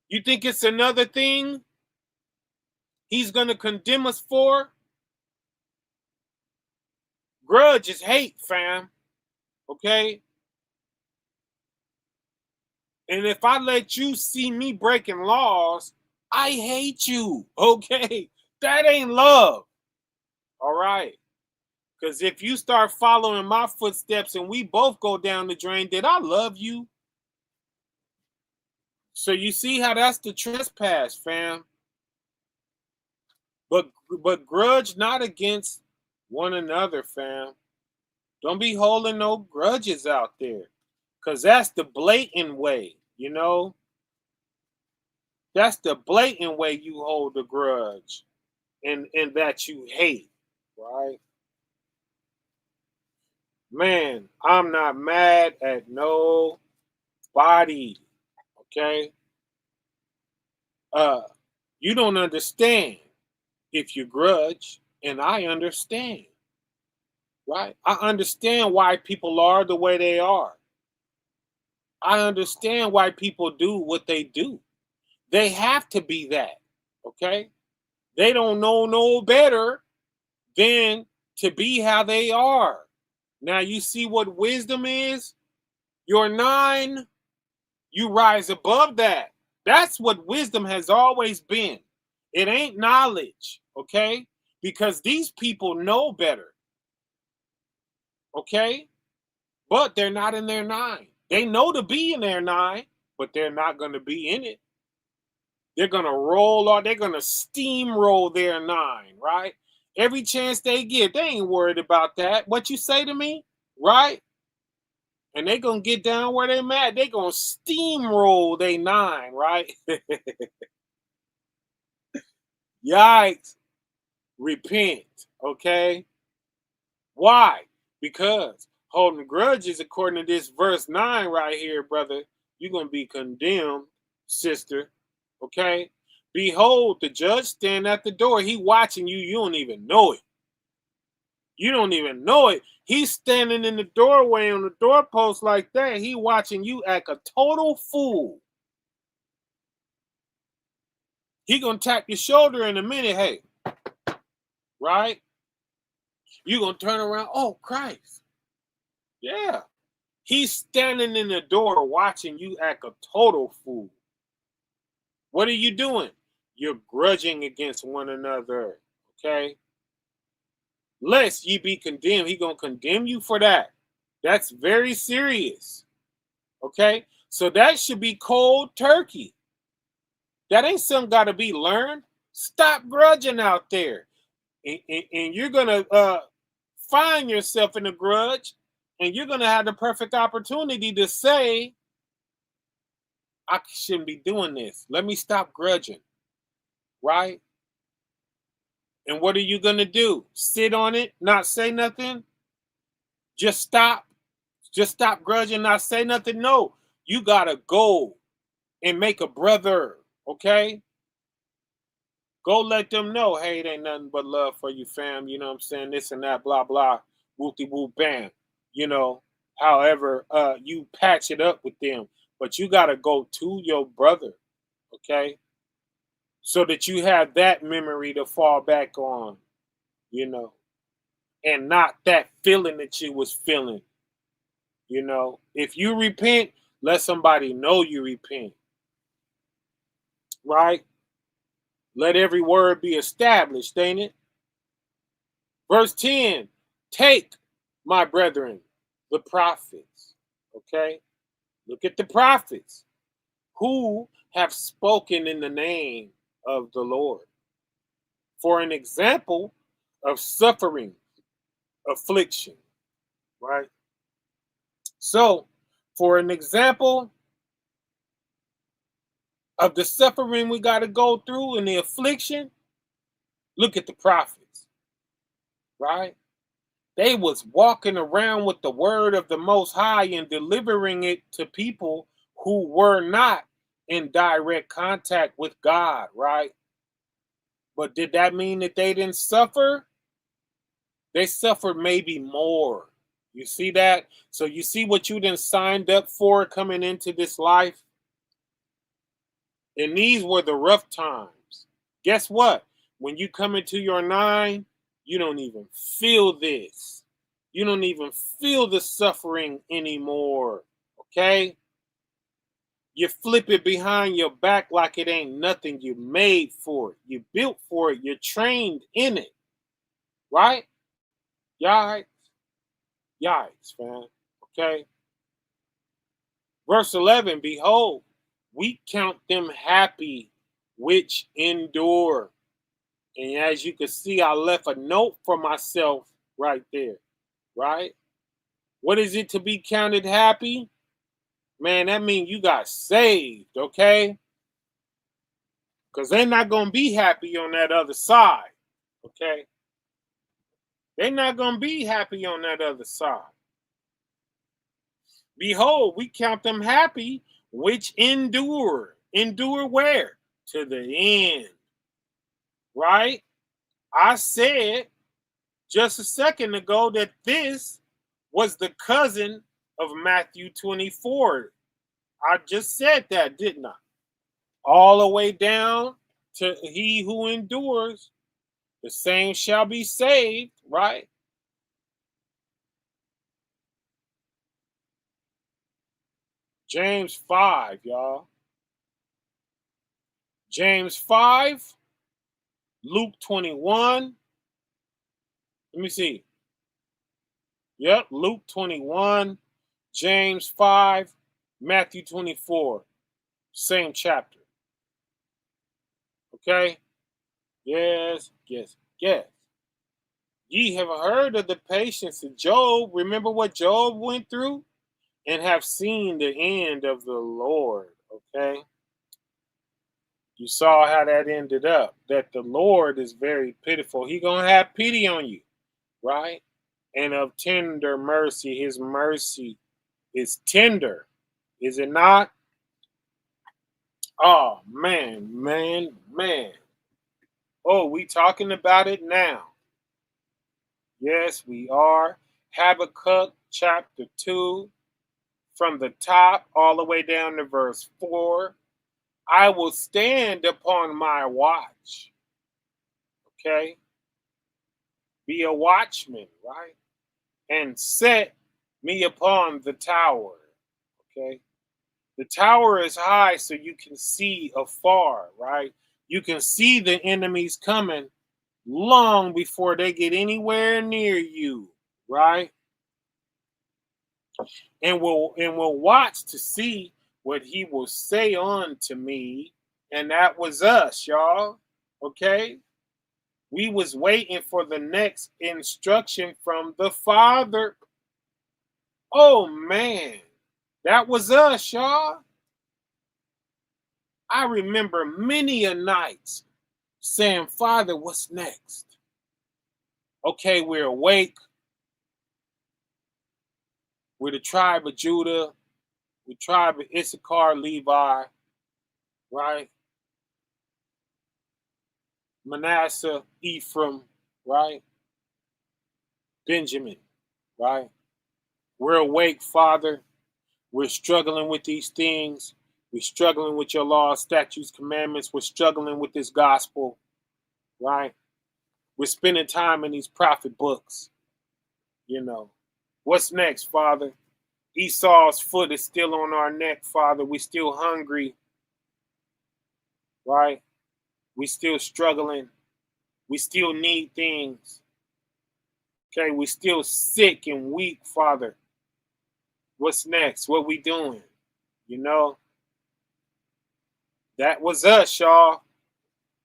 You think it's another thing he's going to condemn us for? Grudge is hate, fam. Okay? And if I let you see me breaking laws, I hate you. Okay? That ain't love. All right? Because if you start following my footsteps and we both go down the drain, did I love you? So you see how that's the trespass, fam. But grudge not against one another, fam. Don't be holding no grudges out there. Because that's the blatant way, you know? That's the blatant way you hold a grudge and that you hate, right? Man, I'm not mad at nobody, okay? You don't understand if you grudge, and I understand, right? I understand why people are the way they are. I understand why people do what they do. They have to be that, okay? They don't know no better than to be how they are. Now you see what wisdom is? You're 9, you rise above that. That's what wisdom has always been. It ain't knowledge, okay? Because these people know better, okay? But they're not in their 9. They know to be in their 9, but they're not going to be in it. They're going to roll or they're going to steamroll their 9, right? Every chance they get, they ain't worried about that. What you say to me, right? And they going to get down where they're mad. They going to steamroll their 9, right? Yikes. Repent, okay? Why? Because holding grudges, according to this verse 9 right here, brother, you're going to be condemned, sister, okay? Behold, the judge stand at the door. He watching you. You don't even know it. You don't even know it. He's standing in the doorway on the doorpost like that. He watching you act a total fool. He gonna tap your shoulder in a minute. Hey, right? You gonna turn around. Oh, Christ. Yeah. He's standing in the door watching you act a total fool. What are you doing? You're grudging against one another. Okay? Lest ye be condemned. He gonna condemn you for that. That's very serious. Okay? So that should be cold turkey. That ain't something gotta be learned. Stop grudging out there. And you're gonna find yourself in a grudge, and you're gonna have the perfect opportunity to say, I shouldn't be doing this. Let me stop grudging. Right? And what are you gonna do? Sit on it, not say nothing? Just stop? Just stop grudging, not say nothing? No. You gotta go and make a brother, okay? Go let them know, hey, it ain't nothing but love for you, fam. You know what I'm saying? This and that, blah, blah, whoopty whoop bam. You know, however, you patch it up with them. But you gotta go to your brother, okay? So that you have that memory to fall back on, you know, and not that feeling that you was feeling, you know. If you repent, let somebody know you repent, right? Let every word be established, ain't it? Verse 10, take, my brethren, the prophets, okay? Look at the prophets who have spoken in the name of the Lord for an example of suffering, affliction, right? So, for an example of the suffering we got to go through and the affliction, look at the prophets, right? They was walking around with the word of the Most High and delivering it to people who were not in direct contact with God, right? But did that mean that they didn't suffer? They suffered maybe more. You see that? So you see what you done signed up for coming into this life? And these were the rough times. Guess what? When you come into your 9, you don't even feel this. You don't even feel the suffering anymore. Okay? You flip it behind your back like it ain't nothing. You made for it. You built for it. You're trained in it. Right? Yikes. Yikes, fam. Okay? Verse 11, behold, we count them happy which endure. And as you can see, I left a note for myself right there. Right? What is it to be counted happy? Man, that means you got saved, okay? Because they're not going to be happy on that other side, okay? They're not going to be happy on that other side. Behold, we count them happy which endure. Endure where? To the end, right? I said just a second ago that this was the cousin of Matthew 24. I just said that, didn't I? All the way down to he who endures, the same shall be saved, right? James 5, y'all. James 5, Luke 21. Let me see. Yep, Luke 21, James 5, Matthew 24. Same chapter. Okay? Yes, yes, yes. Ye have heard of the patience of Job. Remember what Job went through? And have seen the end of the Lord. Okay? You saw how that ended up. That the Lord is very pitiful. He gonna have pity on you. Right? And of tender mercy. His mercy is tender. Is it not? Oh, man, man, man. Oh, we talking about it now. Yes, we are. Habakkuk chapter 2, from the top all the way down to verse 4. I will stand upon my watch. Okay? Be a watchman, right? And set me upon the tower. Okay? The tower is high so you can see afar, right? You can see the enemies coming long before they get anywhere near you, right? And we'll watch to see what he will say unto me. And that was us, y'all. Okay? We was waiting for the next instruction from the Father. Oh, man. That was us, y'all. I remember many a nights saying, Father, what's next? Okay, we're awake. We're the tribe of Judah. We're the tribe of Issachar, Levi, right? Manasseh, Ephraim, right? Benjamin, right? We're awake, Father. We're struggling with these things. We're struggling with your laws, statutes, commandments. We're struggling with this gospel, right? We're spending time in these prophet books, you know. What's next, Father? Esau's foot is still on our neck, Father. We're still hungry, right? We're still struggling. We still need things. Okay, we're still sick and weak, Father. What's next? What we doing? You know? That was us, y'all.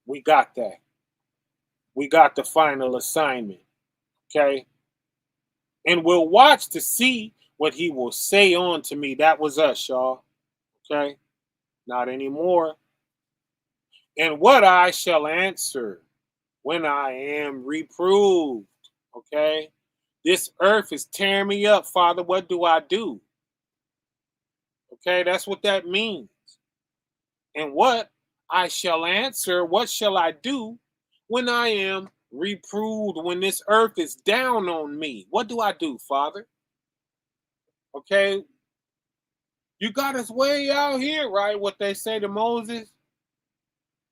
We got that. We got the final assignment. Okay? And we'll watch to see what he will say unto me. That was us, y'all. Okay? Not anymore. And what I shall answer when I am reproved. Okay? This earth is tearing me up, Father. What do I do? Okay, that's what that means. And what I shall answer, what shall I do when I am reproved when this earth is down on me. What do I do, Father? Okay, you got us way out here, right? What they say to Moses.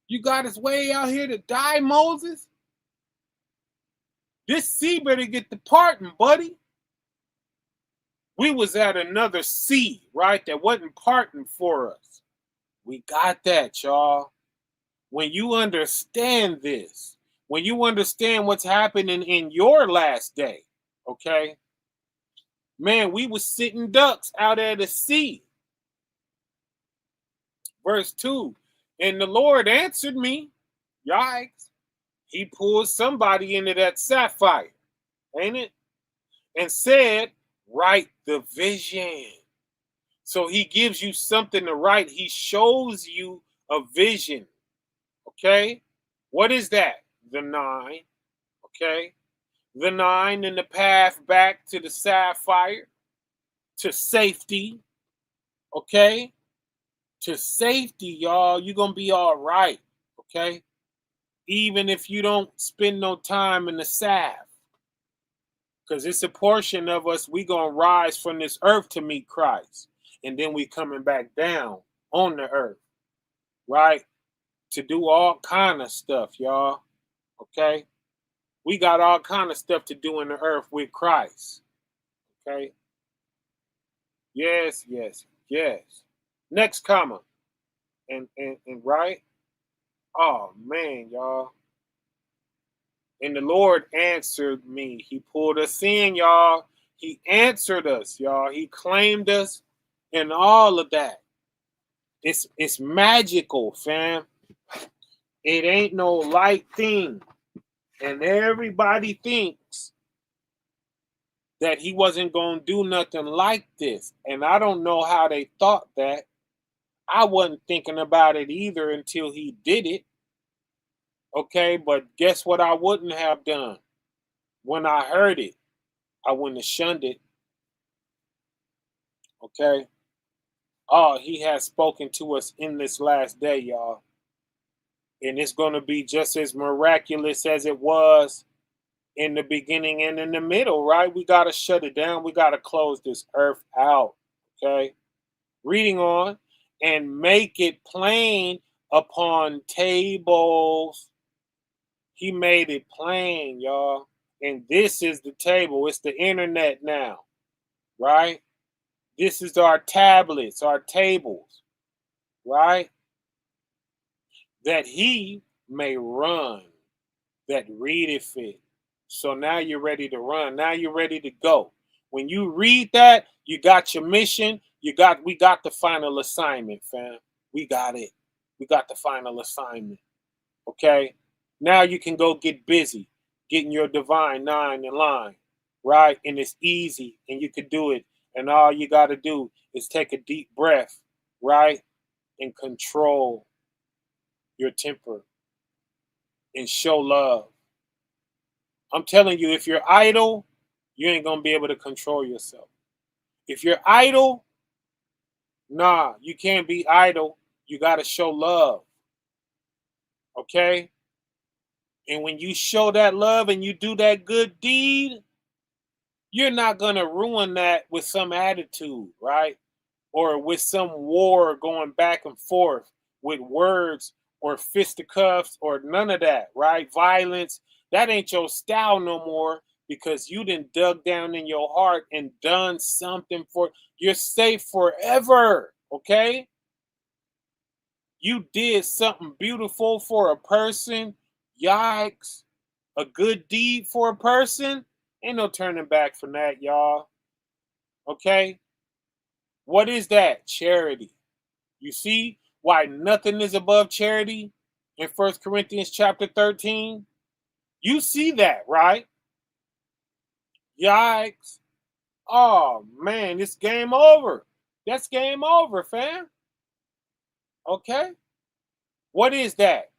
You got us way out here to die, Moses. This sea better get the parting, buddy. We was at another sea, right? That wasn't parting for us. We got that, y'all. When you understand this, when you understand what's happening in your last day, okay? Man, we was sitting ducks out at the sea. Verse 2, and the Lord answered me, yikes, he pulled somebody into that sapphire, ain't it? And said, write the vision. So he gives you something to write. He shows you a vision, okay? What is that? The 9, okay? The 9 and the path back to the sapphire, to safety, okay? To safety, y'all. You're going to be all right, okay? Even if you don't spend no time in the salve. Because it's a portion of us, we going to rise from this earth to meet Christ. And then we coming back down on the earth, right? To do all kind of stuff, y'all, okay? We got all kind of stuff to do in the earth with Christ, okay? Yes, yes, yes. Next comma. And right? Oh, man, y'all. And the Lord answered me. He pulled us in, y'all. He answered us, y'all. He claimed us and all of that. It's magical, fam. It ain't no light thing. And everybody thinks that he wasn't going to do nothing like this. And I don't know how they thought that. I wasn't thinking about it either until he did it. Okay, but guess what I wouldn't have done? When I heard it, I wouldn't have shunned it. Okay? Oh, he has spoken to us in this last day, y'all. And it's going to be just as miraculous as it was in the beginning and in the middle, right? We got to shut it down. We got to close this earth out. Okay? Reading on. And make it plain upon tables. He made it plain, y'all. And this is the table. It's the internet now, right? This is our tablets, our tables, right? That he may run, that readeth it. So now you're ready to run. Now you're ready to go. When you read that, you got your mission. We got the final assignment, fam. We got it. We got the final assignment. Okay? Now you can go get busy, getting your divine 9 in line, right? And it's easy, and you can do it. And all you got to do is take a deep breath, right? And control your temper and show love. I'm telling you, if you're idle, you ain't going to be able to control yourself. If you're idle, nah, you can't be idle. You got to show love. Okay? And when you show that love and you do that good deed, you're not going to ruin that with some attitude, right? Or with some war going back and forth with words or fisticuffs or none of that, right? Violence. That ain't your style no more because you done dug down in your heart and done something for you're safe forever, okay? You did something beautiful for a person. Yikes. A good deed for a person. Ain't no turning back from that, y'all. Okay? What is that? Charity. You see why nothing is above charity in 1 Corinthians chapter 13? You see that, right? Yikes. Oh, man, it's game over. That's game over, fam. Okay? What is that?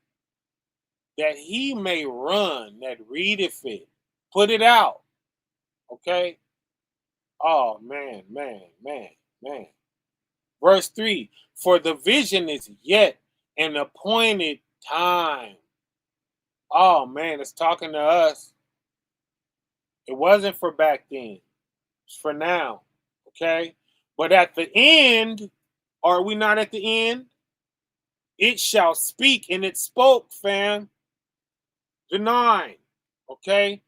That he may run, that readeth it. Put it out. Okay? Oh, man. Verse 3, for the vision is yet an appointed time. Oh man, it's talking to us. It wasn't for back then. It's for now. Okay? But at the end, are we not at the end? It shall speak, and it spoke, fam. The 9. Okay?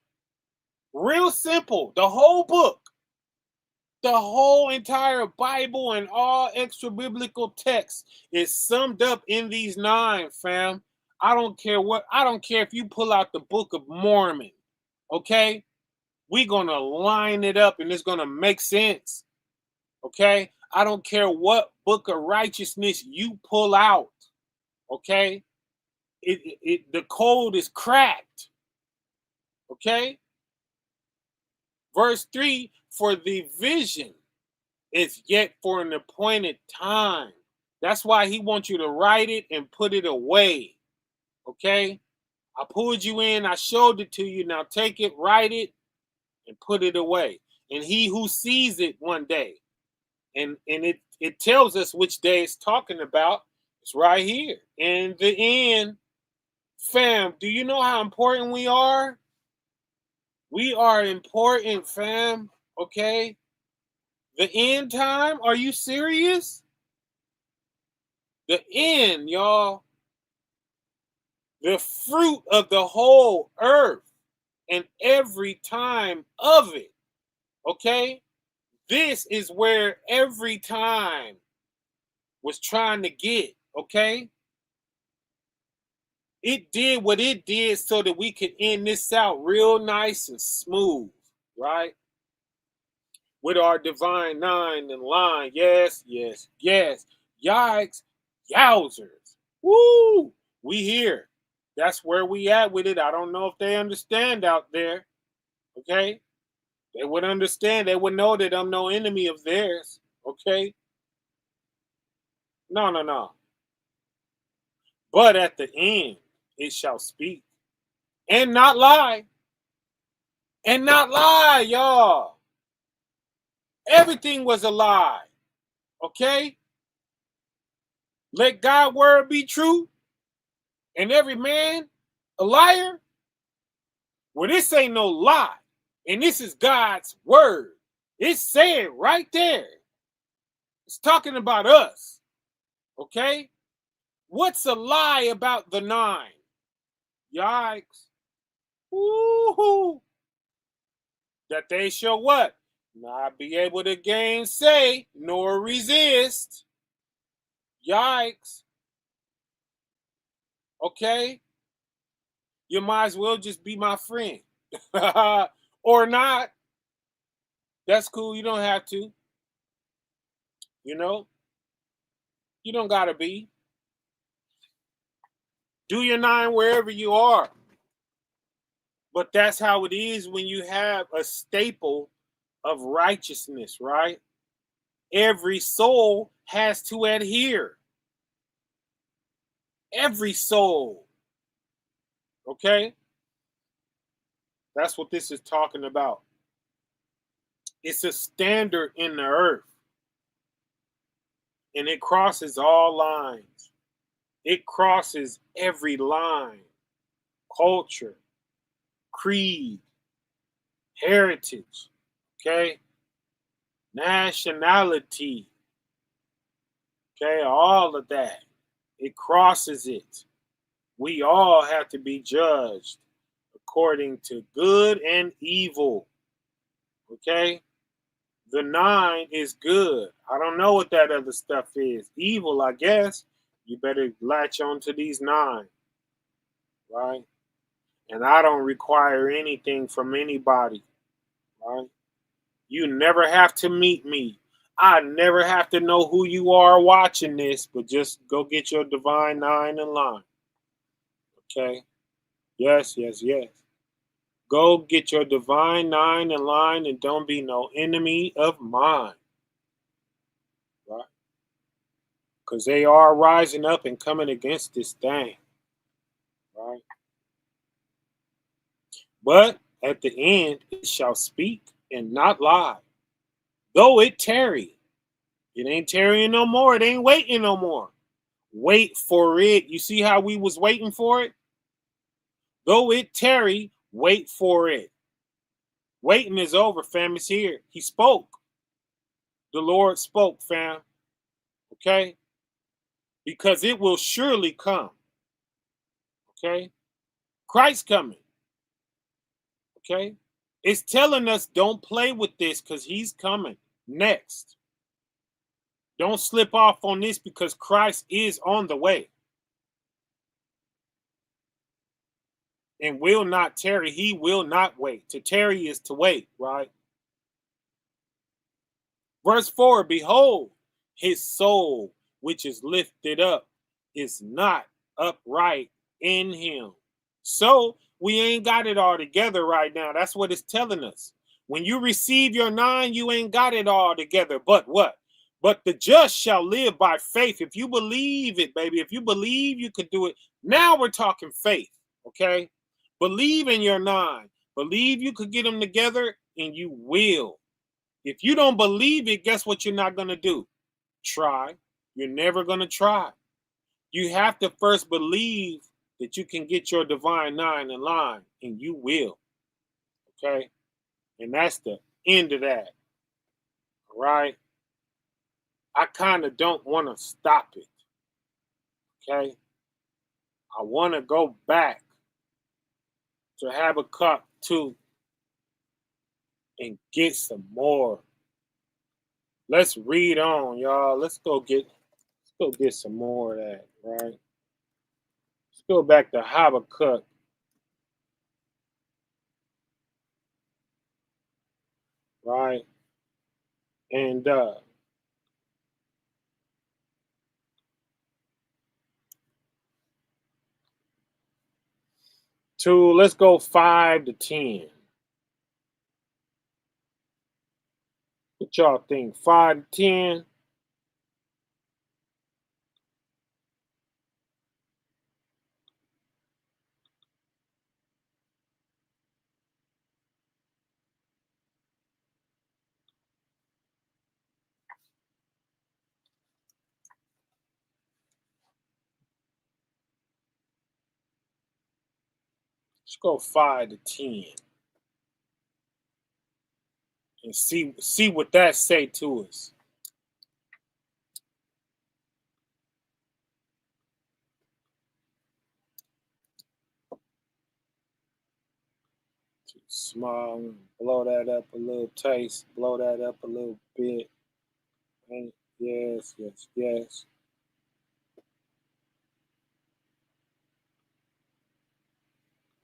Real simple. The whole book. The whole entire Bible and all extra biblical texts is summed up in these 9, fam. I don't care if you pull out the Book of Mormon. Okay? We're gonna line it up and it's gonna make sense. Okay? I don't care what book of righteousness you pull out. Okay? The code is cracked. Okay? Verse 3, for the vision is yet for an appointed time. That's why he wants you to write it and put it away. Okay? I pulled you in, I showed it to you. Now take it, write it, and put it away. And he who sees it one day, and it tells us which day it's talking about. It's right here. In the end, fam, do you know how important we are? We are important, fam. Okay? The end time? Are you serious? The end, y'all. The fruit of the whole earth and every time of it. Okay? This is where every time was trying to get. Okay? It did what it did so that we could end this out real nice and smooth, right? With our divine 9 in line. Yes, yes, yes. Yikes, yowzers. Woo! We here. That's where we at with it. I don't know if they understand out there. Okay? They would understand. They would know that I'm no enemy of theirs. Okay? No. But at the end, it shall speak. And not lie. And not lie, y'all. Everything was a lie. Okay? Let God's word be true. And every man a liar. Well, this ain't no lie. And this is God's word. It's saying right there. It's talking about us. Okay? What's a lie about the 9? Yikes. Woo-hoo. That they shall what? Not be able to gainsay nor resist. Yikes. Okay? You might as well just be my friend. Or not. That's cool. You don't have to. You know? You don't gotta be. Do your 9 wherever you are. But that's how it is when you have a staple of righteousness, right? Every soul has to adhere. Every soul. Okay? That's what this is talking about. It's a standard in the earth. And it crosses all lines. It crosses every line. Culture, creed, heritage, okay? Nationality, okay? All of that. It crosses it. We all have to be judged according to good and evil, okay? The 9 is good. I don't know what that other stuff is. Evil, I guess. You better latch on to these 9, right? And I don't require anything from anybody, right? You never have to meet me. I never have to know who you are watching this, but just go get your divine 9 in line. Okay? Yes. Go get your divine 9 in line and don't be no enemy of mine. Right? Because they are rising up and coming against this thing. Right? But at the end, it shall speak and not lie. Though it tarry, it ain't tarrying no more. It ain't waiting no more. Wait for it. You see how we was waiting for it? Though it tarry, wait for it. Waiting is over, fam. It's here. He spoke. The Lord spoke, fam. Okay? Because it will surely come. Okay? Christ coming. Okay? It's telling us don't play with this because he's coming next. Don't slip off on this because Christ is on the way. And will not tarry. He will not wait. To tarry is to wait, right? Verse 4, behold, his soul, which is lifted up, is not upright in him. So we ain't got it all together right now. That's what it's telling us. When you receive your 9, you ain't got it all together. But what? But the just shall live by faith. If you believe it, baby, if you believe you could do it. Now we're talking faith, okay? Believe in your 9. Believe you could get them together, and you will. If you don't believe it, guess what you're not going to do? Try. You're never going to try. You have to first believe that you can get your divine 9 in line, and you will. Okay? And that's the end of that. All right? I kind of don't want to stop it. Okay? I want to go back to Habakkuk 2 and get some more. Let's read on, y'all. Let's go get some more of that, right? Let's go back to Habakkuk. Right? And 2, let's go 5 to 10. What y'all think? 5 to 10? Let's go 5 to 10. And see what that say to us. Too small. Blow that up a little taste. Blow that up a little bit. Yes, yes, yes.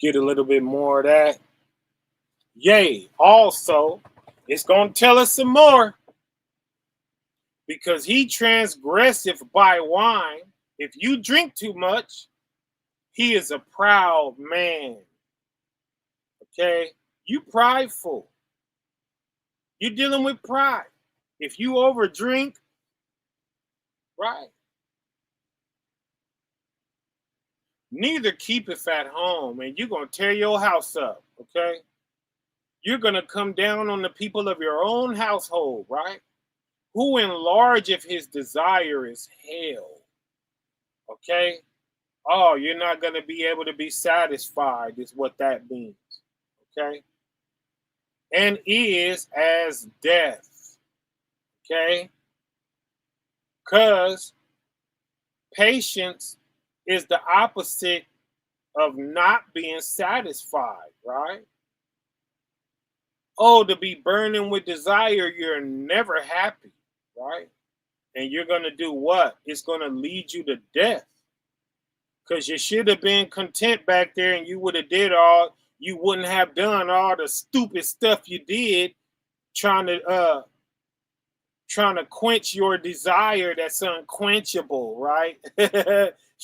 Get a little bit more of that. Yea, also, it's going to tell us some more. Because he transgresseth by wine. If you drink too much, he is a proud man. Okay? You prideful. You're dealing with pride. If you overdrink, right? Neither keepeth at home, and you're going to tear your house up, okay? You're going to come down on the people of your own household, right? Who enlargeth his desire is hell, okay? Oh, you're not going to be able to be satisfied is what that means, okay? And is as death, okay? Because patience is the opposite of not being satisfied, right? Oh, to be burning with desire, you're never happy, right? And you're going to do what? It's going to lead you to death. Because you should have been content back there and you would have did all, you wouldn't have done all the stupid stuff you did trying to quench your desire that's unquenchable, right?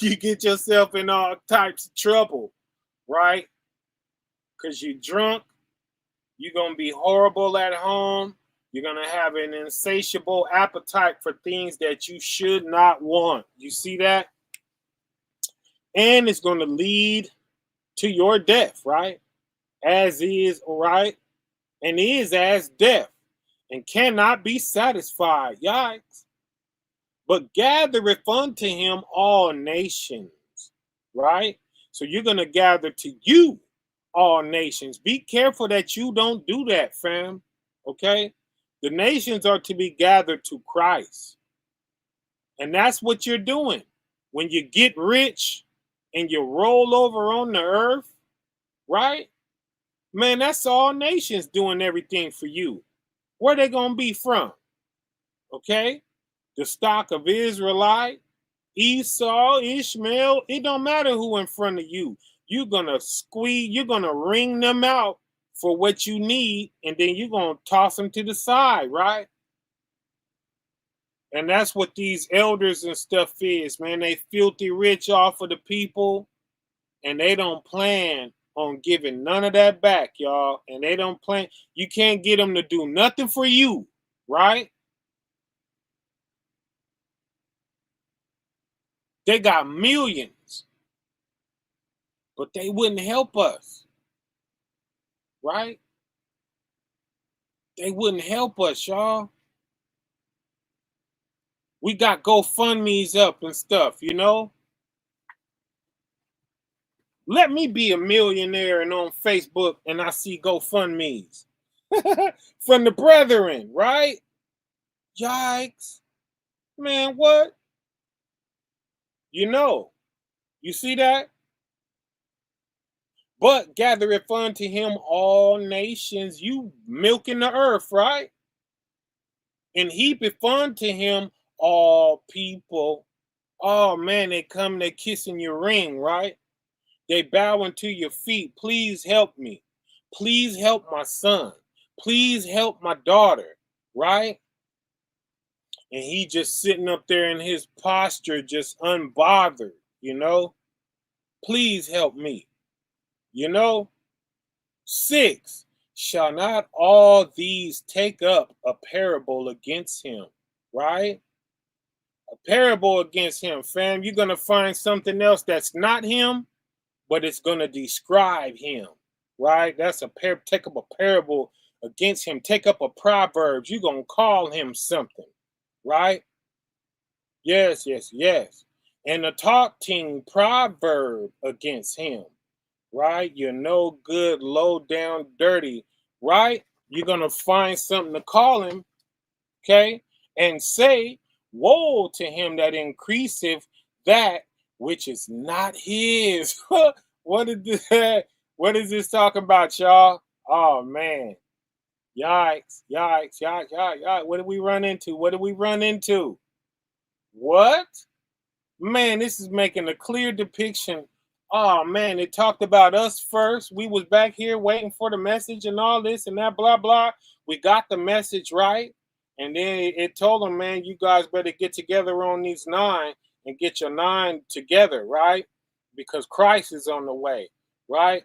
You get yourself in all types of trouble, right? Because you're drunk, you're going to be horrible at home, you're going to have an insatiable appetite for things that you should not want. You see that? And it's going to lead to your death, right? As is, right? And is as death, and cannot be satisfied. Yikes. But gathereth unto him all nations, right? So you're going to gather to you all nations. Be careful that you don't do that, fam. Okay? The nations are to be gathered to Christ. And that's what you're doing. When you get rich and you roll over on the earth, right? Man, that's all nations doing everything for you. Where they going to be from? Okay? The stock of Israelite, Esau, Ishmael, it don't matter who in front of you. You're going to squeeze, you're going to wring them out for what you need, and then you're going to toss them to the side, right? And that's what these elders and stuff is, man. They filthy rich off of the people, and they don't plan on giving none of that back, y'all. And they don't plan, you can't get them to do nothing for you, right? They got millions, but they wouldn't help us, right? They wouldn't help us, y'all. We got GoFundMe's up and stuff, you know? Let me be a millionaire and on Facebook and I see GoFundMe's from the brethren, right? Yikes. Man, what? You know, you see that? But gathereth unto him all nations, you milking the earth, right? And heapeth unto him all people. Oh man, they come, they kissing your ring, right? They bowing to your feet. Please help me. Please help my son. Please help my daughter, right? And he just sitting up there in his posture, just unbothered, you know? Please help me, you know? 6, shall not all these take up a parable against him, right? A parable against him, fam. You're going to find something else that's not him, but it's going to describe him, right? That's take up a parable against him. Take up a proverb. You're going to call him something, right? Yes, yes, yes. And a talking proverb against him, right? You're no good, low down, dirty, right? You're going to find something to call him, okay? And say, woe to him that increaseth that which is not his. What is this talking about, y'all? Oh man. Yikes, yikes, yikes, yikes, yikes. What did we run into? What did we run into? What? Man, this is making a clear depiction. Oh man, it talked about us first. We was back here waiting for the message and all this and that, blah, blah. We got the message right. And then it told them, man, you guys better get together on these 9 and get your 9 together, right? Because Christ is on the way, right?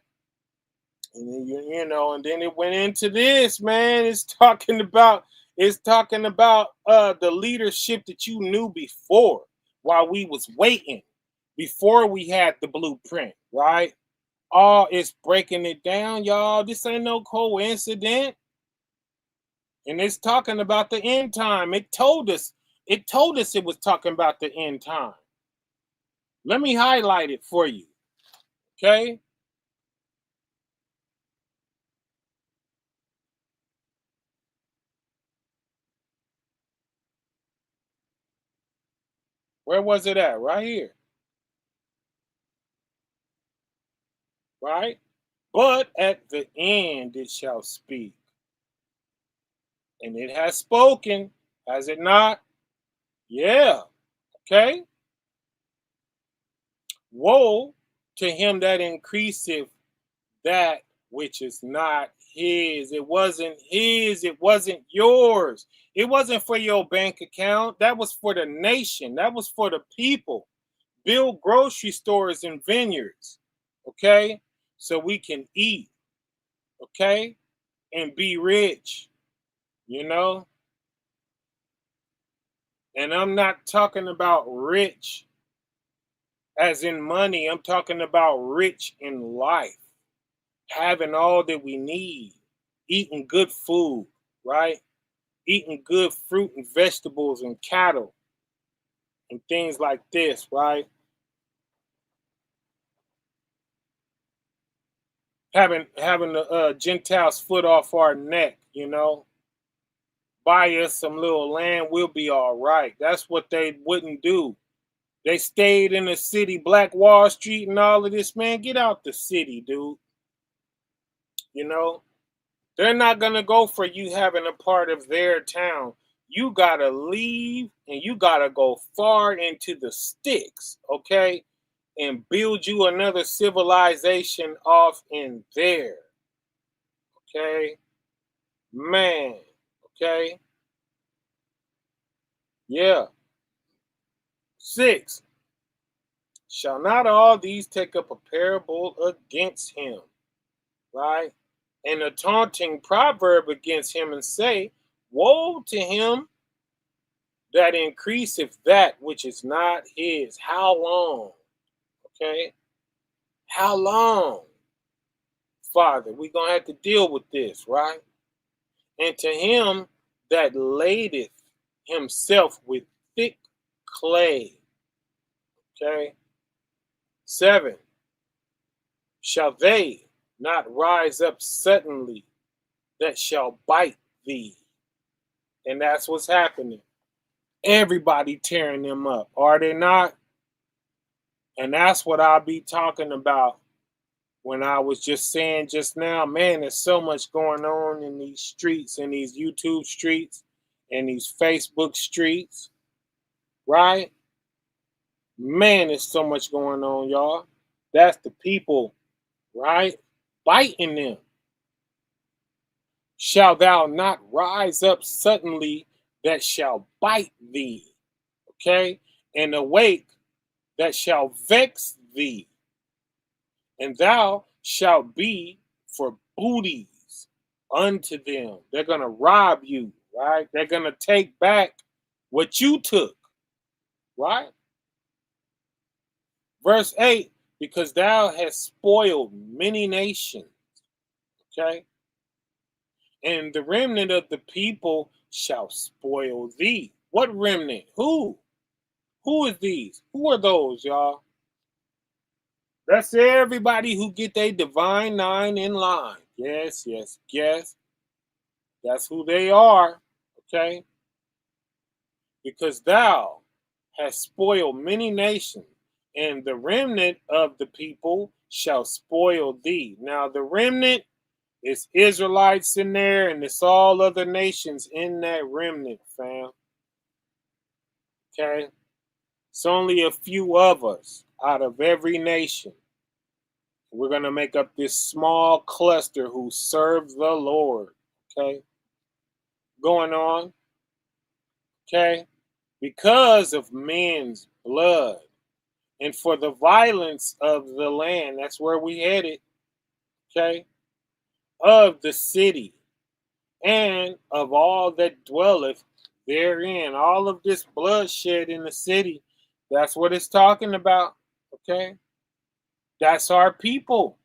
And then, you know, and then it went into this, man. It's talking about the leadership that you knew before, while we was waiting, before we had the blueprint, right? Oh, it's breaking it down, y'all. This ain't no coincidence. And it's talking about the end time. It told us it was talking about the end time. Let me highlight it for you. Okay? Where was it at? Right here. Right? But at the end it shall speak. And it has spoken, has it not? Yeah. Okay? Woe to him that increaseth that which is not his. It wasn't his. It wasn't yours. It wasn't for your bank account. That was for the nation. That was for the people. Build grocery stores and vineyards, okay? So we can eat, okay? And be rich, you know? And I'm not talking about rich as in money. I'm talking about rich in life. Having all that we need, eating good food, right? Eating good fruit and vegetables and cattle and things like this, right? having the Gentiles' foot off our neck, you know. Buy us some little land, we'll be all right. That's what they wouldn't do. They stayed in the city, Black Wall Street and all of this, man. Get out the city, dude. You know, they're not going to go for you having a part of their town. You got to leave and you got to go far into the sticks, okay? And build you another civilization off in there, okay? Man, okay? Yeah. 6. Shall not all these take up a parable against him, right? And a taunting proverb against him, and say, woe to him that increaseth that which is not his. How long? Okay? How long? Father, we're going to have to deal with this, right? And to him that ladeth himself with thick clay. Okay? 7. Shall they not rise up suddenly that shall bite thee? And that's what's happening. Everybody tearing them up, are they not? And that's what I'll be talking about when I was just saying just now, man, there's so much going on in these streets, in these YouTube streets, and these Facebook streets, right? Man, there's so much going on, y'all. That's the people, right? Biting them. Shall thou not rise up suddenly that shall bite thee, okay? And awake that shall vex thee, and thou shalt be for booties unto them. They're going to rob you, right? They're going to take back what you took, right? Verse 8, because thou hast spoiled many nations, okay? And the remnant of the people shall spoil thee. What remnant? Who? Who is these? Who are those, y'all? That's everybody who get their divine 9 in line. Yes, yes, yes. That's who they are, okay? Because thou hast spoiled many nations, and the remnant of the people shall spoil thee. Now, the remnant is Israelites in there, and it's all other nations in that remnant, fam. Okay? It's only a few of us out of every nation. We're going to make up this small cluster who serve the Lord. Okay? Going on. Okay? Because of men's blood and for the violence of the land. That's where we headed. Okay? Of the city and of all that dwelleth therein. All of this bloodshed in the city. That's what it's talking about. Okay? That's our people.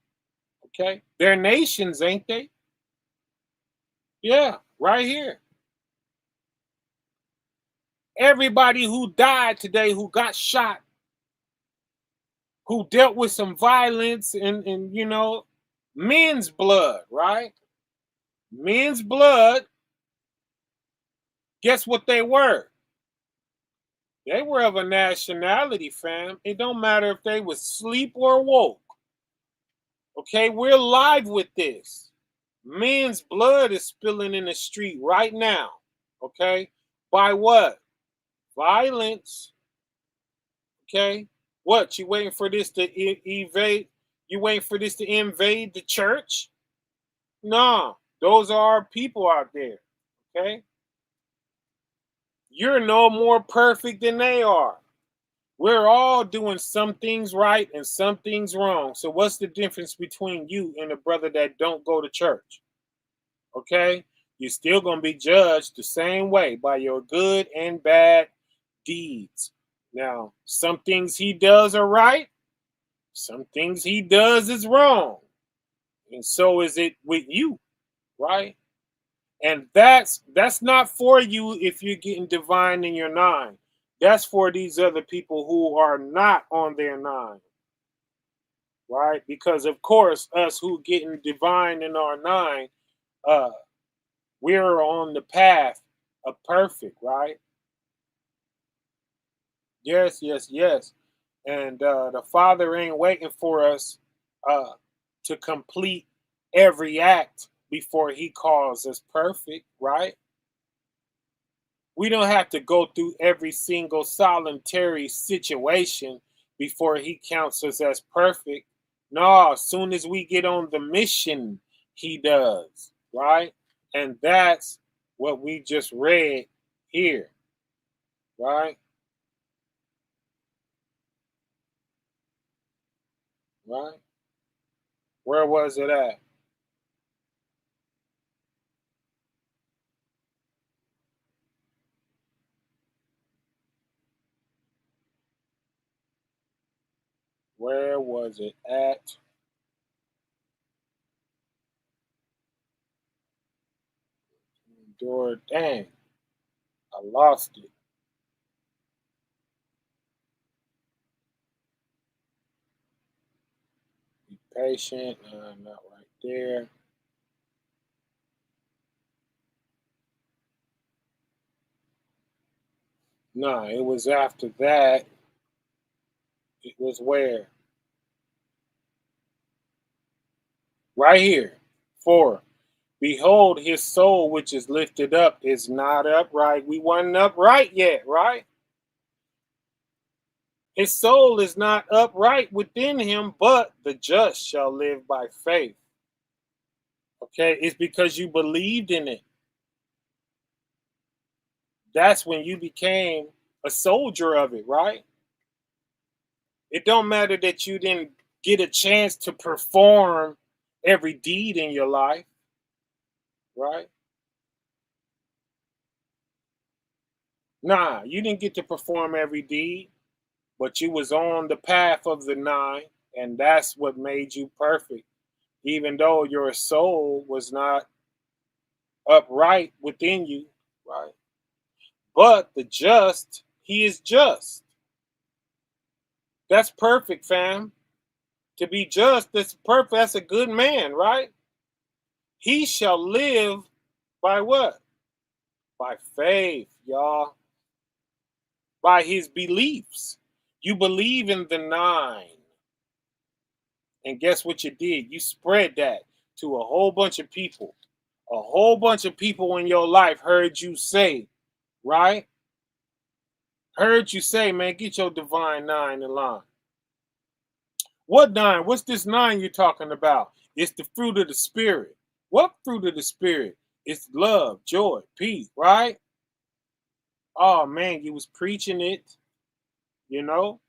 Okay? They're nations, ain't they? Yeah, right here. Everybody who died today, who got shot, who dealt with some violence and you know, men's blood, right? Men's blood, guess what they were? They were of a nationality, fam. It don't matter if they was asleep or woke. Okay, we're live with this. Men's blood is spilling in the street right now. Okay? By what? Violence. Okay? What? You waiting for this to evade? You waiting for this to invade the church? No. Those are our people out there. Okay? You're no more perfect than they are. We're all doing some things right and some things wrong. So what's the difference between you and a brother that don't go to church? Okay? You're still going to be judged the same way by your good and bad deeds. Now, some things he does are right. Some things he does is wrong. And so is it with you, right? And that's not for you if you're getting divine in your 9. That's for these other people who are not on their 9. right? Because of course, us who getting divine in our 9, we're on the path of perfect, right? Yes, yes, yes. And the Father ain't waiting for us uh, to complete every act before He calls us perfect, right? We don't have to go through every single solitary situation before He counts us as perfect. No, as soon as we get on the mission, He does, right? And that's what we just read here, right? Right? Where was it at? Where was it at? Door, dang, I lost it. Be patient. Not right there. No, it was after that. It was where? Right here. 4. Behold, his soul which is lifted up is not upright. We wasn't upright yet, right? His soul is not upright within him, but the just shall live by faith. Okay, it's because you believed in it. That's when you became a soldier of it, right? It don't matter that you didn't get a chance to perform every deed in your life, right? Nah, you didn't get to perform every deed, but you was on the path of the 9, and that's what made you perfect, even though your soul was not upright within you, right? But the just, he is just. That's perfect, fam. To be just, that's perfect. That's a good man, right? He shall live by what? By faith, y'all. By his beliefs. You believe in the 9. And guess what you did? You spread that to a whole bunch of people. A whole bunch of people in your life heard you say, right? Heard you say, man, get your divine 9 in line. What 9? What's this 9 you're talking about? It's the fruit of the Spirit. What fruit of the Spirit? It's love, joy, peace, right? Oh, man, you was preaching it, you know?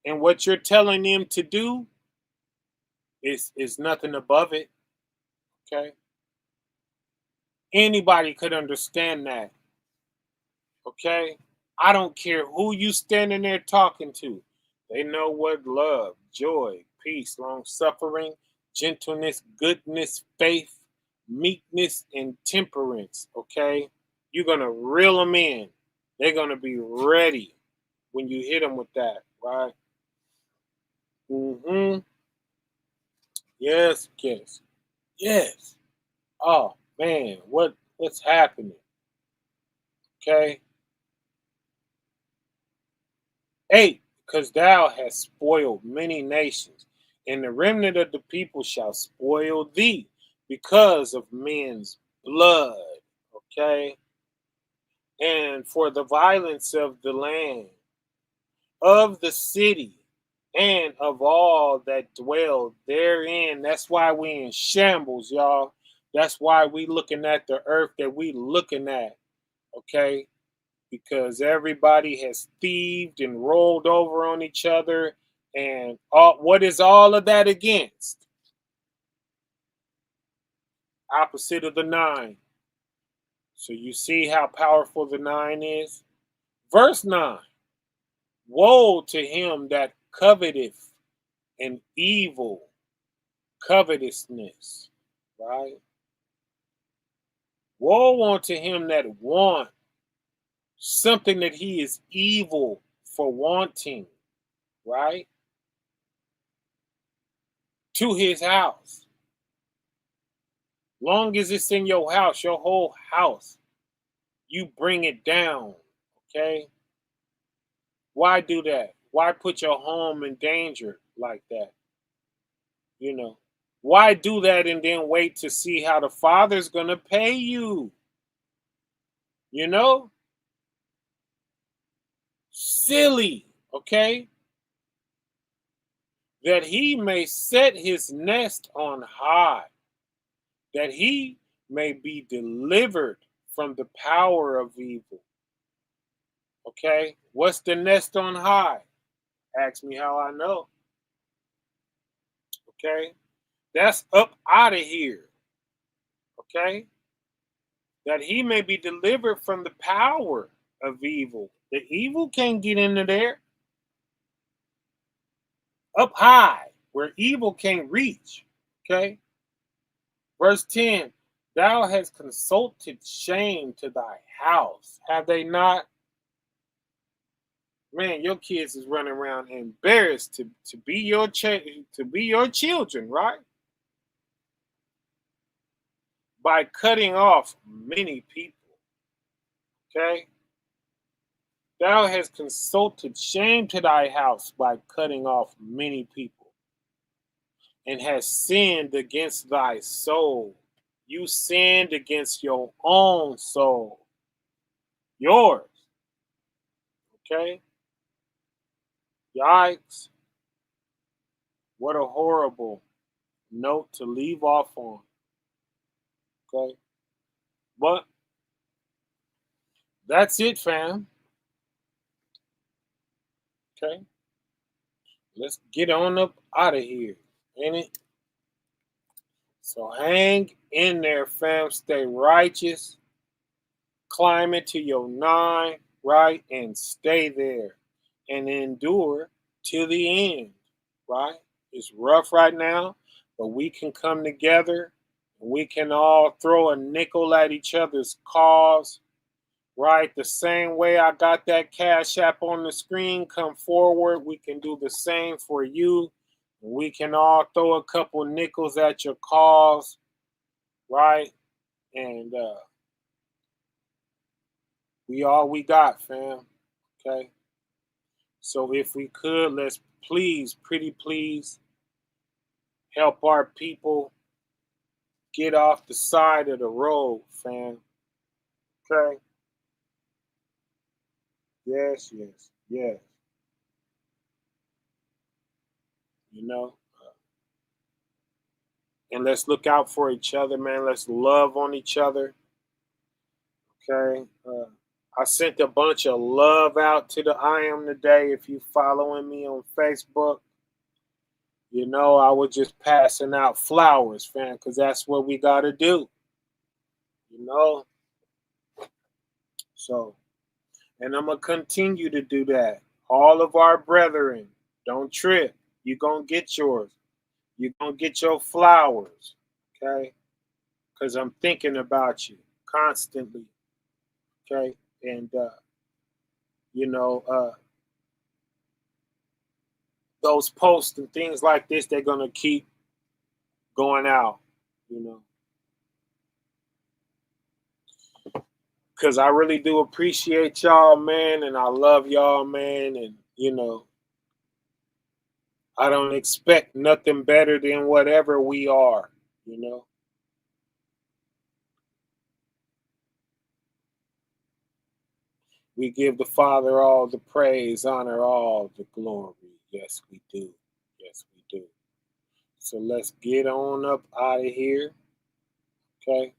And what you're telling them to do is nothing above it, okay? Anybody could understand that, okay? I don't care who you standing there talking to. They know what love, joy, peace, long suffering, gentleness, goodness, faith, meekness, and temperance, okay? You're going to reel them in. They're going to be ready when you hit them with that, right? Mm-hmm. Yes, yes, yes. Oh, man, what's happening? Okay? 8, because thou hast spoiled many nations, and the remnant of the people shall spoil thee because of men's blood. Okay? And for the violence of the land, of the city, and of all that dwell therein. That's why we in shambles, y'all. That's why we looking at the earth that we looking at. Okay? Because everybody has thieved and rolled over on each other. And what is all of that against? Opposite of the 9. So you see how powerful the 9 is? Verse 9. Woe to him that coveteth an evil covetousness, right? Woe unto him that want something that he is evil for wanting, right? to his house. Long as it's in your house, your whole house, you bring it down, okay? Why do that? Why put your home in danger like that? You know, why do that and then wait to see how the Father's going to pay you? You know? Silly, okay? That he may set his nest on high, that he may be delivered from the power of evil. Okay? What's the nest on high? Ask me how I know. Okay? That's up out of here. Okay? That he may be delivered from the power of evil. The evil can't get into there. Up high, where evil can't reach. Okay? Verse 10, thou hast consulted shame to thy house. Have they not? Man, your kids is running around embarrassed to be your children, right? By cutting off many people. Okay? Thou hast consulted shame to thy house by cutting off many people, and hast sinned against thy soul. You sinned against your own soul. Yours. Okay? Yikes. What a horrible note to leave off on. Okay? But that's it, fam. Okay? Let's get on up out of here. Ain't it? So hang in there, fam. Stay righteous. Climb into your 9, right? And stay there. And endure till the end, right? It's rough right now, but we can come together and we can all throw a nickel at each other's cause, right? The same way I got that Cashapp on the screen, come forward. We can do the same for you. We can all throw a couple nickels at your cause, right? And we all we got, fam. Okay. So if we could, let's please, pretty please, help our people get off the side of the road, fam. Okay? Yes, yes, yes. You know? And let's look out for each other, man. Let's love on each other. Okay? I sent a bunch of love out to the I Am today. If you following me on Facebook, you know, I was just passing out flowers, fam, because that's what we got to do. You know? So, and I'm going to continue to do that. All of our brethren, don't trip. You're going to get yours. You're going to get your flowers, okay? Because I'm thinking about you constantly, okay? And, you know, those posts and things like this, they're going to keep going out, you know? Because I really do appreciate y'all, man, and I love y'all, man, and, you know, I don't expect nothing better than whatever we are, you know? We give the Father all the praise, honor, all the glory. Yes, we do. Yes, we do. So let's get on up out of here, okay?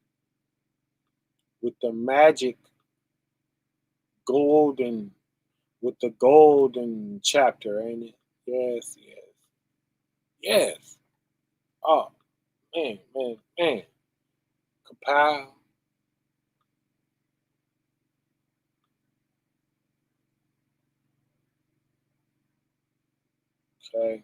With the magic golden, with the golden chapter, ain't it? Yes, yes, yes. Oh, man, man, man. Kapow. Okay.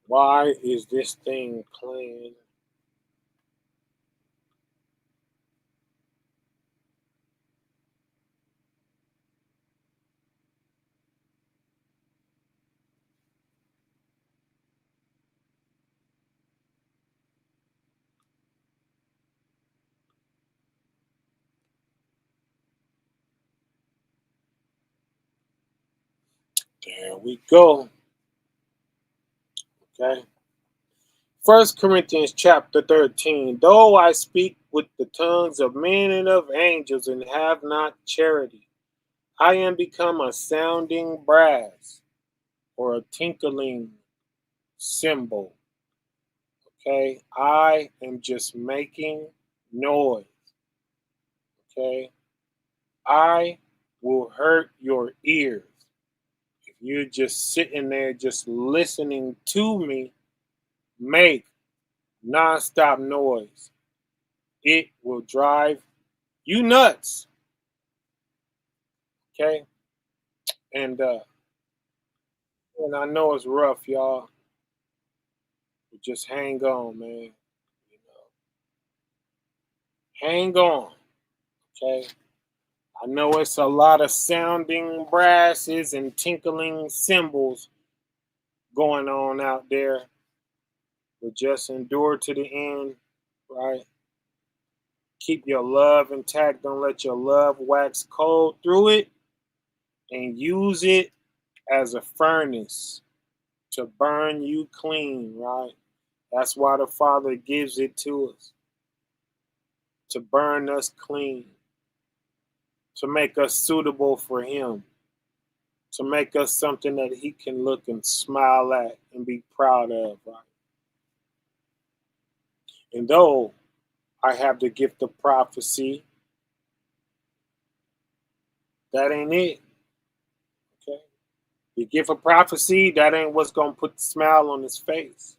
Why is this thing playing? There we go. Okay. 1 Corinthians chapter 13. Though I speak with the tongues of men and of angels and have not charity, I am become a sounding brass or a tinkling cymbal. Okay. I am just making noise. Okay. I will hurt your ears if you're just sitting there just listening to me make nonstop noise. It will drive you nuts. Okay. And I know it's rough, y'all. But just hang on, man. You know, hang on. Okay. I know it's a lot of sounding brasses and tinkling cymbals going on out there, but just endure to the end, right? Keep your love intact. Don't let your love wax cold through it, and use it as a furnace to burn you clean, right? That's why the Father gives it to us, to burn us clean, to make us suitable for Him, to make us something that He can look and smile at and be proud of, right? And though I have the gift of prophecy, that ain't it, okay? The gift of prophecy, that ain't what's going to put the smile on His face.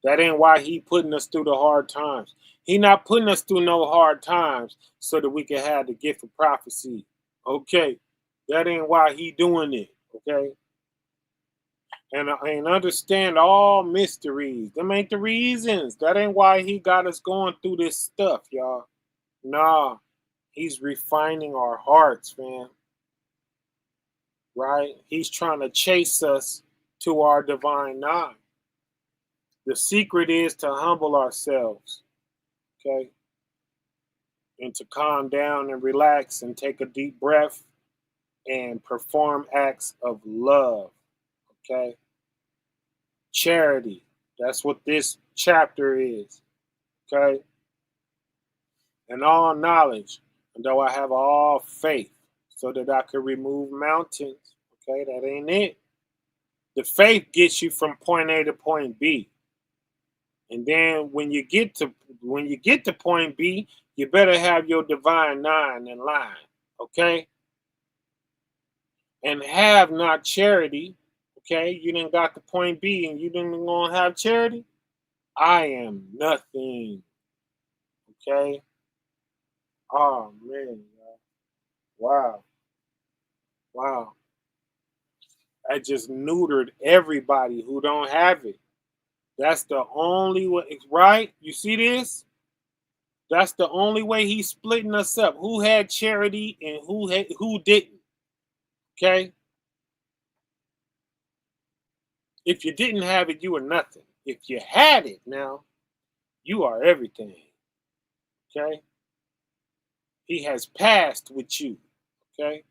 That ain't why He putting us through the hard times. He not putting us through no hard times so that we can have the gift of prophecy. Okay. That ain't why He doing it. Okay. And understand all mysteries. Them ain't the reasons. That ain't why He got us going through this stuff, y'all. Nah. He's refining our hearts, man. Right? He's trying to chase us to our divine nine. The secret is to humble ourselves. Okay. And to calm down and relax and take a deep breath and perform acts of love. Okay. Charity. That's what this chapter is. Okay. And all knowledge. And though I have all faith so that I could remove mountains. Okay. That ain't it. The faith gets you from point A to point B. And then when you get to point B, you better have your divine nine in line. Okay? And have not charity. Okay? You didn't got to point B and you didn't gonna have charity. I am nothing. Okay? Oh man. Wow. Wow. I just neutered everybody who don't have it. That's the only way, right? You see this? That's the only way He's splitting us up. Who had charity and who didn't? Okay? If you didn't have it, you were nothing. If you had it now, you are everything. Okay? He has passed with you. Okay?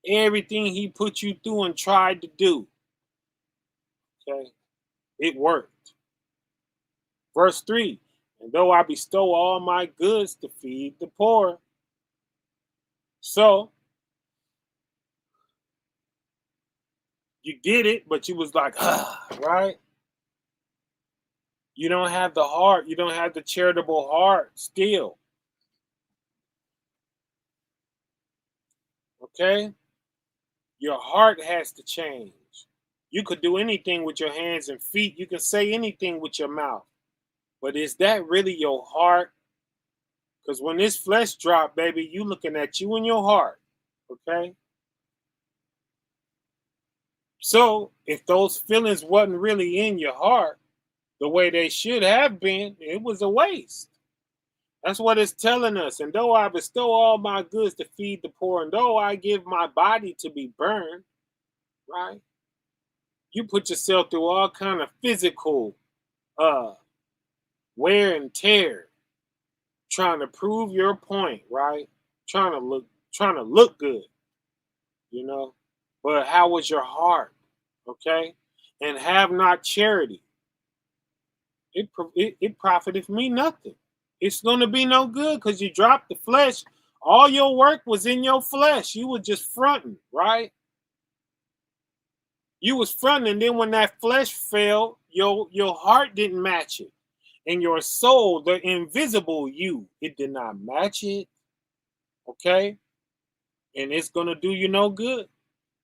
Everything He put you through and tried to do. Okay? It worked. Verse 3. And though I bestow all my goods to feed the poor. So you did it, but you was like, right? You don't have the heart. You don't have the charitable heart still. Okay? Your heart has to change. You could do anything with your hands and feet. You can say anything with your mouth. But is that really your heart? Because when this flesh drop, baby, you looking at you and your heart. Okay? So if those feelings wasn't really in your heart the way they should have been, it was a waste. That's what it's telling us. And though I bestow all my goods to feed the poor, and though I give my body to be burned, right? You put yourself through all kind of physical wear and tear, trying to prove your point, right? Trying to look good, you know. But how was your heart? Okay? And have not charity. It profiteth me nothing. It's going to be no good because you dropped the flesh. All your work was in your flesh. You were just fronting, right? You was fronting, and then when that flesh fell, your heart didn't match it. And your soul, the invisible you, it did not match it. Okay? And it's going to do you no good.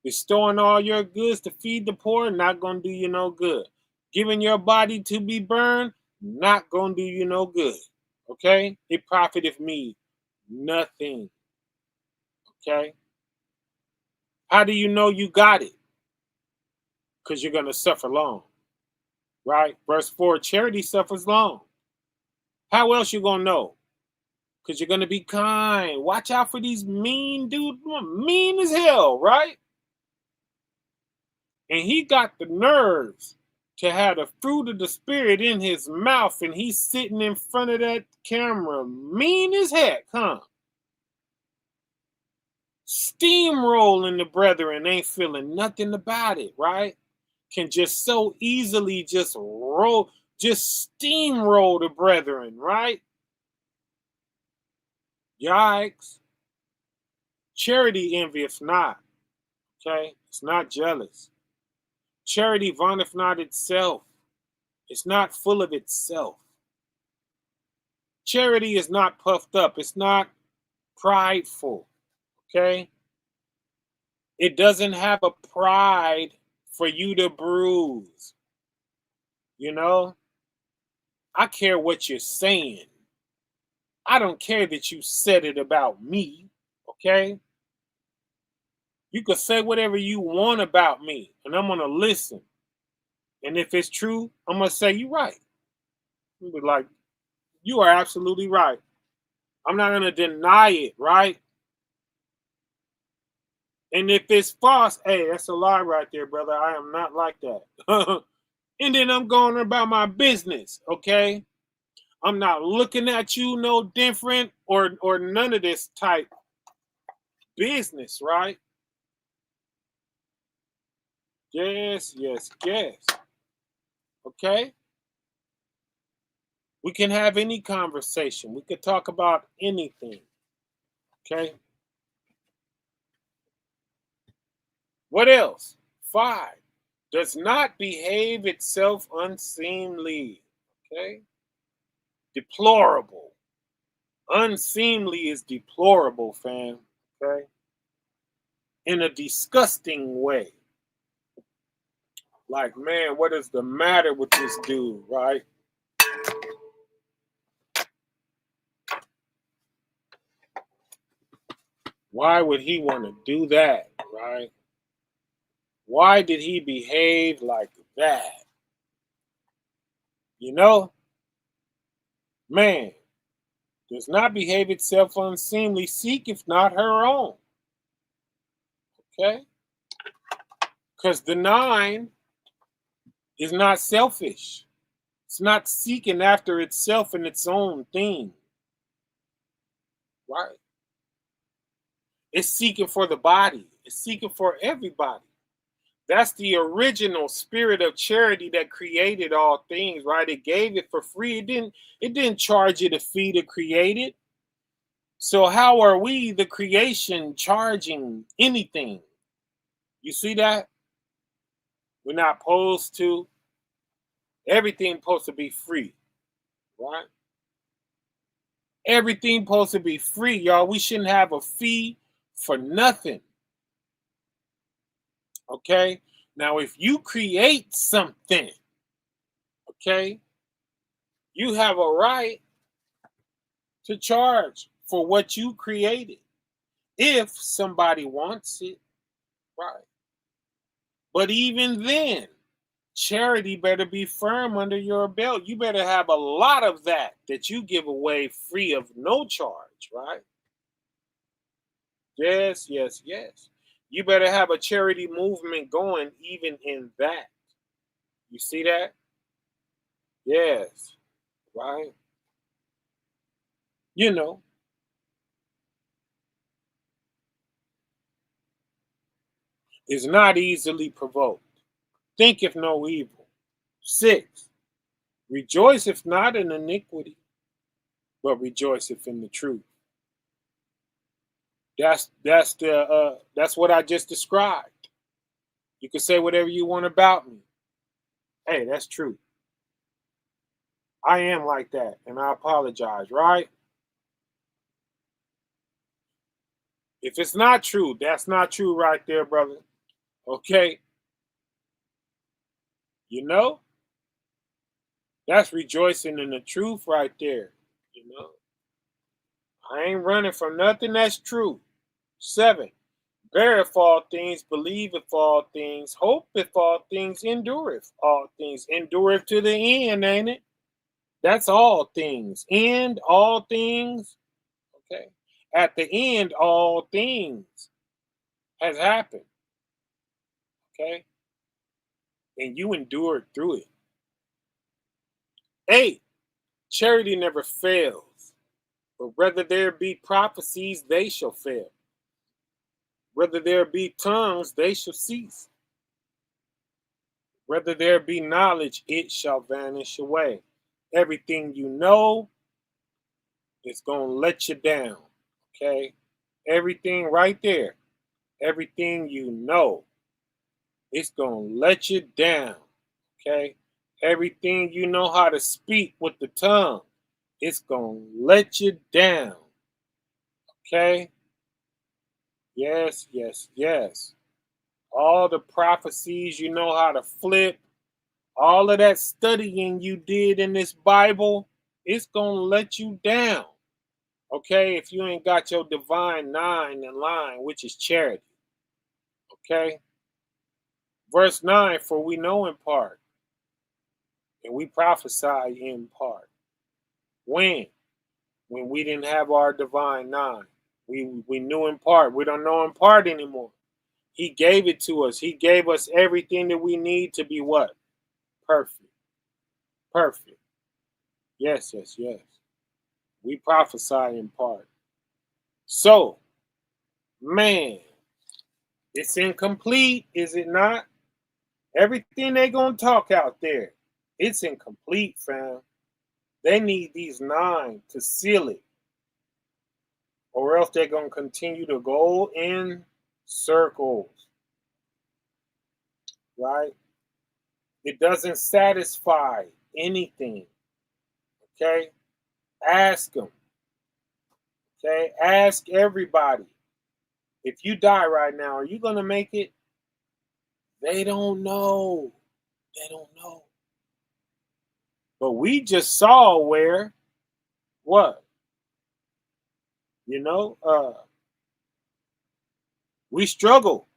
Restoring all your goods to feed the poor, not going to do you no good. Giving your body to be burned, not going to do you no good. Okay? It profiteth me nothing. Okay? How do you know you got it? Because you're going to suffer long. Right? Verse 4, charity suffers long. How else you going to know? Because you're going to be kind. Watch out for these mean dudes. Mean as hell, right? And he got the nerves to have the fruit of the Spirit in his mouth, and he's sitting in front of that camera, mean as heck, huh? Steamrolling the brethren, ain't feeling nothing about it, right? Can just so easily just steamroll the brethren, right? Yikes. Charity envieth not, okay? It's not jealous. Charity vaunteth not itself. It's not full of itself. Charity is not puffed up. It's not prideful. Okay? It doesn't have a pride for you to bruise. You know? I care what you're saying. I don't care that you said it about me. Okay? You can say whatever you want about me, and I'm going to listen. And if it's true, I'm going to say you're right. I'm gonna be like, you are absolutely right. I'm not going to deny it, right? And if it's false, hey, that's a lie right there, brother. I am not like that. And then I'm going about my business, okay? I'm not looking at you no different or none of this type business, right? Yes, yes, yes. Okay? We can have any conversation. We could talk about anything. Okay? What else? 5. Does not behave itself unseemly. Okay? Deplorable. Unseemly is deplorable, fam. Okay? In a disgusting way. Like, man, what is the matter with this dude, right? Why would he want to do that, right? Why did he behave like that? You know? Man, does not behave itself unseemly, seeketh not her own. Okay? Because the 9 is not selfish. It's not seeking after itself and its own thing. Right? It's seeking for the body. It's seeking for everybody. That's the original spirit of charity that created all things, right? It gave it for free. It didn't charge you to fee to create it. So how are we, the creation, charging anything? You see that? We're not supposed to. Everything supposed to be free, right? Everything supposed to be free, y'all. We shouldn't have a fee for nothing. Okay? Now, if you create something, okay, you have a right to charge for what you created if somebody wants it, right? But even then, charity better be firm under your belt. You better have a lot of that you give away free of no charge, right? Yes, yes, yes. You better have a charity movement going even in that. You see that? Yes, right? You know, is not easily provoked, thinketh no evil. 6, rejoiceth not in iniquity, but rejoiceth in the truth. That's what I just described. You can say whatever you want about me. Hey, that's true. I am like that, and I apologize, right? If it's not true, that's not true right there, brother. Okay? You know? That's rejoicing in the truth right there. You know? I ain't running from nothing that's true. 7, beareth all things, believeth all things, hopeth all things, endureth all things. Endureth to the end, ain't it? That's all things. End, all things. Okay. At the end, all things has happened. Okay. And you endured through it. 8, charity never fails. But whether there be prophecies, they shall fail. Whether there be tongues, they shall cease. Whether there be knowledge, it shall vanish away. Everything you know is going to let you down. Okay? Everything right there. Everything you know, it's going to let you down. Okay? Everything you know how to speak with the tongue, it's going to let you down. Okay? Yes, yes, yes. All the prophecies you know how to flip, all of that studying you did in this Bible, it's going to let you down. Okay? If you ain't got your divine 9 in line, which is charity. Okay? Verse 9, for we know in part, and we prophesy in part. When? When we didn't have our divine 9. We knew in part. We don't know in part anymore. He gave it to us. He gave us everything that we need to be what? Perfect. Perfect. Yes, yes, yes. We prophesy in part. So, man, it's incomplete, is it not? Everything they gonna talk out there, it's incomplete, fam. They need these 9 to seal it, or else they're gonna continue to go in circles, right? It doesn't satisfy anything. Okay, ask them. Okay, ask everybody. If you die right now, are you gonna make it? They don't know. They don't know. But we just saw where what? You know, we struggle,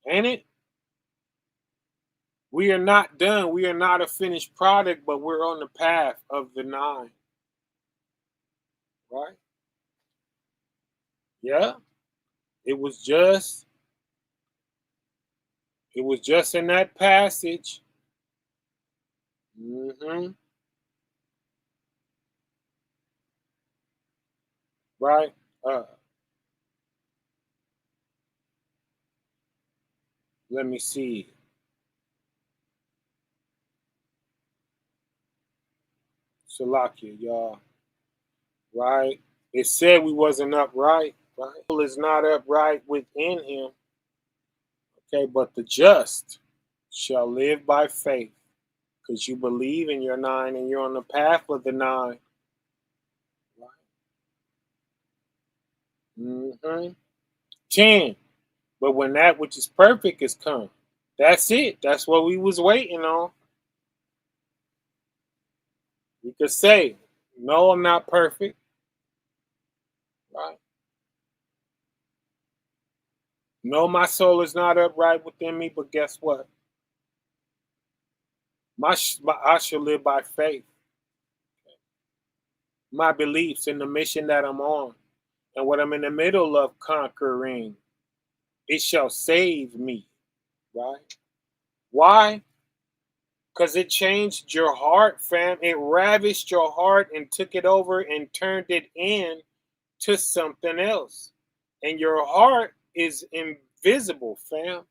ain't it? We are not done. We are not a finished product, but we're on the path of the 9. Right? Yeah. It was just in that passage. Right? Let me see. Salakia, y'all. Right? It said we wasn't upright. Right? Is not upright within him. Okay, but the just shall live by faith. Because you believe in your 9 and you're on the path of the 9. Right? 10. But when that which is perfect is come, that's it. That's what we was waiting on. You could say, no, I'm not perfect. Right? No, my soul is not upright within me, but guess what? I shall live by faith. My beliefs in the mission that I'm on and what I'm in the middle of conquering, it shall save me. Right? Why? Because it changed your heart, fam. It ravished your heart and took it over and turned it in to something else. And your heart is invisible, fam.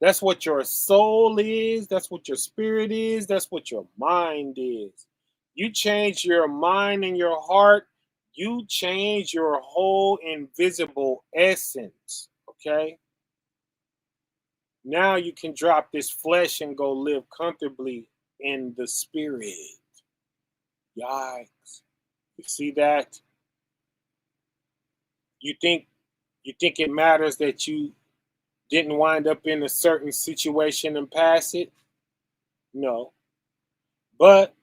That's what your soul is. That's what your spirit is. That's what your mind is. You change your mind and your heart, you change your whole invisible essence. Okay? Now you can drop this flesh and go live comfortably in the spirit. Yikes. You see that? You think it matters that you didn't wind up in a certain situation and pass it? No. But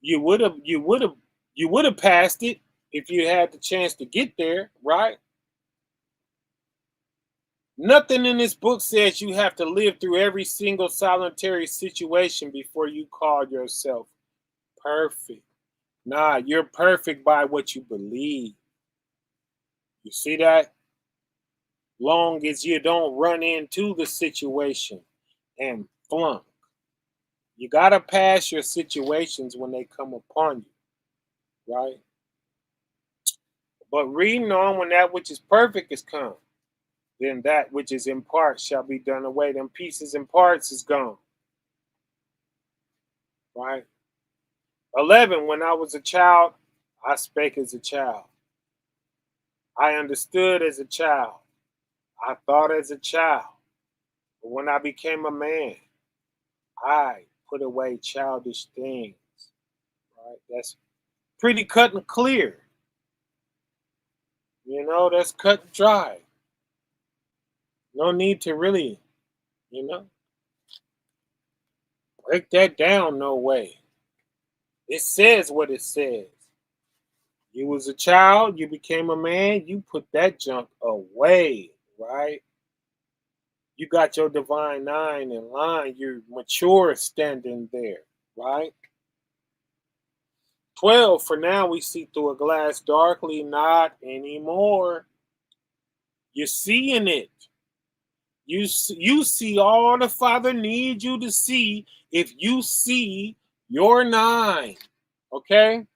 you would have passed it if you had the chance to get there, right? Nothing in this book says you have to live through every single solitary situation before you call yourself perfect. Nah, you're perfect by what you believe. You see that? Long as you don't run into the situation and flunk. You got to pass your situations when they come upon you, right? But reading on, when that which is perfect is come, then that which is in part shall be done away. Them pieces and parts is gone, right? 11, when I was a child, I spake as a child. I understood as a child. I thought as a child. But when I became a man, I put away childish things, right? That's pretty cut and clear. You know, that's cut and dry. No need to really, you know, break that down, no way. It says what it says. You was a child, you became a man, you put that junk away, right? You got your divine nine in line, you're mature standing there, right? 12, for now we see through a glass darkly, not anymore. You're seeing it. You see all the Father needs you to see if you see your nine. Okay?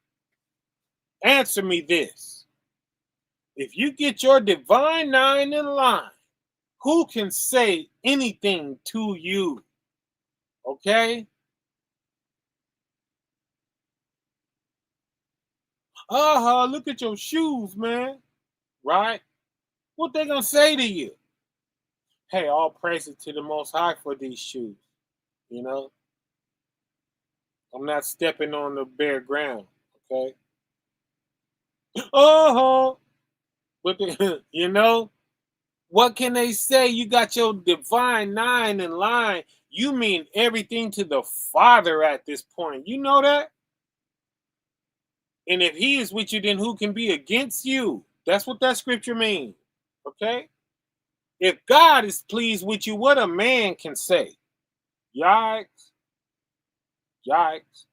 Answer me this. If you get your divine nine in line, who can say anything to you? Okay? Look at your shoes, man. Right? What they gonna say to you? Hey, all praises to the Most High for these shoes. You know? I'm not stepping on the bare ground. Okay? But you know? What can they say? You got your divine nine in line. You mean everything to the Father at this point. You know that? And if he is with you, then who can be against you? That's what that scripture means. Okay? If God is pleased with you, what a man can say. Yikes. Yikes.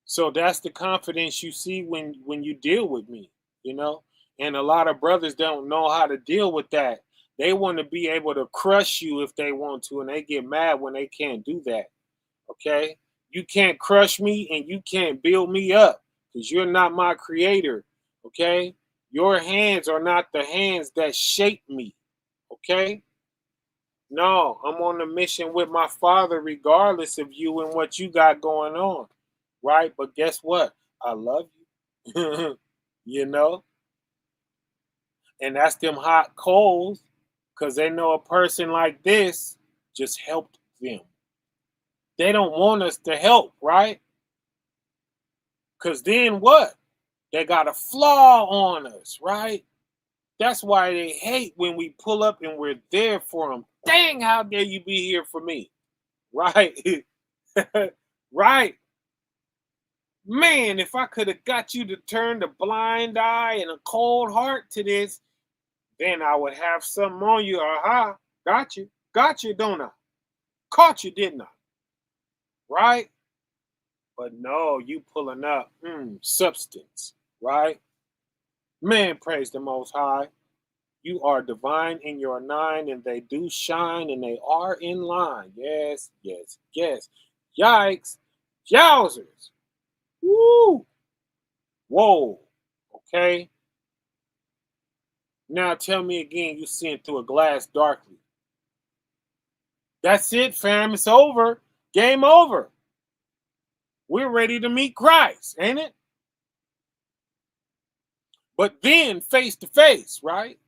So that's the confidence you see when you deal with me, you know? And a lot of brothers don't know how to deal with that. They want to be able to crush you if they want to, and they get mad when they can't do that. Okay? You can't crush me and you can't build me up because you're not my creator. Okay? Your hands are not the hands that shape me. Okay? No, I'm on a mission with my Father regardless of you and what you got going on. Right? But guess what? I love you. You know? And that's them hot coals because they know a person like this just helped them. They don't want us to help, right? Because then what? They got a flaw on us, right? That's why they hate when we pull up and we're there for them. Dang, how dare you be here for me? Right? Right? Man, if I could have got you to turn the blind eye and a cold heart to this, then I would have something on you. Aha, got you. Got you, don't I? Caught you, didn't I? Right? But no, you pulling up substance, right? Man, praise the Most High. You are divine in your nine, and they do shine, and they are in line. Yes, yes, yes. Yikes. Yowzers. Woo. Whoa. Okay. Now tell me again, you seeing through a glass darkly. That's it, fam. It's over. Game over. We're ready to meet Christ, ain't it? But then face to face, right?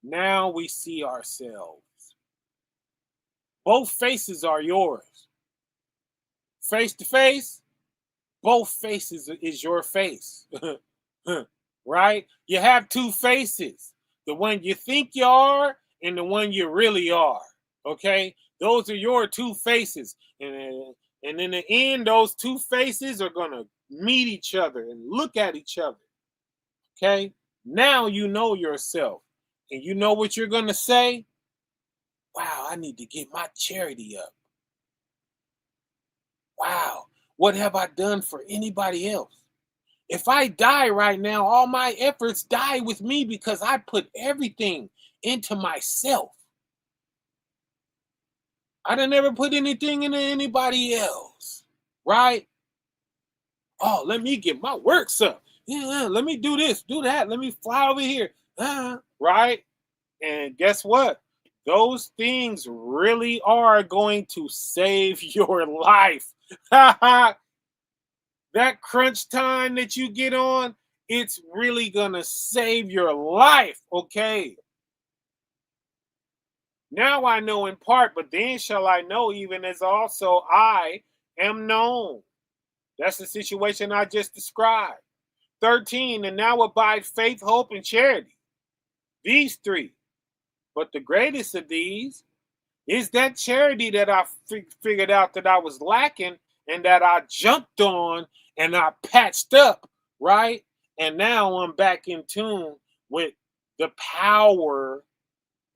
Now we see ourselves. Both faces are yours. Face to face, both faces is your face. Right? You have two faces. The one you think you are and the one you really are. Okay? Those are your two faces. And in the end, those two faces are going to meet each other and look at each other. Okay? Now you know yourself. And you know what you're going to say? Wow, I need to get my charity up. Wow, what have I done for anybody else? If I die right now, all my efforts die with me because I put everything into myself. I done never put anything into anybody else, right? Oh, let me get my works up. Yeah, let me do this, do that. Let me fly over here, right? And guess what? Those things really are going to save your life. That crunch time that you get on, it's really gonna save your life, okay? Now I know in part, but then shall I know even as also I am known. That's the situation I just described. 13, and now abide faith, hope, and charity. These three. But the greatest of these is that charity that I figured out that I was lacking and that I jumped on and I patched up, right? And now I'm back in tune with the power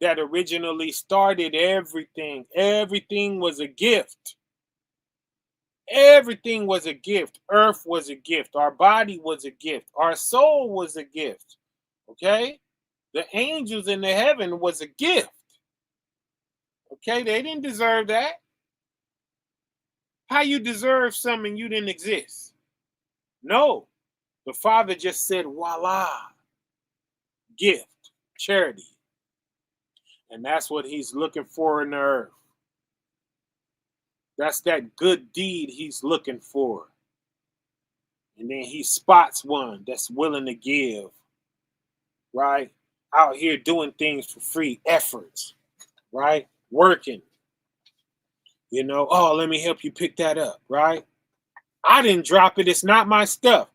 that originally started everything. Everything was a gift. Everything was a gift. Earth was a gift. Our body was a gift. Our soul was a gift. Okay? The angels in the heaven was a gift. Okay? They didn't deserve that. How you deserve something you didn't exist? No. The Father just said, voila, gift, charity. And that's what he's looking for in the earth. That's that good deed he's looking for. And then he spots one that's willing to give, right? Out here doing things for free, efforts, right? Working. You know, oh, let me help you pick that up, right? I didn't drop it. It's not my stuff.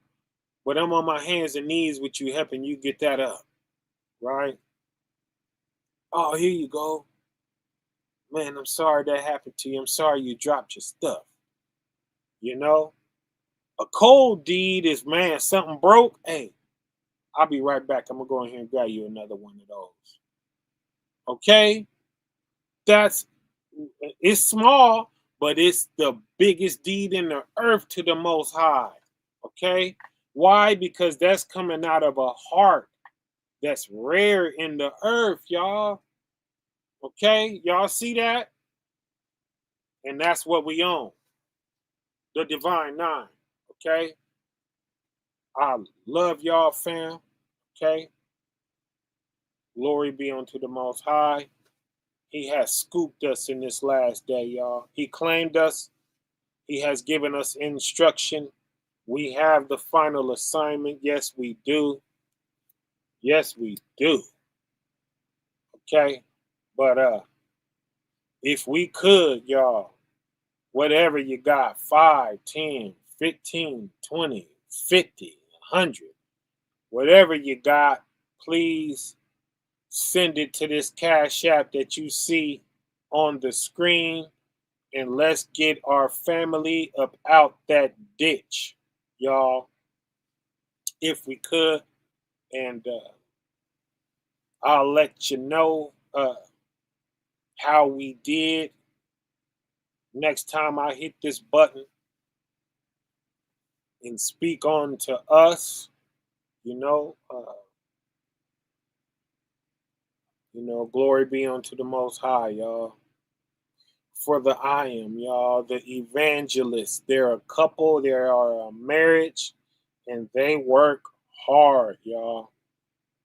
But I'm on my hands and knees with you, helping you get that up, right? Oh, here you go. Man, I'm sorry that happened to you. I'm sorry you dropped your stuff. You know? A cold deed is, man, something broke. Hey, I'll be right back. I'm going to go in here and grab you another one of those. Okay? It's small, but it's the biggest deed in the earth to the Most High. Okay? Why? Because that's coming out of a heart that's rare in the earth, y'all. Okay? Y'all see that? And that's what we own. The Divine Nine. Okay? I love y'all, fam. Okay? Glory be unto the Most High. He has scooped us in this last day, y'all. He claimed us. He has given us instruction. We have the final assignment. Yes, we do. Yes, we do. Okay? But if we could, y'all, whatever you got, 5, 10, 15, 20, 50, 100, whatever you got, please send it to this Cash App that you see on the screen, and let's get our family up out that ditch, y'all, if we could. And I'll let you know how we did next time I hit this button and speak on to us, you know. Glory be unto the Most High, y'all. For the I am, y'all, the evangelists. They're a couple, they are a marriage, and they work hard, y'all.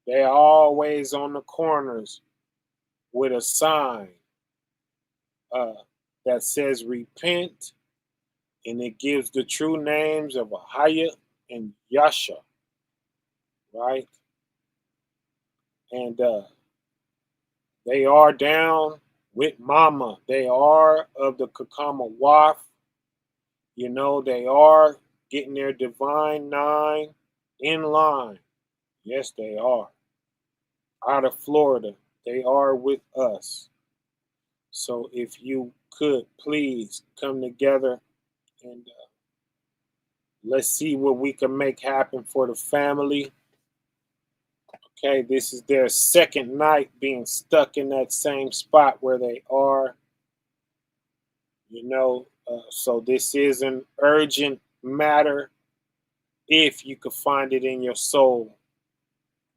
They're always on the corners with a sign. that says repent, and it gives the true names of Ahaya and Yasha, right? And they are down with Mama. They are of the Kakama Waf. You know, they are getting their divine 9 in line. Yes, they are. Out of Florida, they are with us. So if you could please come together and let's see what we can make happen for the family. Okay, this is their second night being stuck in that same spot where they are. You know, so this is an urgent matter if you could find it in your soul.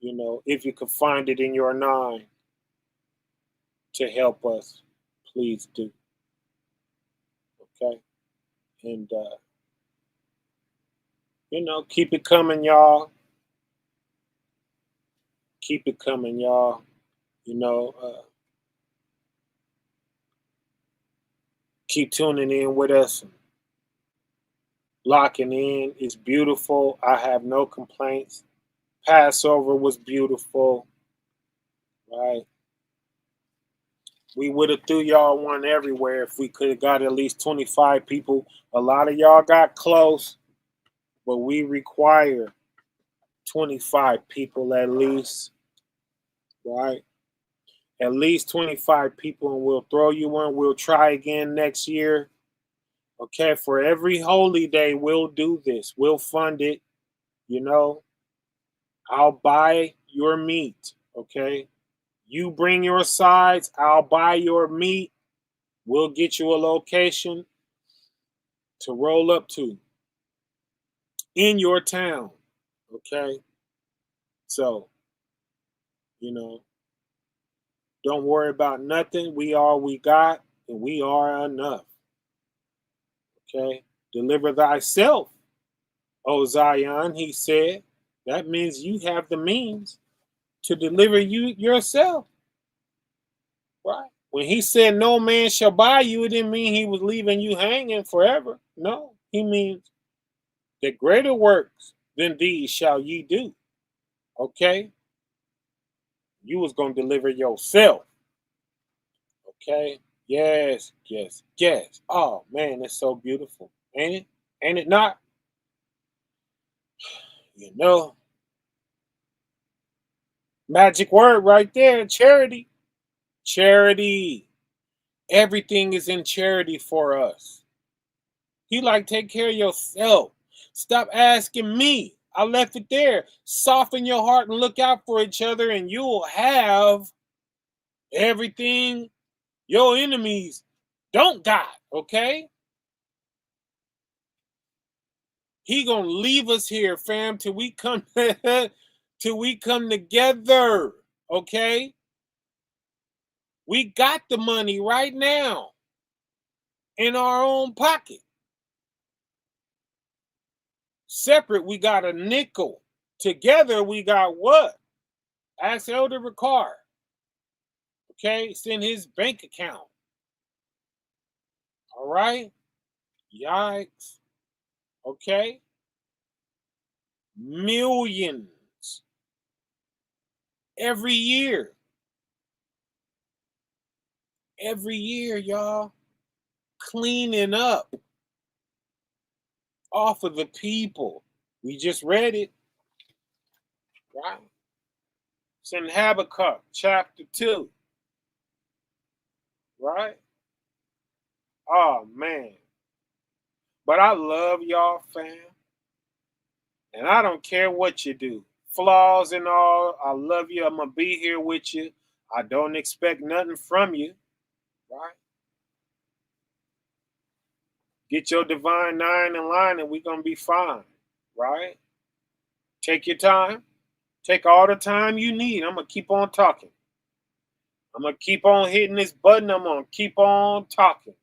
You know, if you could find it in your 9 to help us, please do. Okay, and you know, keep it coming, y'all. Keep it coming, y'all. You know, keep tuning in with us. Locking in is beautiful. I have no complaints. Passover was beautiful, right? We would have threw y'all one everywhere if we could have got at least 25 people. A lot of y'all got close, but we require 25 people at least, right? At least 25 people, and we'll throw you one. We'll try again next year. Okay, for every holy day, we'll do this. We'll fund it. You know, I'll buy your meat. Okay, you bring your sides. I'll buy your meat. We'll get you a location to roll up to in your town. Okay, so you know, don't worry about nothing. We are we got, and we are enough. Okay, deliver thyself, O Zion. He said that means you have the means to deliver you yourself, right? When he said no man shall buy you, it didn't mean he was leaving you hanging forever. No, he means that greater works than these shall ye do. Okay, you was gonna deliver yourself. Okay, yes, yes, yes. Oh man, it's so beautiful, ain't it? Ain't it not? You know, magic word right there, charity. Charity. Everything is in charity for us. He like, take care of yourself. Stop asking me. I left it there. Soften your heart and look out for each other, and you'll have everything your enemies don't got. Okay? He gonna leave us here, fam, till we come till we come together. Okay? We got the money right now in our own pocket. Separate, we got a nickel. Together, we got what? Ask Elder Ricard. Okay, it's in his bank account. All right? Yikes. Okay? Millions every year. Every year, y'all. Cleaning up off of the people. We just read it. Right? It's in Habakkuk chapter 2. Right? Oh, man. But I love y'all, fam. And I don't care what you do. Flaws and all, I love you. I'm going to be here with you. I don't expect nothing from you. Right? Get your divine 9 in line and we're going to be fine. Right? Take your time. Take all the time you need. I'm going to keep on talking. I'm going to keep on hitting this button. I'm going to keep on talking.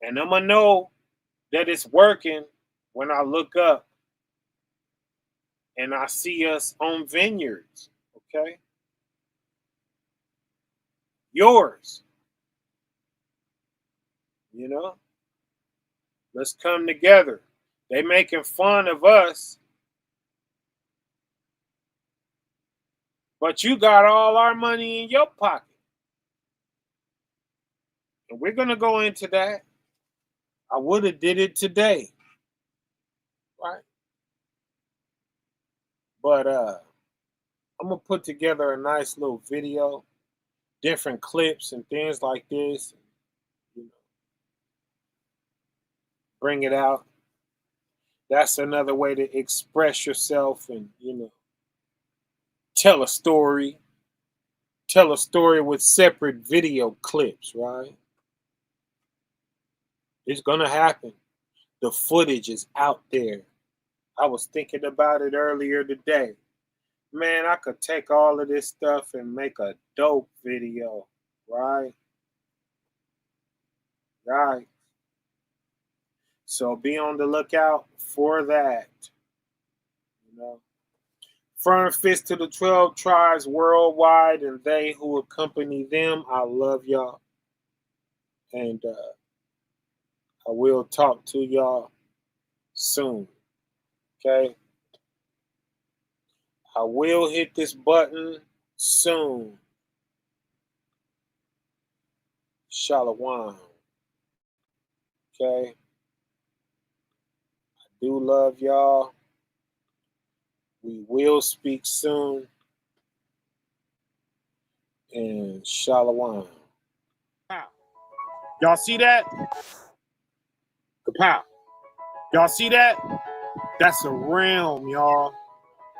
And I'm going to know that it's working when I look up and I see us on vineyards. Okay? Yours. You know, let's come together. They making fun of us, but you got all our money in your pocket. And we're going to go into that. I would have did it today. Right? But I'm going to put together a nice little video, different clips and things like this. You know, bring it out. That's another way to express yourself and, you know, tell a story. Tell a story with separate video clips, right? It's going to happen. The footage is out there. I was thinking about it earlier today. Man, I could take all of this stuff and make a dope video, right? Right. So be on the lookout for that. You know, firm fist to the 12 tribes worldwide and they who accompany them. I love y'all. And I will talk to y'all soon. Okay? I will hit this button soon. Shalom. Okay? I do love y'all. We will speak soon. And shalom. Y'all see that? Kapow. Y'all see that? That's a realm, y'all.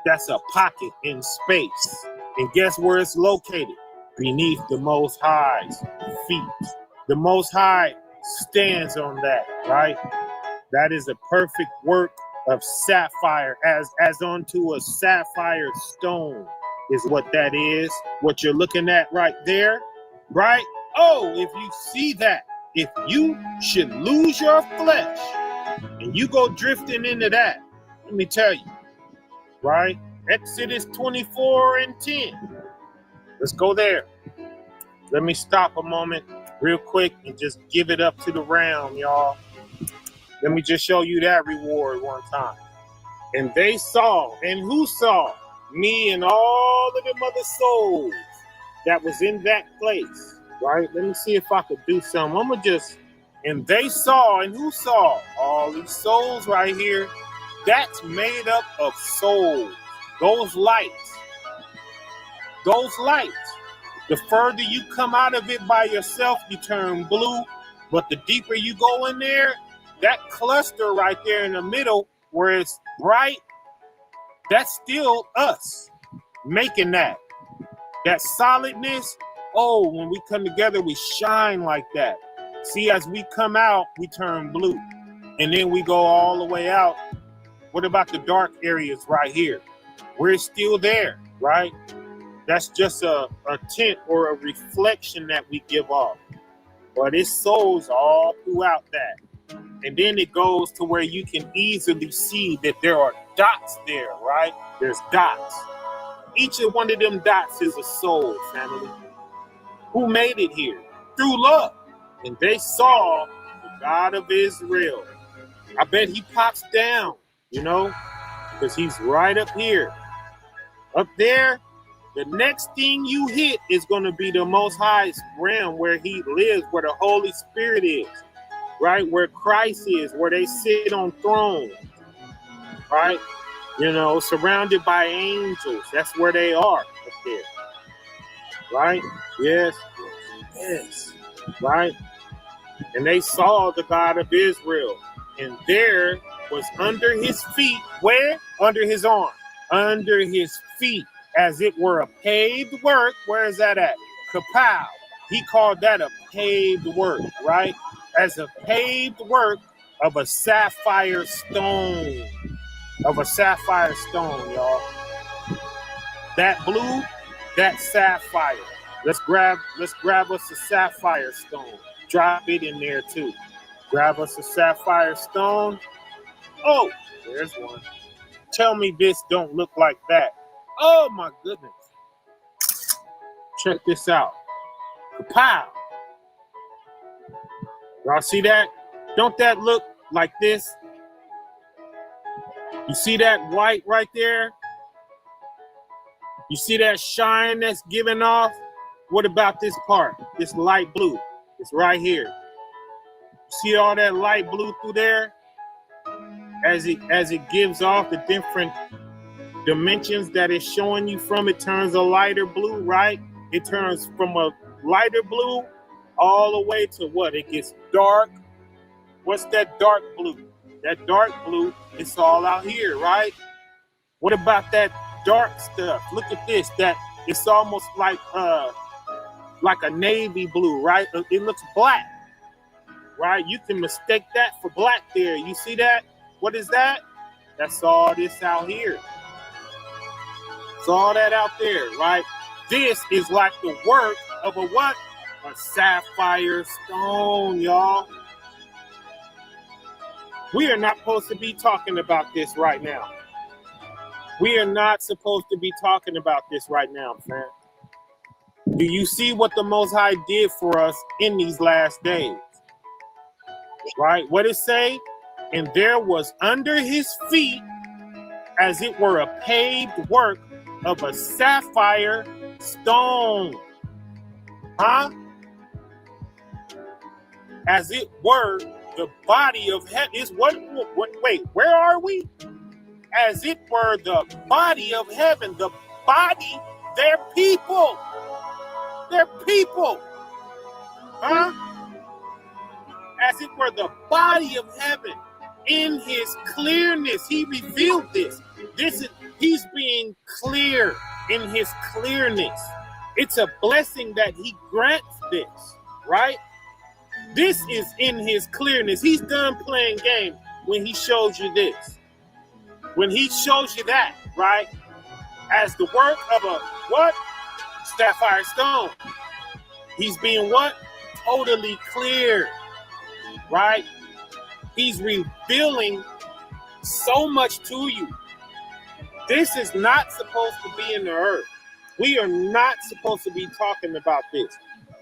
That's a pocket in space. And guess where it's located? Beneath the Most High's feet. The Most High stands on that, right? That is a perfect work of sapphire, as onto a sapphire stone is what that is. What you're looking at right there, right? Oh, if you see that, if you should lose your flesh and you go drifting into that, let me tell you, right? Exodus 24:10. Let's go there. Let me stop a moment real quick and just give it up to the realm, y'all. Let me just show you that reward one time. And they saw, and who saw? Me and all of them other souls that was in that place, right? Let me see if I could do something. I'm going to just, and they saw, and who saw? All these souls right here. That's made up of souls. Those lights. Those lights. The further you come out of it by yourself, you turn blue. But the deeper you go in there, that cluster right there in the middle where it's bright, that's still us making that. That solidness, oh, when we come together, we shine like that. See, as we come out, we turn blue. And then we go all the way out. What about the dark areas right here? We're still there, right? That's just a tint or a reflection that we give off. But it's souls all throughout that. And then it goes to where you can easily see that there are dots there, right? There's dots. Each of one of them dots is a soul, family. Who made it here? Through love. And they saw the God of Israel. I bet he pops down, you know, because he's right up here. Up there, the next thing you hit is going to be the Most High's realm where he lives, where the Holy Spirit is, right? Where Christ is, where they sit on thrones, right? You know, surrounded by angels. That's where they are up there, right? Yes, yes, right? And they saw the God of Israel, and there was under his feet, where? Under his arm, under his feet, as it were a paved work. Where is that at? Kapow. He called that a paved work, right? As a paved work of a sapphire stone. Of a sapphire stone, y'all. That blue, that sapphire. Let's grab us a sapphire stone. Drop it in there too. Grab us a sapphire stone. Oh, there's one. Tell me this don't look like that. Oh my goodness. Check this out. Kapow. Y'all see that? Don't that look like this? You see that white right there? You see that shine that's giving off? What about this part? This light blue. It's right here. You see all that light blue through there? As it gives off the different dimensions that it's showing you from, it turns a lighter blue, right? It turns from a lighter blue all the way to what? It gets dark. What's that dark blue? That dark blue, it's all out here, right? What about that dark stuff? Look at this. That it's almost like a navy blue, right? It looks black, right? You can mistake that for black there. You see that? What is that? That's all this out here. It's all that out there, right? This is like the work of a what? A sapphire stone, y'all. We are not supposed to be talking about this right now. We are not supposed to be talking about this right now, man. Do you see what the Most High did for us in these last days? Right? What it say? And there was under his feet, as it were, a paved work of a sapphire stone. Huh? As it were, the body of heaven is what? Wait, where are we? As it were, the body of heaven. The body, they're people. They're people. Huh? As it were, the body of heaven. In his clearness, he revealed this. He's being clear in his clearness. It's a blessing that he grants this, right? This is in his clearness. He's done playing games when he shows you this. When he shows you that, right? As the work of a what? Sapphire stone. He's being what? Totally clear, right? He's revealing so much to you. This is not supposed to be in the earth. We are not supposed to be talking about this.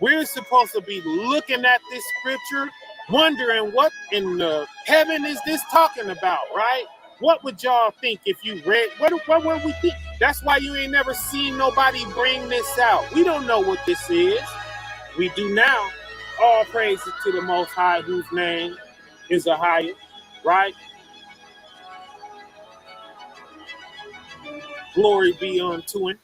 We're supposed to be looking at this scripture, wondering what in the heaven is this talking about, right? What would y'all think if you read? What would we think? That's why you ain't never seen nobody bring this out. We don't know what this is. We do now. All praises to the Most High, whose name is the highest, right? Glory be unto him.